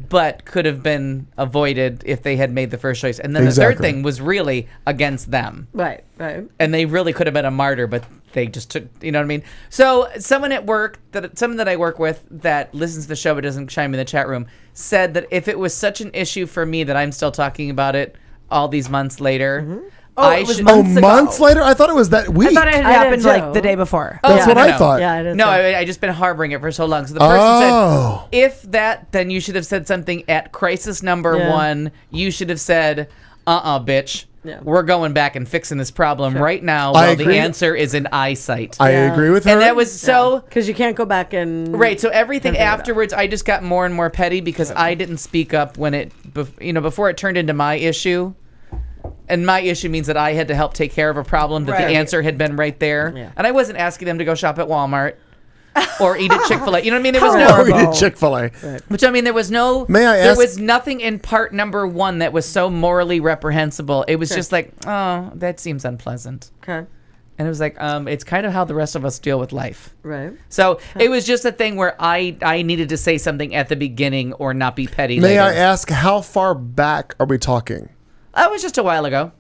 but could have been avoided if they had made the first choice. And then the third Exactly. thing was really against them. Right. And they really could have been a martyr, but they just took, you know what I mean? So someone at work, someone that I work with that listens to the show but doesn't chime in the chat room, said that if it was such an issue for me that I'm still talking about it all these months later, it was should. months ago. Months later? I thought it was that week. I thought it had I happened did like too. the day before. That's what I no. thought. Yeah, it is. No, I just been harboring it for so long. So the person Oh. said, if that, then you should have said something at crisis number Yeah. 1. You should have said, bitch. Yeah. We're going back and fixing this problem right now I while agree. the answer is in eyesight. I Yeah. agree with her. And that was so... Because you can't go back and. Right, so everything Figure it out. afterwards, I just got more and more petty because I didn't speak up when before it turned into my issue. And my issue means that I had to help take care of a problem that Right. the answer had been right there. Yeah. And I wasn't asking them to go shop at Walmart or eat at Chick-fil-A. You know what I mean? There was Oh, no... we did Chick-fil-A. Which, I mean, there was no... May I There ask- was nothing in part number 1 that was so morally reprehensible. It was just like, oh, that seems unpleasant. Okay. And it was like, it's kind of how the rest of us deal with life. Right. So it was just a thing where I needed to say something at the beginning or not be petty May later. I ask, how far back are we talking? That was just a while ago.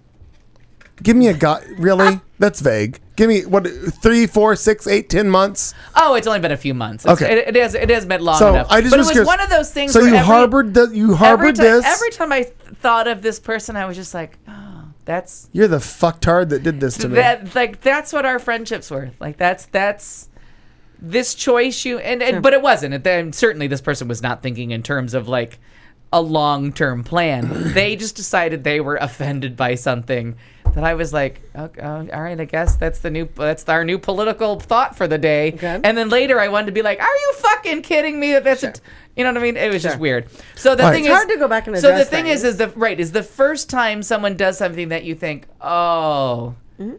Give me a really? That's vague. Give me 3, 4, 6, 8, 10 months. Oh, it's only been a few months. It's, Okay. it has been long So enough. I just but was it was curious. one of those things. So where you harbored every this. time I thought of this person, I was just like, oh. You're the fucktard that did this to me. That's what our friendships were. Like that's this choice but it wasn't. And certainly this person was not thinking in terms of like a long-term plan. They just decided they were offended by something that I was like, okay, all right, I guess that's our new political thought for the day. Okay. And then later I wanted to be like, are you fucking kidding me? That's you know what I mean? It was just weird. So the thing is, it's hard to go back and so address the thing is the first time someone does something that you think, oh,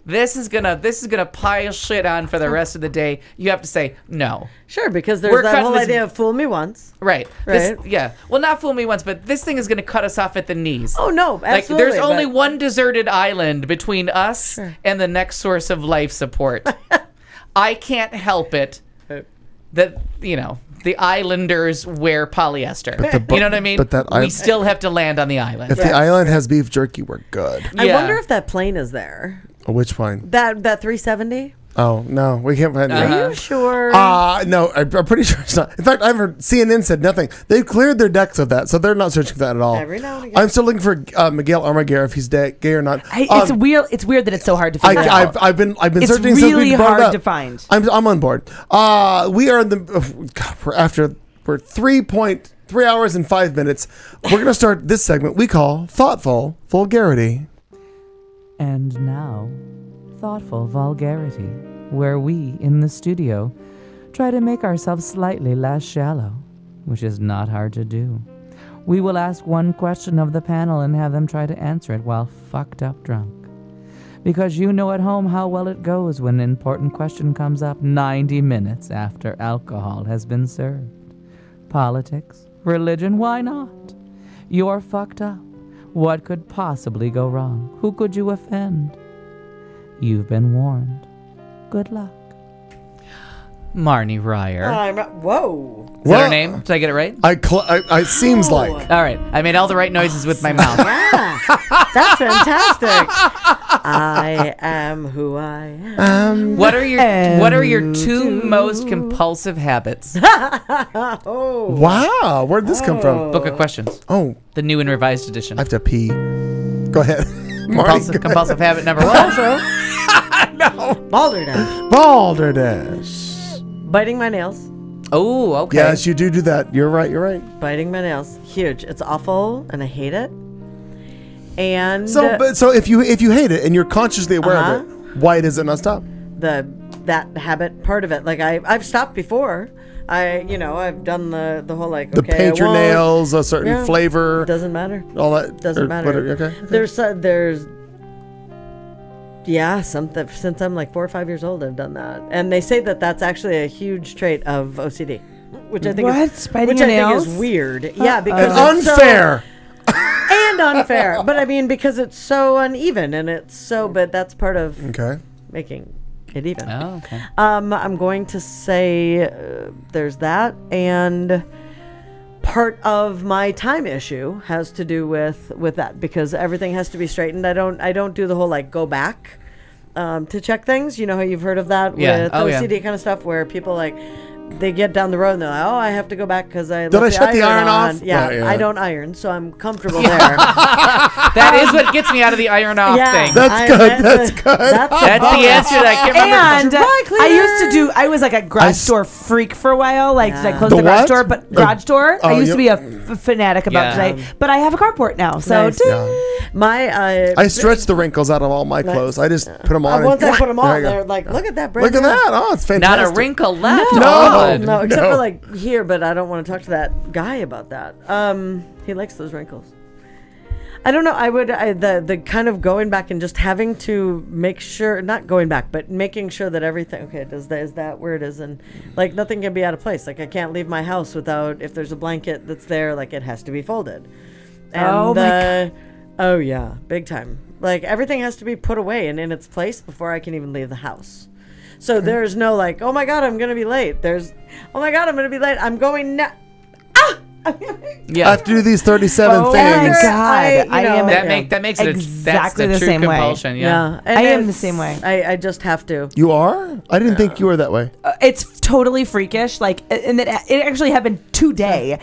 this is gonna pile shit on for the rest of the day. You have to say no. Sure, because there's that whole idea of fool me once. Right. Well, not fool me once, but this thing is gonna cut us off at the knees. Oh no, absolutely. Like there's only one deserted island between us and the next source of life support. I can't help it that the islanders wear polyester. You know what I mean? But we still have to land on the island. If the island has beef jerky, we're good. I wonder if that plane is there. Which plane? That 370? Oh, no. We can't find it. Are you sure? No, I'm pretty sure it's not. In fact, I've heard CNN said nothing. They've cleared their decks of that, so they're not searching for that at all. Every now and again. I'm still looking for Miguel Armaguer, if he's gay or not. It's weird. It's weird that it's so hard to find out. I've been it's searching really since we brought it hard up. to find. I'm on board. We are in the we're 3 hours and 5 minutes. We're gonna start this segment we call Thoughtful Vulgarity. And now, Thoughtful Vulgarity, where we, in the studio, try to make ourselves slightly less shallow, which is not hard to do. We will ask one question of the panel and have them try to answer it while fucked up drunk. Because you know at home how well it goes when an important question comes up 90 minutes after alcohol has been served. Politics, religion, why not? You're fucked up. What could possibly go wrong? Who could you offend? You've been warned. Good luck. Marnie Ryer. Whoa. Is that her name? Did I get it right? I seems like. All right. I made all the right noises with my mouth. Yeah. That's fantastic. I am who I am. What are your two most compulsive habits? Oh. Wow. Where'd this come from? Book of questions. Oh. The new and revised edition. I have to pee. Go ahead. Compulsive habit number one. Also, no. Balderdash. Biting my nails. Oh, okay. Yes, you do that. You're right. Biting my nails. Huge. It's awful and I hate it. And so if you hate it and you're consciously aware of it, why does it not stop? That habit part of it. Like I've stopped before. I've done the whole like the paint your nails a certain flavor. Doesn't matter. All that doesn't matter. Okay. There's something since I'm like 4 or 5 years old. I've done that, and they say that that's actually a huge trait of OCD, which I think is weird. Yeah, because it's unfair. And unfair, but I mean because it's so uneven and it's so. But that's part of making it even. Oh, okay. I'm going to say there's that, and part of my time issue has to do with that because everything has to be straightened. I don't do the whole like go back to check things. You know how you've heard of that with OCD kind of stuff where people like they get down the road and they're like, oh, I have to go back because I shut the iron off? Yeah, I don't iron, so I'm comfortable there. That is what gets me out of the iron off thing. That's good. That's the answer that I can't remember. And I was like a garage door freak for a while. Like, did I close the garage door? But garage door, I used to be a fanatic about today. But I have a carport now, so I stretch the wrinkles out of all my clothes. I just put them on. Once I put them on, they're like, look at that. Look at that. Oh, it's fantastic. Not a wrinkle left. No, except for like here, but I don't want to talk to that guy about that. He likes those wrinkles. I don't know. The kind of going back and just having to make sure, not going back, but making sure that everything, okay, is that where it is? And like nothing can be out of place. Like I can't leave my house without, if there's a blanket that's there, like it has to be folded. And, oh yeah, big time. Like everything has to be put away and in its place before I can even leave the house. So there's no like, oh my God, I'm going to be late. There's, oh my God, I'm going to be late. I'm going now. Yeah. I have to do these 37 things. Oh my God. That makes it exactly that's the true same compulsion. way. Yeah. And I am the same way. I just have to. You are? I didn't think you were that way. It's totally freakish. Like, and it actually happened today.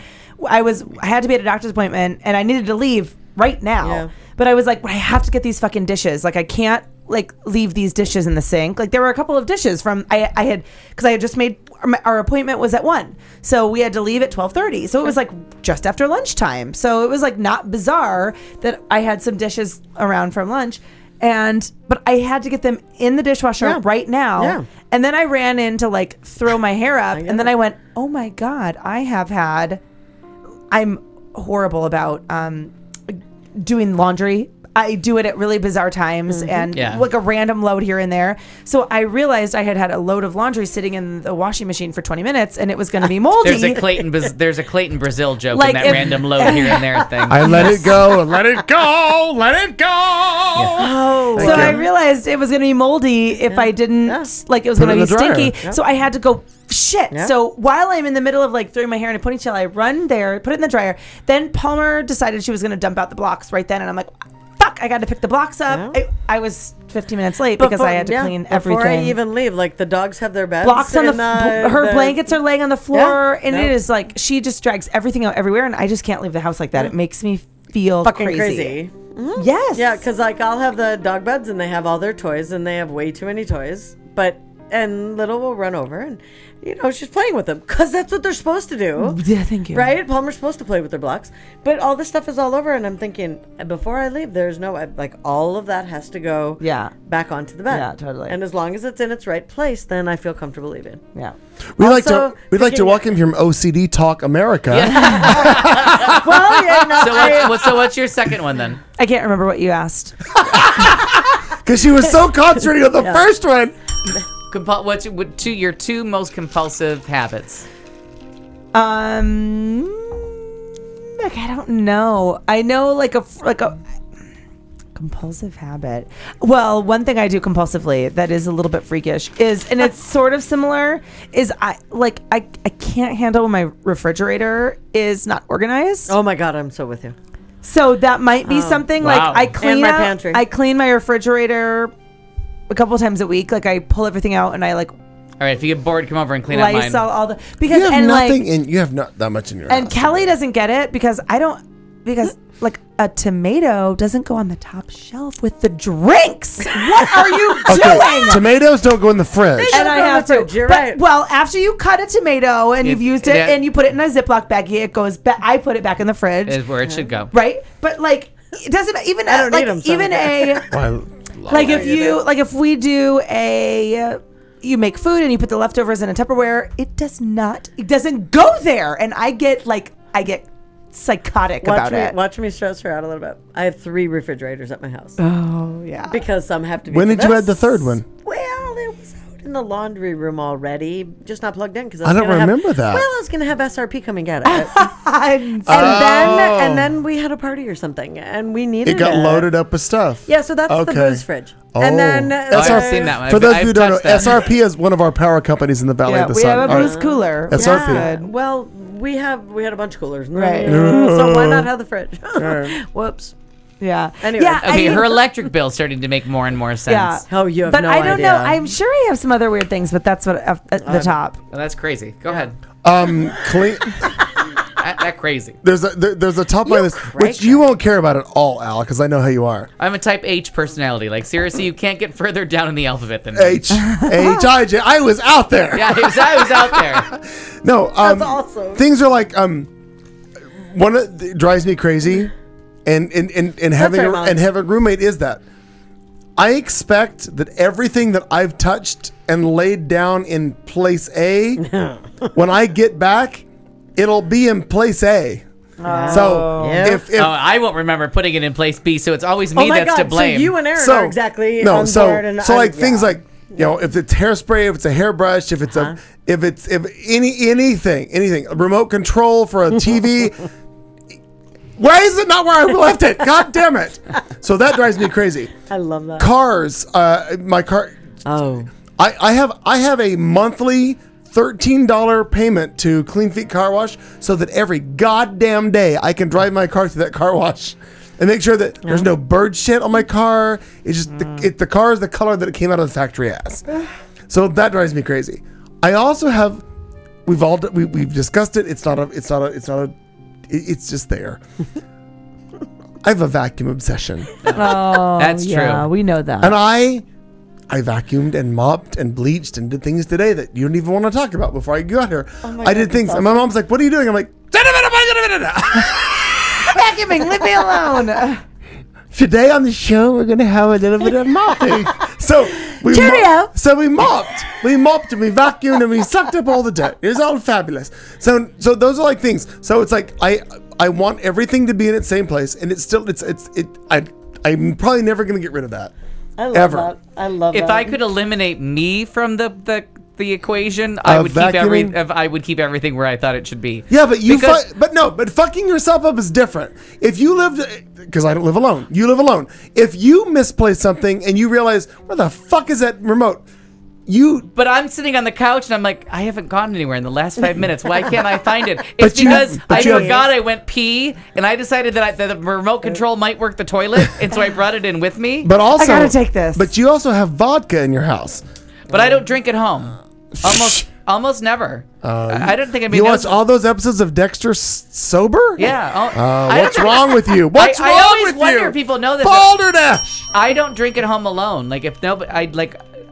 I had to be at a doctor's appointment and I needed to leave right now. Yeah. but I was like, I have to get these fucking dishes. Like, I can't like leave these dishes in the sink. Like, there were a couple of dishes from I had because I had just made our appointment was at 1, so we had to leave at 12:30. So it was like just after lunchtime. So it was like not bizarre that I had some dishes around from lunch. But I had to get them in the dishwasher right now. Yeah. And then I ran in to like throw my hair up. And then I went, oh my God, I'm horrible about doing laundry. I do it at really bizarre times and like a random load here and there. So I realized I had a load of laundry sitting in the washing machine for 20 minutes and it was going to be moldy. There's a Clayton Brazil joke Like in that random load here and there thing. I let it go, let it go, let it go. Oh, so I realized it was going to be moldy if I didn't, like it was going to be stinky. Yeah. So I had to go, shit. Yeah. So while I'm in the middle of like throwing my hair in a ponytail, I run there, put it in the dryer. Then Palmer decided she was going to dump out the blocks right then. And I'm like, fuck, I got to pick the blocks up. Yeah. I was 15 minutes late because I had to clean everything. Before I even leave, like the dogs have their beds. Blocks on her blankets are laying on the floor. And it is like, she just drags everything out everywhere. And I just can't leave the house like that. It makes me feel fucking crazy. Mm-hmm. Yes. Yeah, because like I'll have the dog beds and they have all their toys and they have way too many toys. And Little will run over and, she's playing with them because that's what they're supposed to do. Yeah, thank you. Right? Palmer's supposed to play with their blocks. But all this stuff is all over and I'm thinking, before I leave, there's no, like all of that has to go back onto the bed. Yeah, totally. And as long as it's in its right place, then I feel comfortable leaving. Yeah. We'd like to welcome you from OCD Talk America. Yeah. Well, yeah, no, so what's your second one then? I can't remember what you asked. Because she was so concentrated on the first one. What's your two most compulsive habits? I don't know. I know like a compulsive habit. Well, one thing I do compulsively that is a little bit freakish is, and it's sort of similar, is I can't handle when my refrigerator is not organized. Oh my God, I'm so with you. So that might be something like I clean my pantry. I clean my refrigerator a couple times a week. Like I pull everything out and I like. All right, if you get bored, come over and clean up mine. Lysol all the because you have nothing in you have not that much in your house. And Kelly doesn't get it because like a tomato doesn't go on the top shelf with the drinks. What are you doing? Tomatoes don't go in the fridge. And I have to. You're right. Well, after you cut a tomato and you've used it and you put it in a Ziploc baggie, it goes back. I put it back in the fridge. Is where it should go. Right, but like it doesn't even. I don't need them. If we do you make food and you put the leftovers in a Tupperware, it doesn't go there, and I get psychotic about it. Watch me stress her out a little bit. I have 3 refrigerators at my house. Oh yeah, because some have to be. When did you add the third one? Well, it was out in the laundry room already, just not plugged in because I don't remember that. Well, I was gonna have SRP come and get it, and then we had a party or something, and we needed it. Got loaded up with stuff. Yeah, so that's the booze fridge. Oh. And then I've seen that one. For those of you who don't know, SRP is one of our power companies in the Valley of the Sun. We have a booze cooler. SRP. Yeah. Well, we had a bunch of coolers, right? So why not have the fridge? Whoops. Yeah. Anyway. Yeah, okay, her electric bill's starting to make more and more sense. Yeah. Oh, you have but no I don't idea. know. I'm sure I have some other weird things, but that's what at the top. Well, that's crazy. Go ahead. Clean. That crazy. There's a top line list which you won't care about at all, Al, because I know how you are. I'm a type H personality. Like seriously, you can't get further down in the alphabet than me. H-I-J. I was out there. Yeah, I was out there. No, that's awesome. Things are like one that drives me crazy, and having a roommate is that I expect that everything that I've touched and laid down in place A, when I get back, it'll be in place A. So if I won't remember putting it in place B, so it's always me that's to blame. So you and Aaron are exactly on board. And things like if it's hairspray, if it's a hairbrush, if it's anything, a remote control for a TV. Why is it not where I left it? God damn it! So that drives me crazy. I love that. Cars, my car. Oh, I have a monthly $13 payment to Clean Feet Car Wash, so that every goddamn day I can drive my car through that car wash and make sure that there's no bird shit on my car. It's just the car is the color that it came out of the factory as. So that drives me crazy. I also have. We've discussed it. It's just there. I have a vacuum obsession. Oh, That's yeah, true. we know that. And I vacuumed and mopped and bleached and did things today that you don't even want to talk about before I got here. I did things. And my mom's like, what are you doing? I'm like, vacuuming, leave me alone. today on the show, we're going to have a little bit of mopping. So we Cheerio. we mopped and we vacuumed and we sucked up all the dirt. It was all fabulous. So those are like things. So it's like I want everything to be in its same place, and I'm probably never going to get rid of that. I love ever. that. I love If that. I could eliminate me from the equation, I would vacuuming? I would keep everything where I thought it should be. Yeah, but Because- but fucking yourself up is different. If you lived, because I don't live alone, you live alone. If you misplace something and you realize, where the fuck is that remote? But I'm sitting on the couch and I'm like, I haven't gone anywhere in the last 5 minutes. Why can't I find it? It's because I forgot I went pee and I decided that the remote control might work the toilet, and so I brought it in with me. But also, I gotta take this. But you also have vodka in your house. But I don't drink at home. Almost never. I don't think I mean. You watch all those episodes of Dexter sober? Yeah. What's wrong with you? What's I wrong always with wonder you? if people know this. Balderdash! I don't drink at home alone. Like if nobody,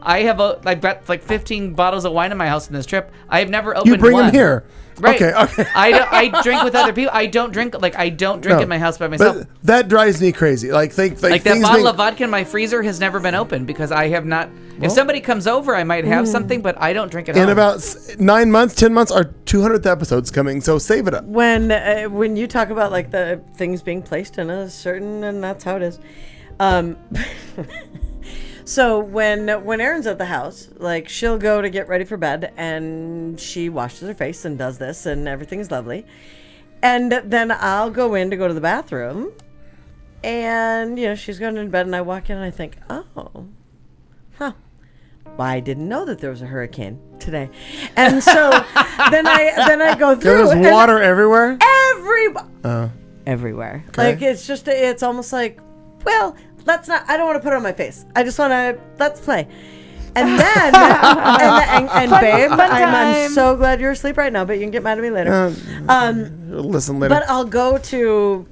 I've got like 15 bottles of wine in my house in this trip. I have never opened You bring one. them here. Right. Okay. I drink with other people. I don't drink in my house by myself. But that drives me crazy. Like Like that things bottle being- of vodka in my freezer has never been opened because I have not. If somebody comes over, I might have something, but I don't drink at home. in about 9 months, 10 months, our 200th episode's coming. So save it up. when you talk about like the things being placed in a certain, and that's how it is. So when Erin's at the house, like she'll go to get ready for bed and she washes her face and does this and everything's lovely. And then I'll go in to go to the bathroom and she's going to bed and I walk in and I think, well, I didn't know that there was a hurricane today. And so then I go through. There was water everywhere? Everywhere. Okay. Like it's almost like, well, I don't want to put it on my face. I just want to, let's play. And then, and babe, I'm so glad you're asleep right now, but you can get mad at me later. Listen later. But I'll go to,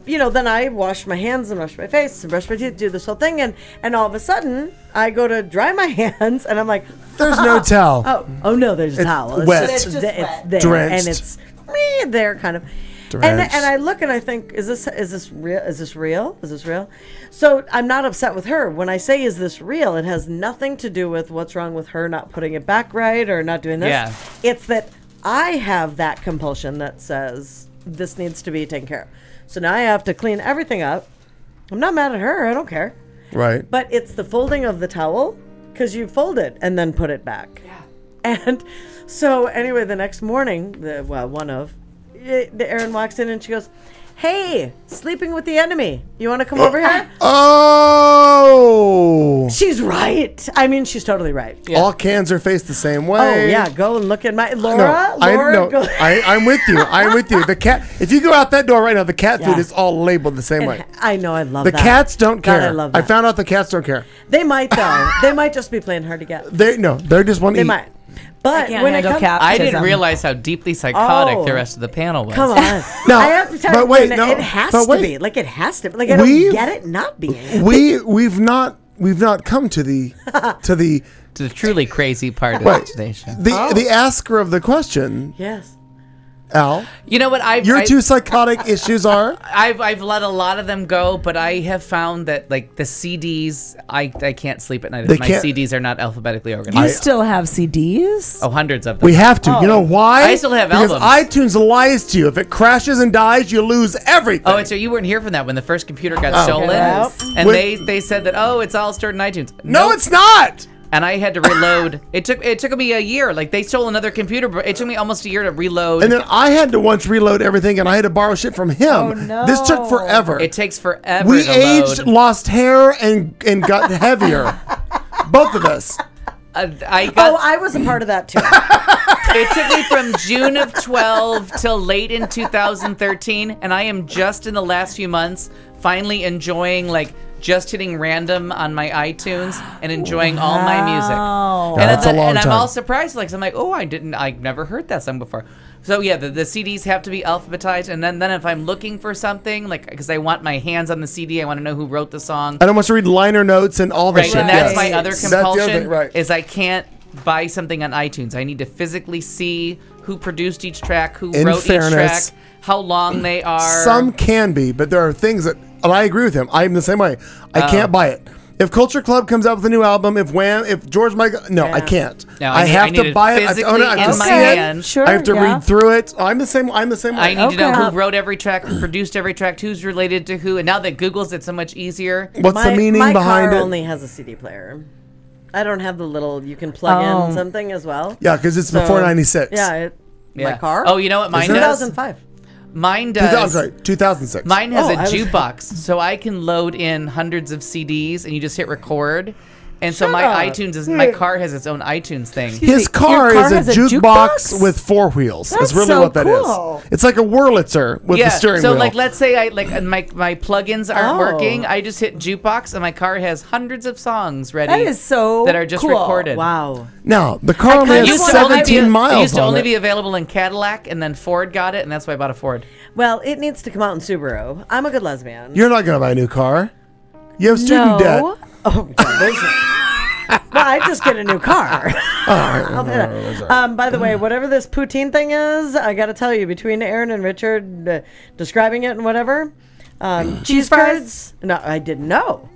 then I wash my hands and wash my face and brush my teeth, do this whole thing. And all of a sudden, I go to dry my hands and I'm like, there's no towel. Oh no, there's a towel. Wet. It's there. Drenched. And it's there kind of. And I look and I think, is this real? Is this real? Is this real? So I'm not upset with her. When I say, is this real? It has nothing to do with what's wrong with her not putting it back right or not doing this. Yeah. It's that I have that compulsion that says this needs to be taken care of. So now I have to clean everything up. I'm not mad at her. I don't care. Right. But it's the folding of the towel because you fold it and then put it back. Yeah. And so anyway, the next morning, Erin walks in and she goes, "Hey, sleeping with the enemy. You want to come over here?" Oh! She's right. I mean, she's totally right. Yeah. All cans are faced the same way. Oh yeah, go and look at my Laura. I'm with you. I'm with you. The cat. If you go out that door right now, the cat food is all labeled the same way. I know. I love the that. cats don't care. God, I love that. I found out the cats don't care. They might though. They might just be playing hard to get. They just want to eat. They might. But when it comes, I didn't realize how deeply psychotic the rest of the panel was. Come on. No, I have to tell but you, wait, it has to be. Like it has to be. Like I don't get it not being. We've not come to the truly crazy part of today's show. The asker of the question. Yes. Al, you know what? Your two psychotic issues are? I've let a lot of them go, but I have found that like the CDs, I can't sleep at night if my CDs are not alphabetically organized. You still have CDs? Oh, hundreds of them. We have to. You know why? I still have because albums. iTunes lies to you. If it crashes and dies, you lose everything. Oh, and so you weren't here for that when the first computer got stolen, and they said that it's all stored in iTunes. No, it's not. And I had to reload. It took me a year. Like they stole another computer, but it took me almost a year to reload. And then I had to once reload everything, and I had to borrow shit from him. Oh, no. This took forever. It takes forever. We to aged, load. lost hair, and got heavier. Both of us. I was a part of that too. It took me from June of 12 till late in 2013, and I am just in the last few months finally enjoying just hitting random on my iTunes and enjoying all my music. Yeah, that's a long and time. I'm all surprised. I'm like, oh, I've never heard that song before. So yeah, the CDs have to be alphabetized, and then if I'm looking for something, because I want my hands on the CD, I want to know who wrote the song. I don't want to read liner notes and all that Right, shit. and that's yes. my other That's the other compulsion. thing, right. Is I can't buy something on iTunes. I need to physically see who produced each track, who In wrote fairness, each track, how long they are. Some can be, but there are things that, and I agree with him. I'm the same way. I can't buy it. If Culture Club comes out with a new album, if George Michael, I can't. No, I have need to it buy it. I have to own it. I have to in my see it. hand. Sure. I have to yeah. read through it. I'm the same way. I need to know Okay. who wrote every track, who produced every track, who's related to who. And now that Google's it so much easier. What's the meaning my behind car it? only has a CD player. I don't have the little you can plug in something as well. Yeah, because it's So, before 96. Yeah, Yeah. my car. Oh, you know what mine does? 2005. Mine 2000, does. sorry, 2006. Mine has Oh, a I was- jukebox, so I can load in hundreds of CDs, and you just hit record. And so Shut my up. iTunes is my car has its own iTunes thing. His car, Your car is has a a jukebox jukebox? with four wheels. That's That's really so what that is. cool. It's like a Wurlitzer with the steering so wheel. let's say my plugins aren't Oh. working. I just hit jukebox, and my car has hundreds of songs ready. That is so that are just cool. recorded. Wow. Now, the car only kinda has want- only 17 It miles used to on only it. be available in Cadillac, and then Ford got it, and that's why I bought a Ford. Well, it needs to come out in Subaru. I'm a good lesbian. You're not going to buy a new car. You have student debt. No. Oh, God, well, I just get a new car. I'll do that. By the way, whatever this poutine thing is, I got to tell you, between Aaron and Richard describing it and whatever, cheese fries? No, I didn't know.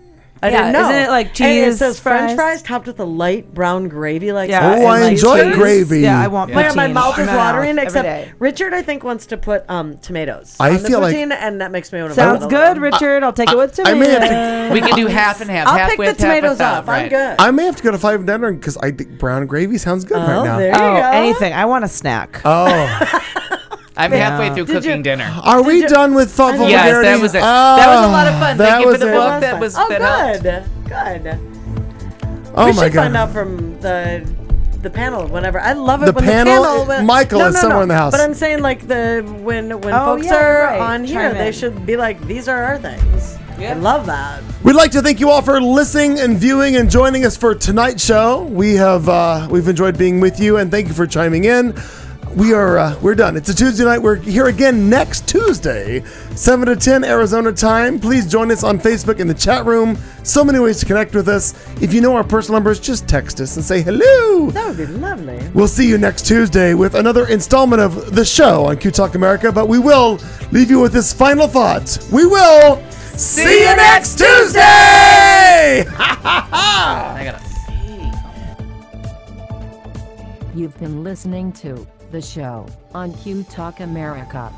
I Yeah, didn't know. isn't it like And cheese it says French fries? fries topped with a light brown gravy, like Yeah, Oh, I and, like, enjoy cheese. gravy. Yeah, I want My, my poutine mouth in is my watering. mouth Except every day. Richard, I think, wants to put tomatoes. I on feel the like- poutine, and that makes me want to. Sounds good, Richard. I'll take it with I tomatoes. may have to. We can do half and half. I'll half pick with, the half tomatoes without, off. right. I'm good. I may have to go to Five Dinner because I think brown gravy sounds good right now. There you Oh, go. anything. I want a snack. Oh, I'm halfway through Did cooking you- dinner. are we you- done with thoughtful Yes, vulgarity? that was it. That was a lot of fun. that Thank you for was the it. book. That was Oh, that helped. good. Oh We my should god. find out from the panel whenever. I love it The when panel- the panel. When, Michael no, is no, somewhere no. in the house. But I'm saying like when Oh, folks yeah, are right. on here, Chime they in. should be like, these are our things. Yeah. I love that. We'd like to thank you all for listening and viewing and joining us for tonight's show. We've enjoyed being with you, and thank you for chiming in. We're done. It's a Tuesday night. We're here again next Tuesday, 7 to 10 Arizona time. Please join us on Facebook in the chat room. So many ways to connect with us. If you know our personal numbers, just text us and say hello. That would be lovely. We'll see you next Tuesday with another installment of the show on Q Talk America, but we will leave you with this final thought. We will see you next Tuesday! I gotta see. You've been listening to The Show on Q Talk America.